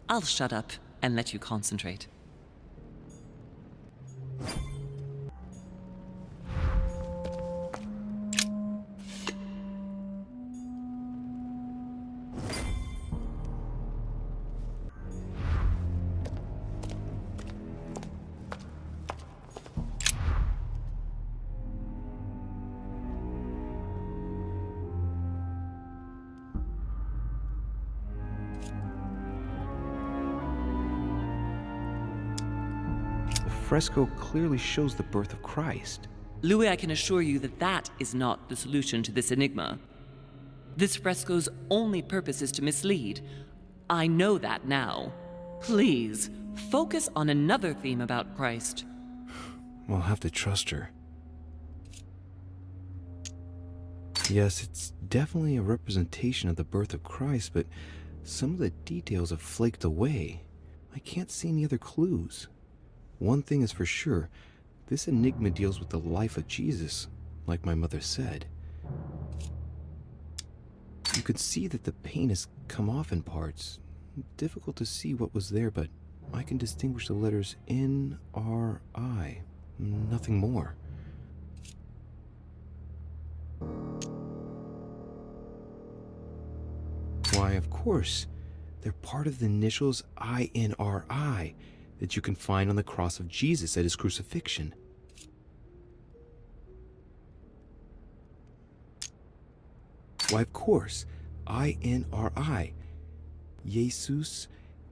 I'll shut up and let you concentrate. The fresco clearly shows the birth of Christ. Louis, I can assure you that that is not the solution to this enigma. This fresco's only purpose is to mislead. I know that now. Please, Focus on another theme about Christ. I'll have to trust her. Yes, it's definitely a representation of the birth of Christ, but some of the details have flaked away. I can't see any other clues. One thing is for sure, this enigma deals with the life of Jesus, like my mother said. You could see that the paint has come off in parts. Difficult to see what was there, but I can distinguish the letters N-R-I. Nothing more. Why, of course. They're part of the initials I-N-R-I that you can find on the cross of Jesus at his crucifixion. Why, of course. I-N-R-I. Jesus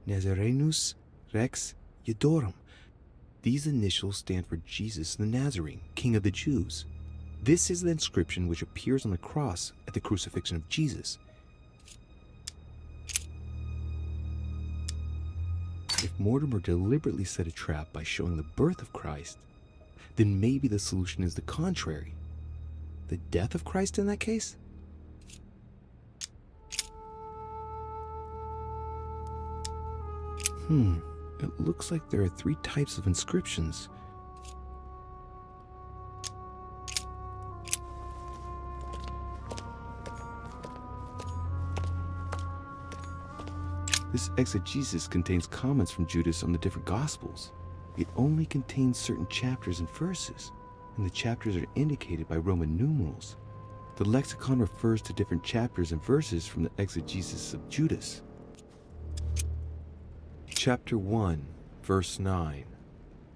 Nazarenus Rex Eudorum. These initials stand for Jesus the Nazarene, King of the Jews. This is the inscription which appears on the cross at the crucifixion of Jesus. If Mortimer deliberately set a trap by showing the birth of Christ, then maybe the solution is the contrary. The death of Christ in that case? It looks like there are 3 types of inscriptions. This exegesis contains comments from Judas on the different Gospels. It only contains certain chapters and verses, and the chapters are indicated by Roman numerals. The lexicon refers to different chapters and verses from the exegesis of Judas. Chapter 1, verse 9.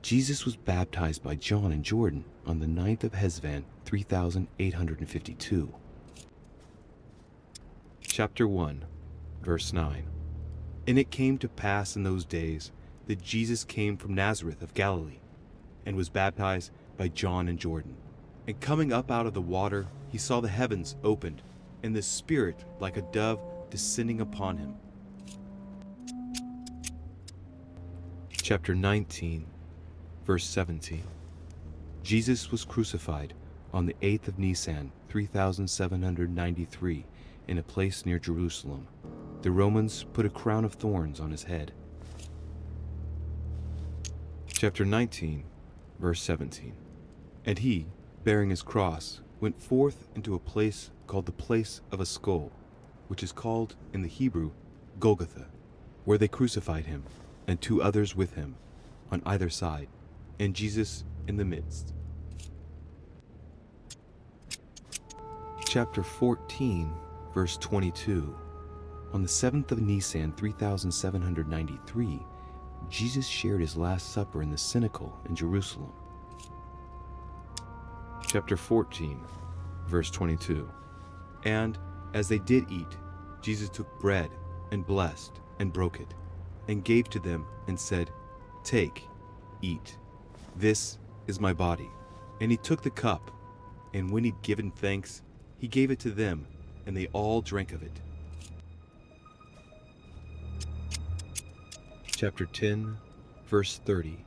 Jesus was baptized by John in Jordan on the 9th of Hesvan, 3852. Chapter 1, verse 9. And it came to pass in those days that Jesus came from Nazareth of Galilee, and was baptized by John in Jordan. And coming up out of the water, he saw the heavens opened, and the Spirit like a dove descending upon him. Chapter 19, verse 17. Jesus was crucified on the 8th of Nisan, 3793, in a place near Jerusalem. The Romans put a crown of thorns on his head. Chapter 19, verse 17. And he, bearing his cross, went forth into a place called the place of a skull, which is called in the Hebrew Golgotha, where they crucified him, and 2 others with him, on either side, and Jesus in the midst. Chapter 14, verse 22. On the 7th of Nisan, 3793, Jesus shared his Last Supper in the Cenacle in Jerusalem. Chapter 14, verse 22. And as they did eat, Jesus took bread and blessed and broke it, and gave to them and said, Take, eat. This is my body. And he took the cup, and when he'd given thanks, he gave it to them, and they all drank of it. Chapter 10, verse 30.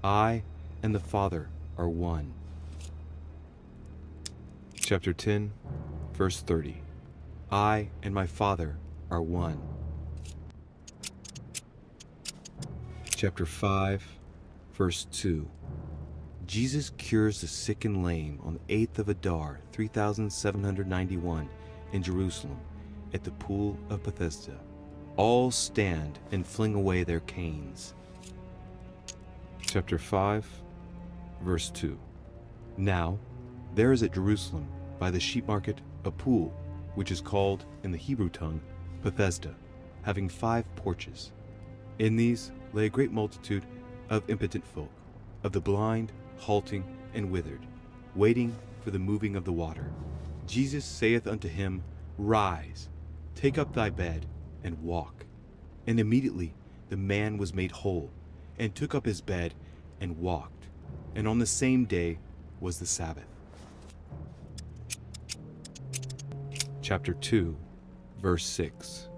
I and the Father are one. Chapter 10, verse 30. I and my Father are one. Chapter 5, verse 2. Jesus cures the sick and lame on the 8th of Adar, 3791, in Jerusalem, at the pool of Bethesda. All stand and fling away their canes. Chapter 5, verse 2. Now, there is at Jerusalem, by the sheep market, a pool, which is called, in the Hebrew tongue, Bethesda, having 5 porches. In these lay a great multitude of impotent folk, of the blind, halting, and withered, waiting for the moving of the water. Jesus saith unto him, Rise, take up thy bed, and walk. And immediately the man was made whole, and took up his bed, and walked. And on the same day was the Sabbath. Chapter 2, verse 6.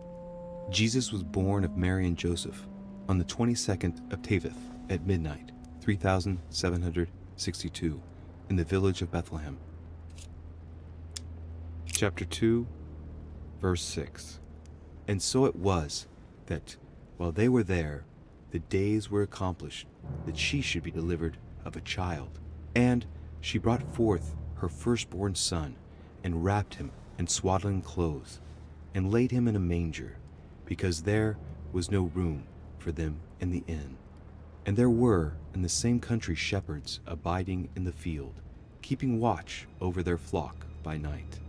Jesus was born of Mary and Joseph, on the 22nd of Taveth at midnight, 3762, in the village of Bethlehem. Chapter 2, verse 6. And so it was that, while they were there, the days were accomplished that she should be delivered of a child. And she brought forth her firstborn son, and wrapped him in swaddling clothes, and laid him in a manger, because there was no room for them in the inn. And there were in the same country shepherds abiding in the field, keeping watch over their flock by night.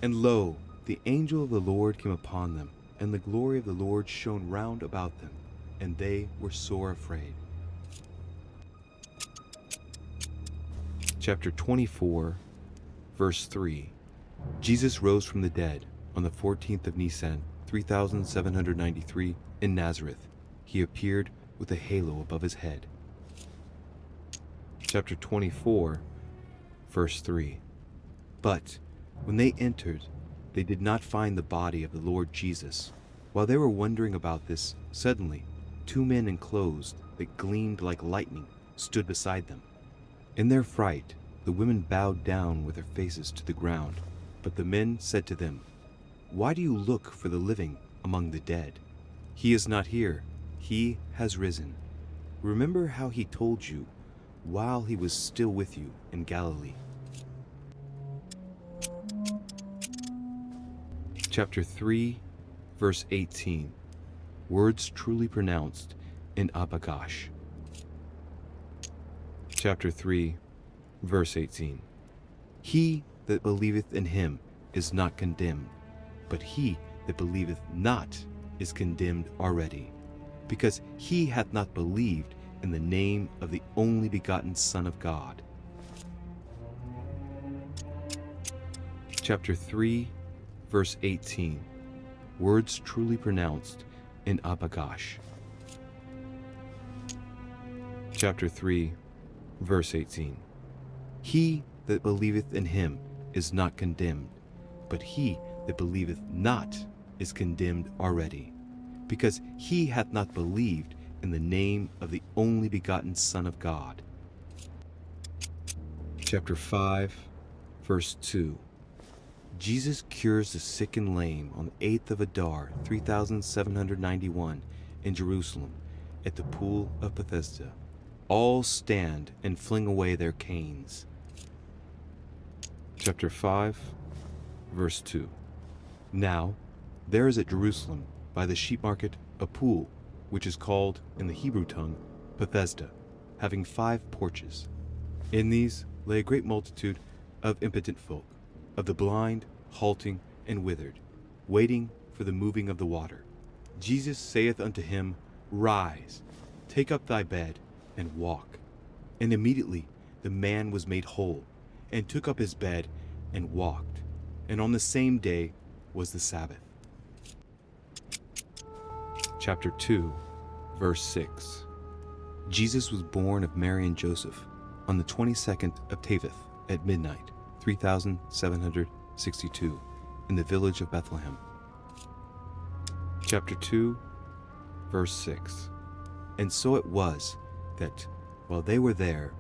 And lo, the angel of the Lord came upon them, and the glory of the Lord shone round about them, and they were sore afraid. Chapter 24, verse 3. Jesus rose from the dead on the 14th of Nisan, 3793, in Nazareth. He appeared with a halo above his head. Chapter 24, verse 3. But when they entered, they did not find the body of the Lord Jesus. While they were wondering about this, suddenly 2 men in clothes that gleamed like lightning stood beside them. In their fright, the women bowed down with their faces to the ground. But the men said to them, "Why do you look for the living among the dead? He is not here. He has risen. Remember how he told you while he was still with you in Galilee." Chapter 3, verse 18. Words truly pronounced in Abagash. Chapter 3, verse 18. He that believeth in him is not condemned, but he that believeth not is condemned already, because he hath not believed in the name of the only begotten Son of God. Chapter 3, verse 18. Words truly pronounced in Abagash. Chapter 3, verse 18. He that believeth in him is not condemned, but he that believeth not is condemned already, because he hath not believed in the name of the only begotten Son of God. Chapter 5, verse 2. Jesus cures the sick and lame on the 8th of Adar, 3791, in Jerusalem, at the pool of Bethesda. All stand and fling away their canes. Chapter 5, verse 2. Now, there is at Jerusalem, by the sheep market, a pool, which is called, in the Hebrew tongue, Bethesda, having 5 porches. In these lay a great multitude of impotent folk, of the blind, halting, and withered, waiting for the moving of the water. Jesus saith unto him, Rise, take up thy bed, and walk. And immediately the man was made whole, and took up his bed, and walked. And on the same day was the Sabbath. Chapter 2, verse 6. Jesus was born of Mary and Joseph on the 22nd of Taveth at midnight, 3762, in the village of Bethlehem. Chapter 2, verse 6. And so it was that, while they were there,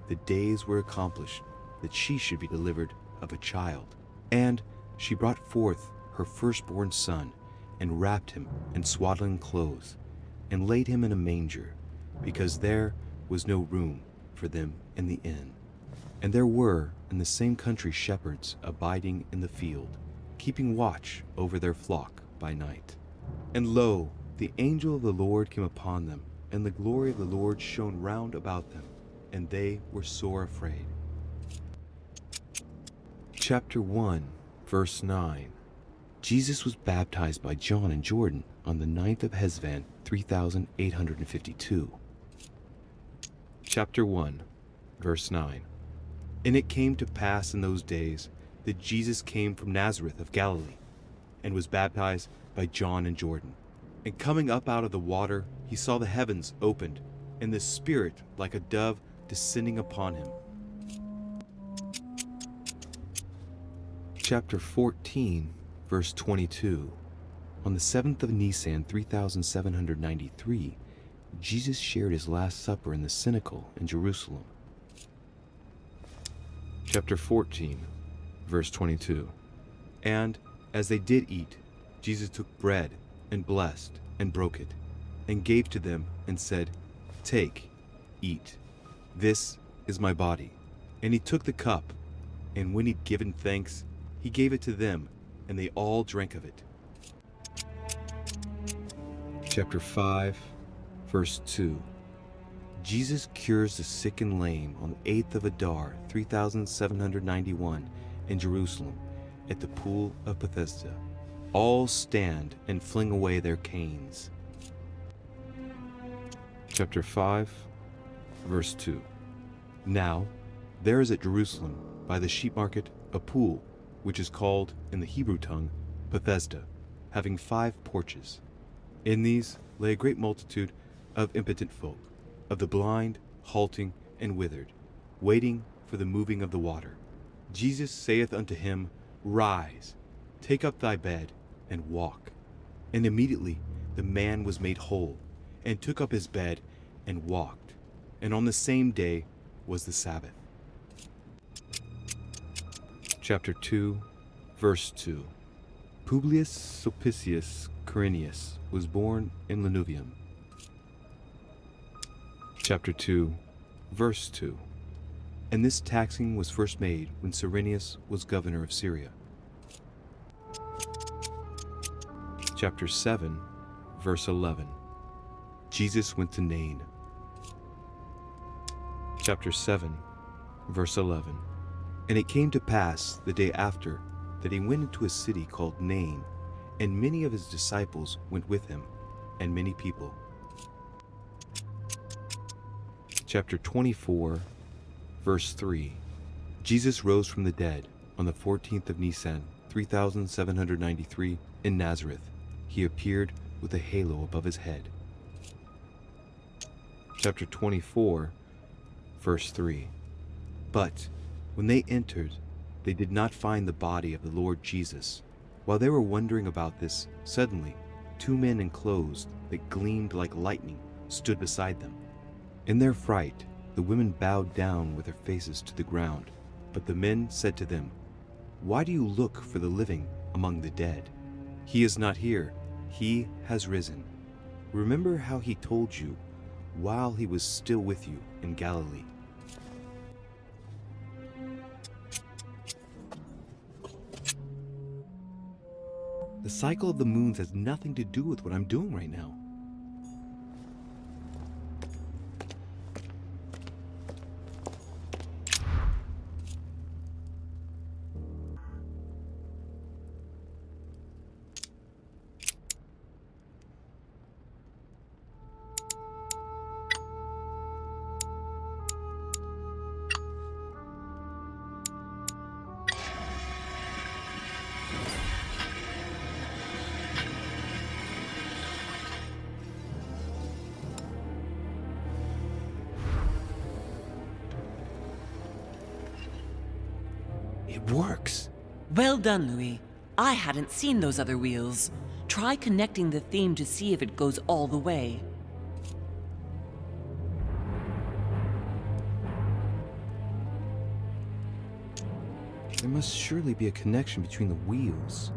the days were accomplished that she should be delivered of a child. And she brought forth her firstborn son, and wrapped him in swaddling clothes, and laid him in a manger, because there was no room for them in the inn. And there were in the same country shepherds abiding in the field, keeping watch over their flock by night. And lo, the angel of the Lord came upon them, and the glory of the Lord shone round about them, and they were sore afraid. Chapter 1, verse 9. Jesus was baptized by John in Jordan on the 9th of Hesvan, 3852. Chapter 1, verse 9. And it came to pass in those days that Jesus came from Nazareth of Galilee, and was baptized by John in Jordan. And coming up out of the water, he saw the heavens opened, and the Spirit like a dove descending upon him. Chapter 14, verse 22. On the 7th of Nisan, 3793, Jesus shared his Last Supper in the cenacle in Jerusalem. Chapter 14, verse 22. And as they did eat, Jesus took bread and blessed and broke it, and gave to them and said, "Take, eat. This is my body." And he took the cup, and when he'd given thanks, he gave it to them, and they all drank of it. Chapter 5, verse 2. Jesus cures the sick and lame on the 8th of Adar, 3791, in Jerusalem, at the pool of Bethesda. All stand and fling away their canes. Chapter 5, verse 2. Now, there is at Jerusalem, by the sheep market, a pool, which is called, in the Hebrew tongue, Bethesda, having 5 porches. In these lay a great multitude of impotent folk, of the blind, halting, and withered, waiting for the moving of the water. Jesus saith unto him, Rise, take up thy bed, and walk. And immediately the man was made whole, and took up his bed, and walked. And on the same day was the Sabbath. Chapter 2, verse 2. Publius Sulpicius Quirinius was born in Lanuvium. Chapter 2, verse 2. And this taxing was first made when Cyrenius was governor of Syria. Chapter 7, verse 11. Jesus went to Nain. Chapter 7, verse 11. And it came to pass the day after that he went into a city called Nain, and many of his disciples went with him, and many people. Chapter 24, verse 3. Jesus rose from the dead on the 14th of Nisan, 3793, in Nazareth. He appeared with a halo above his head. Chapter 24, verse 3. But when they entered, they did not find the body of the Lord Jesus. While they were wondering about this, suddenly 2 men in clothes that gleamed like lightning stood beside them. In their fright, the women bowed down with their faces to the ground. But the men said to them, Why do you look for the living among the dead? He is not here, he has risen. Remember how he told you while he was still with you in Galilee. The cycle of the moons has nothing to do with what I'm doing right now. It works. Well done, Louis. I hadn't seen those other wheels. Try connecting the theme to see if it goes all the way. There must surely be a connection between the wheels.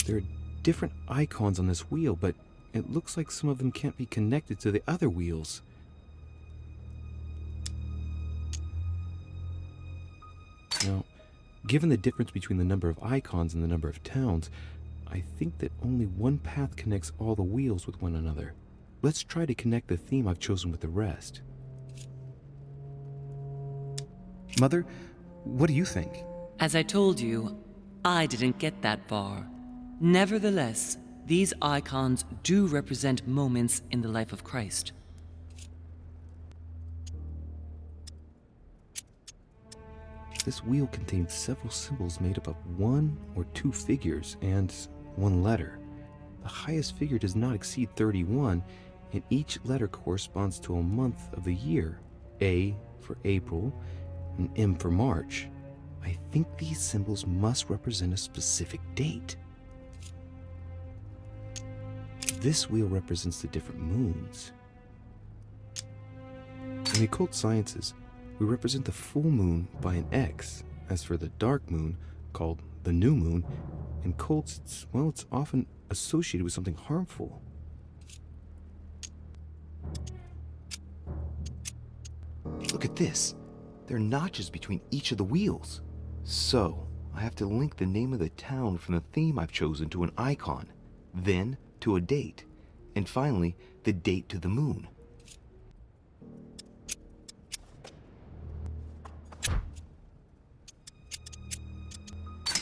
There are different icons on this wheel, but it looks like some of them can't be connected to the other wheels. Now, given the difference between the number of icons and the number of towns, I think that only one path connects all the wheels with one another. Let's try to connect the theme I've chosen with the rest. Mother, what do you think? As I told you, I didn't get that far. Nevertheless, these icons do represent moments in the life of Christ. This wheel contains several symbols made up of 1 or 2 figures and 1 letter. The highest figure does not exceed 31, and each letter corresponds to a month of the year. A for April, and M for March. I think these symbols must represent a specific date. this wheel represents the different moons. In the occult sciences, we represent the full moon by an X. As for the dark moon, called the new moon, in cults, it's often associated with something harmful. Look at this. There are notches between each of the wheels. So, I have to link the name of the town from the theme I've chosen to an icon, then to a date, and finally, the date to the moon.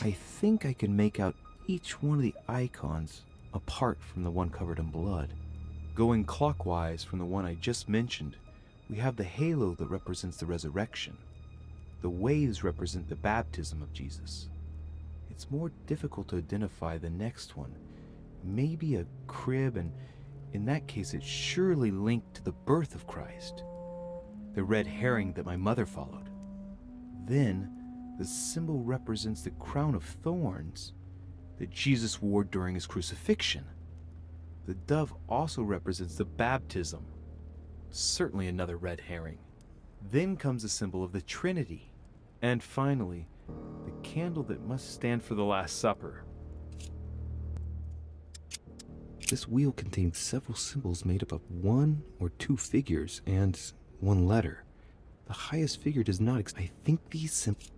I think I can make out each one of the icons apart from the one covered in blood. Going clockwise from the one I just mentioned, we have the halo that represents the resurrection. The waves represent the baptism of Jesus. It's more difficult to identify the next one. Maybe a crib, and in that case it's surely linked to the birth of Christ. The red herring that my mother followed. Then, the symbol represents the crown of thorns that Jesus wore during his crucifixion. The dove also represents the baptism. Certainly another red herring. Then comes the symbol of the Trinity. And finally, the candle that must stand for the Last Supper. This wheel contains several symbols made up of one or two figures and one letter. The highest figure does not I think these symbols...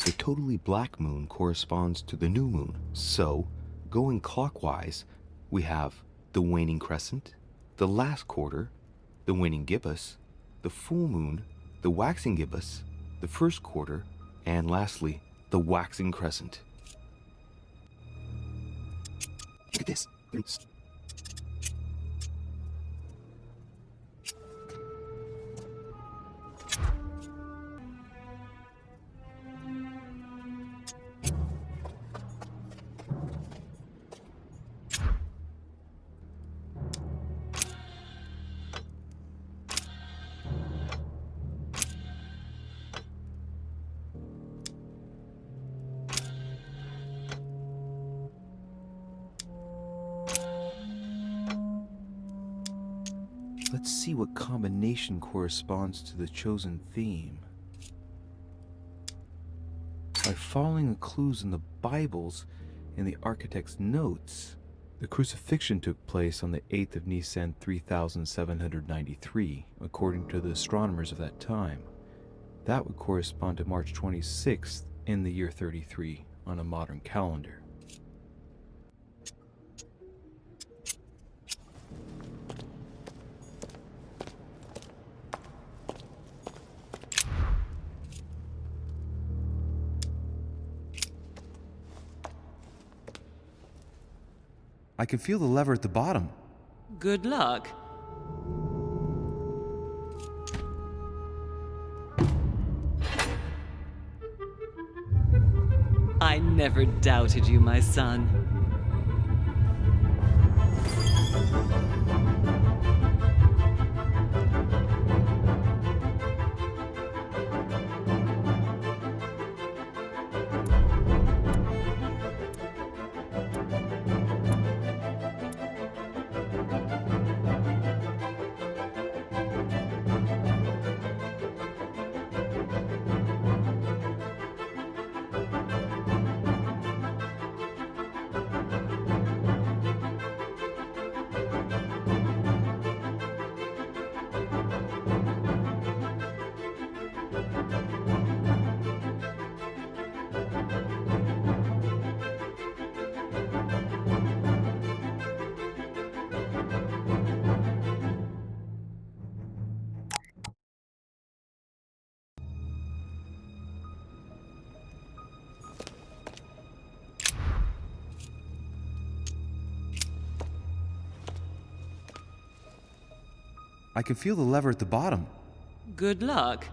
The totally black moon corresponds to the new moon. So, going clockwise, we have the waning crescent, the last quarter, the waning gibbous, the full moon, the waxing gibbous, the first quarter, and lastly, the waxing crescent. Look at this. Let's see what combination corresponds to the chosen theme. By following the clues in the Bibles and the architect's notes, the crucifixion took place on the 8th of Nisan 3793, according to the astronomers of that time. That would correspond to March 26th in the year 33 on a modern calendar. I can feel the lever at the bottom. Good luck. I never doubted you, my son. I can feel the lever at the bottom. Good luck.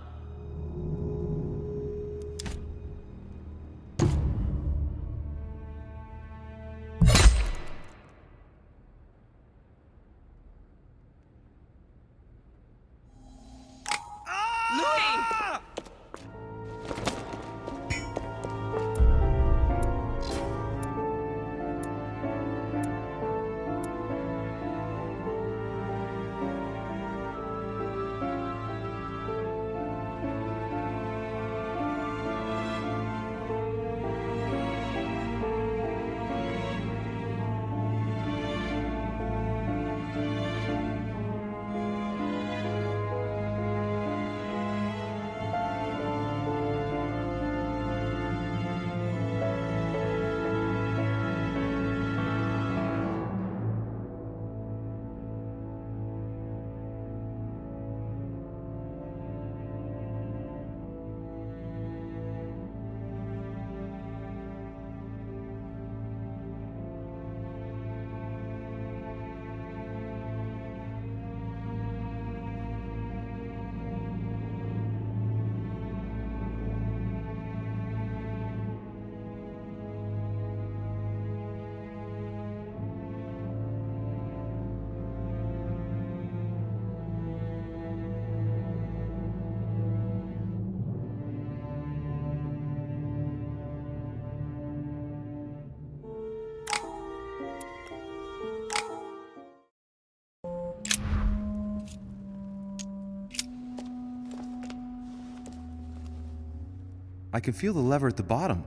I can feel the lever at the bottom.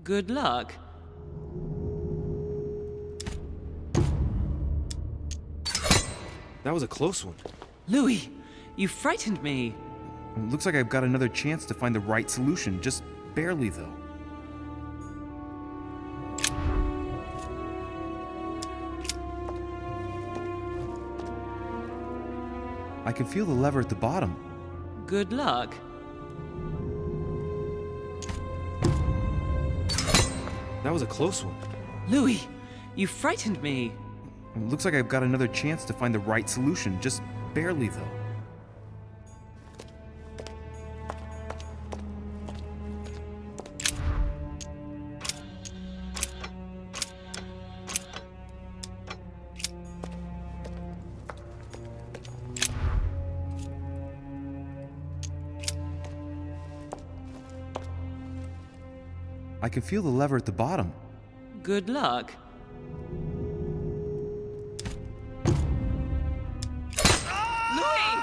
Good luck. That was a close one. Louis, you frightened me. Looks like I've got another chance to find the right solution, just barely though. I can feel the lever at the bottom. Good luck. That was a close one. Louis, you frightened me. Looks like I've got another chance to find the right solution, just barely though. I can feel the lever at the bottom. Good luck. Louis!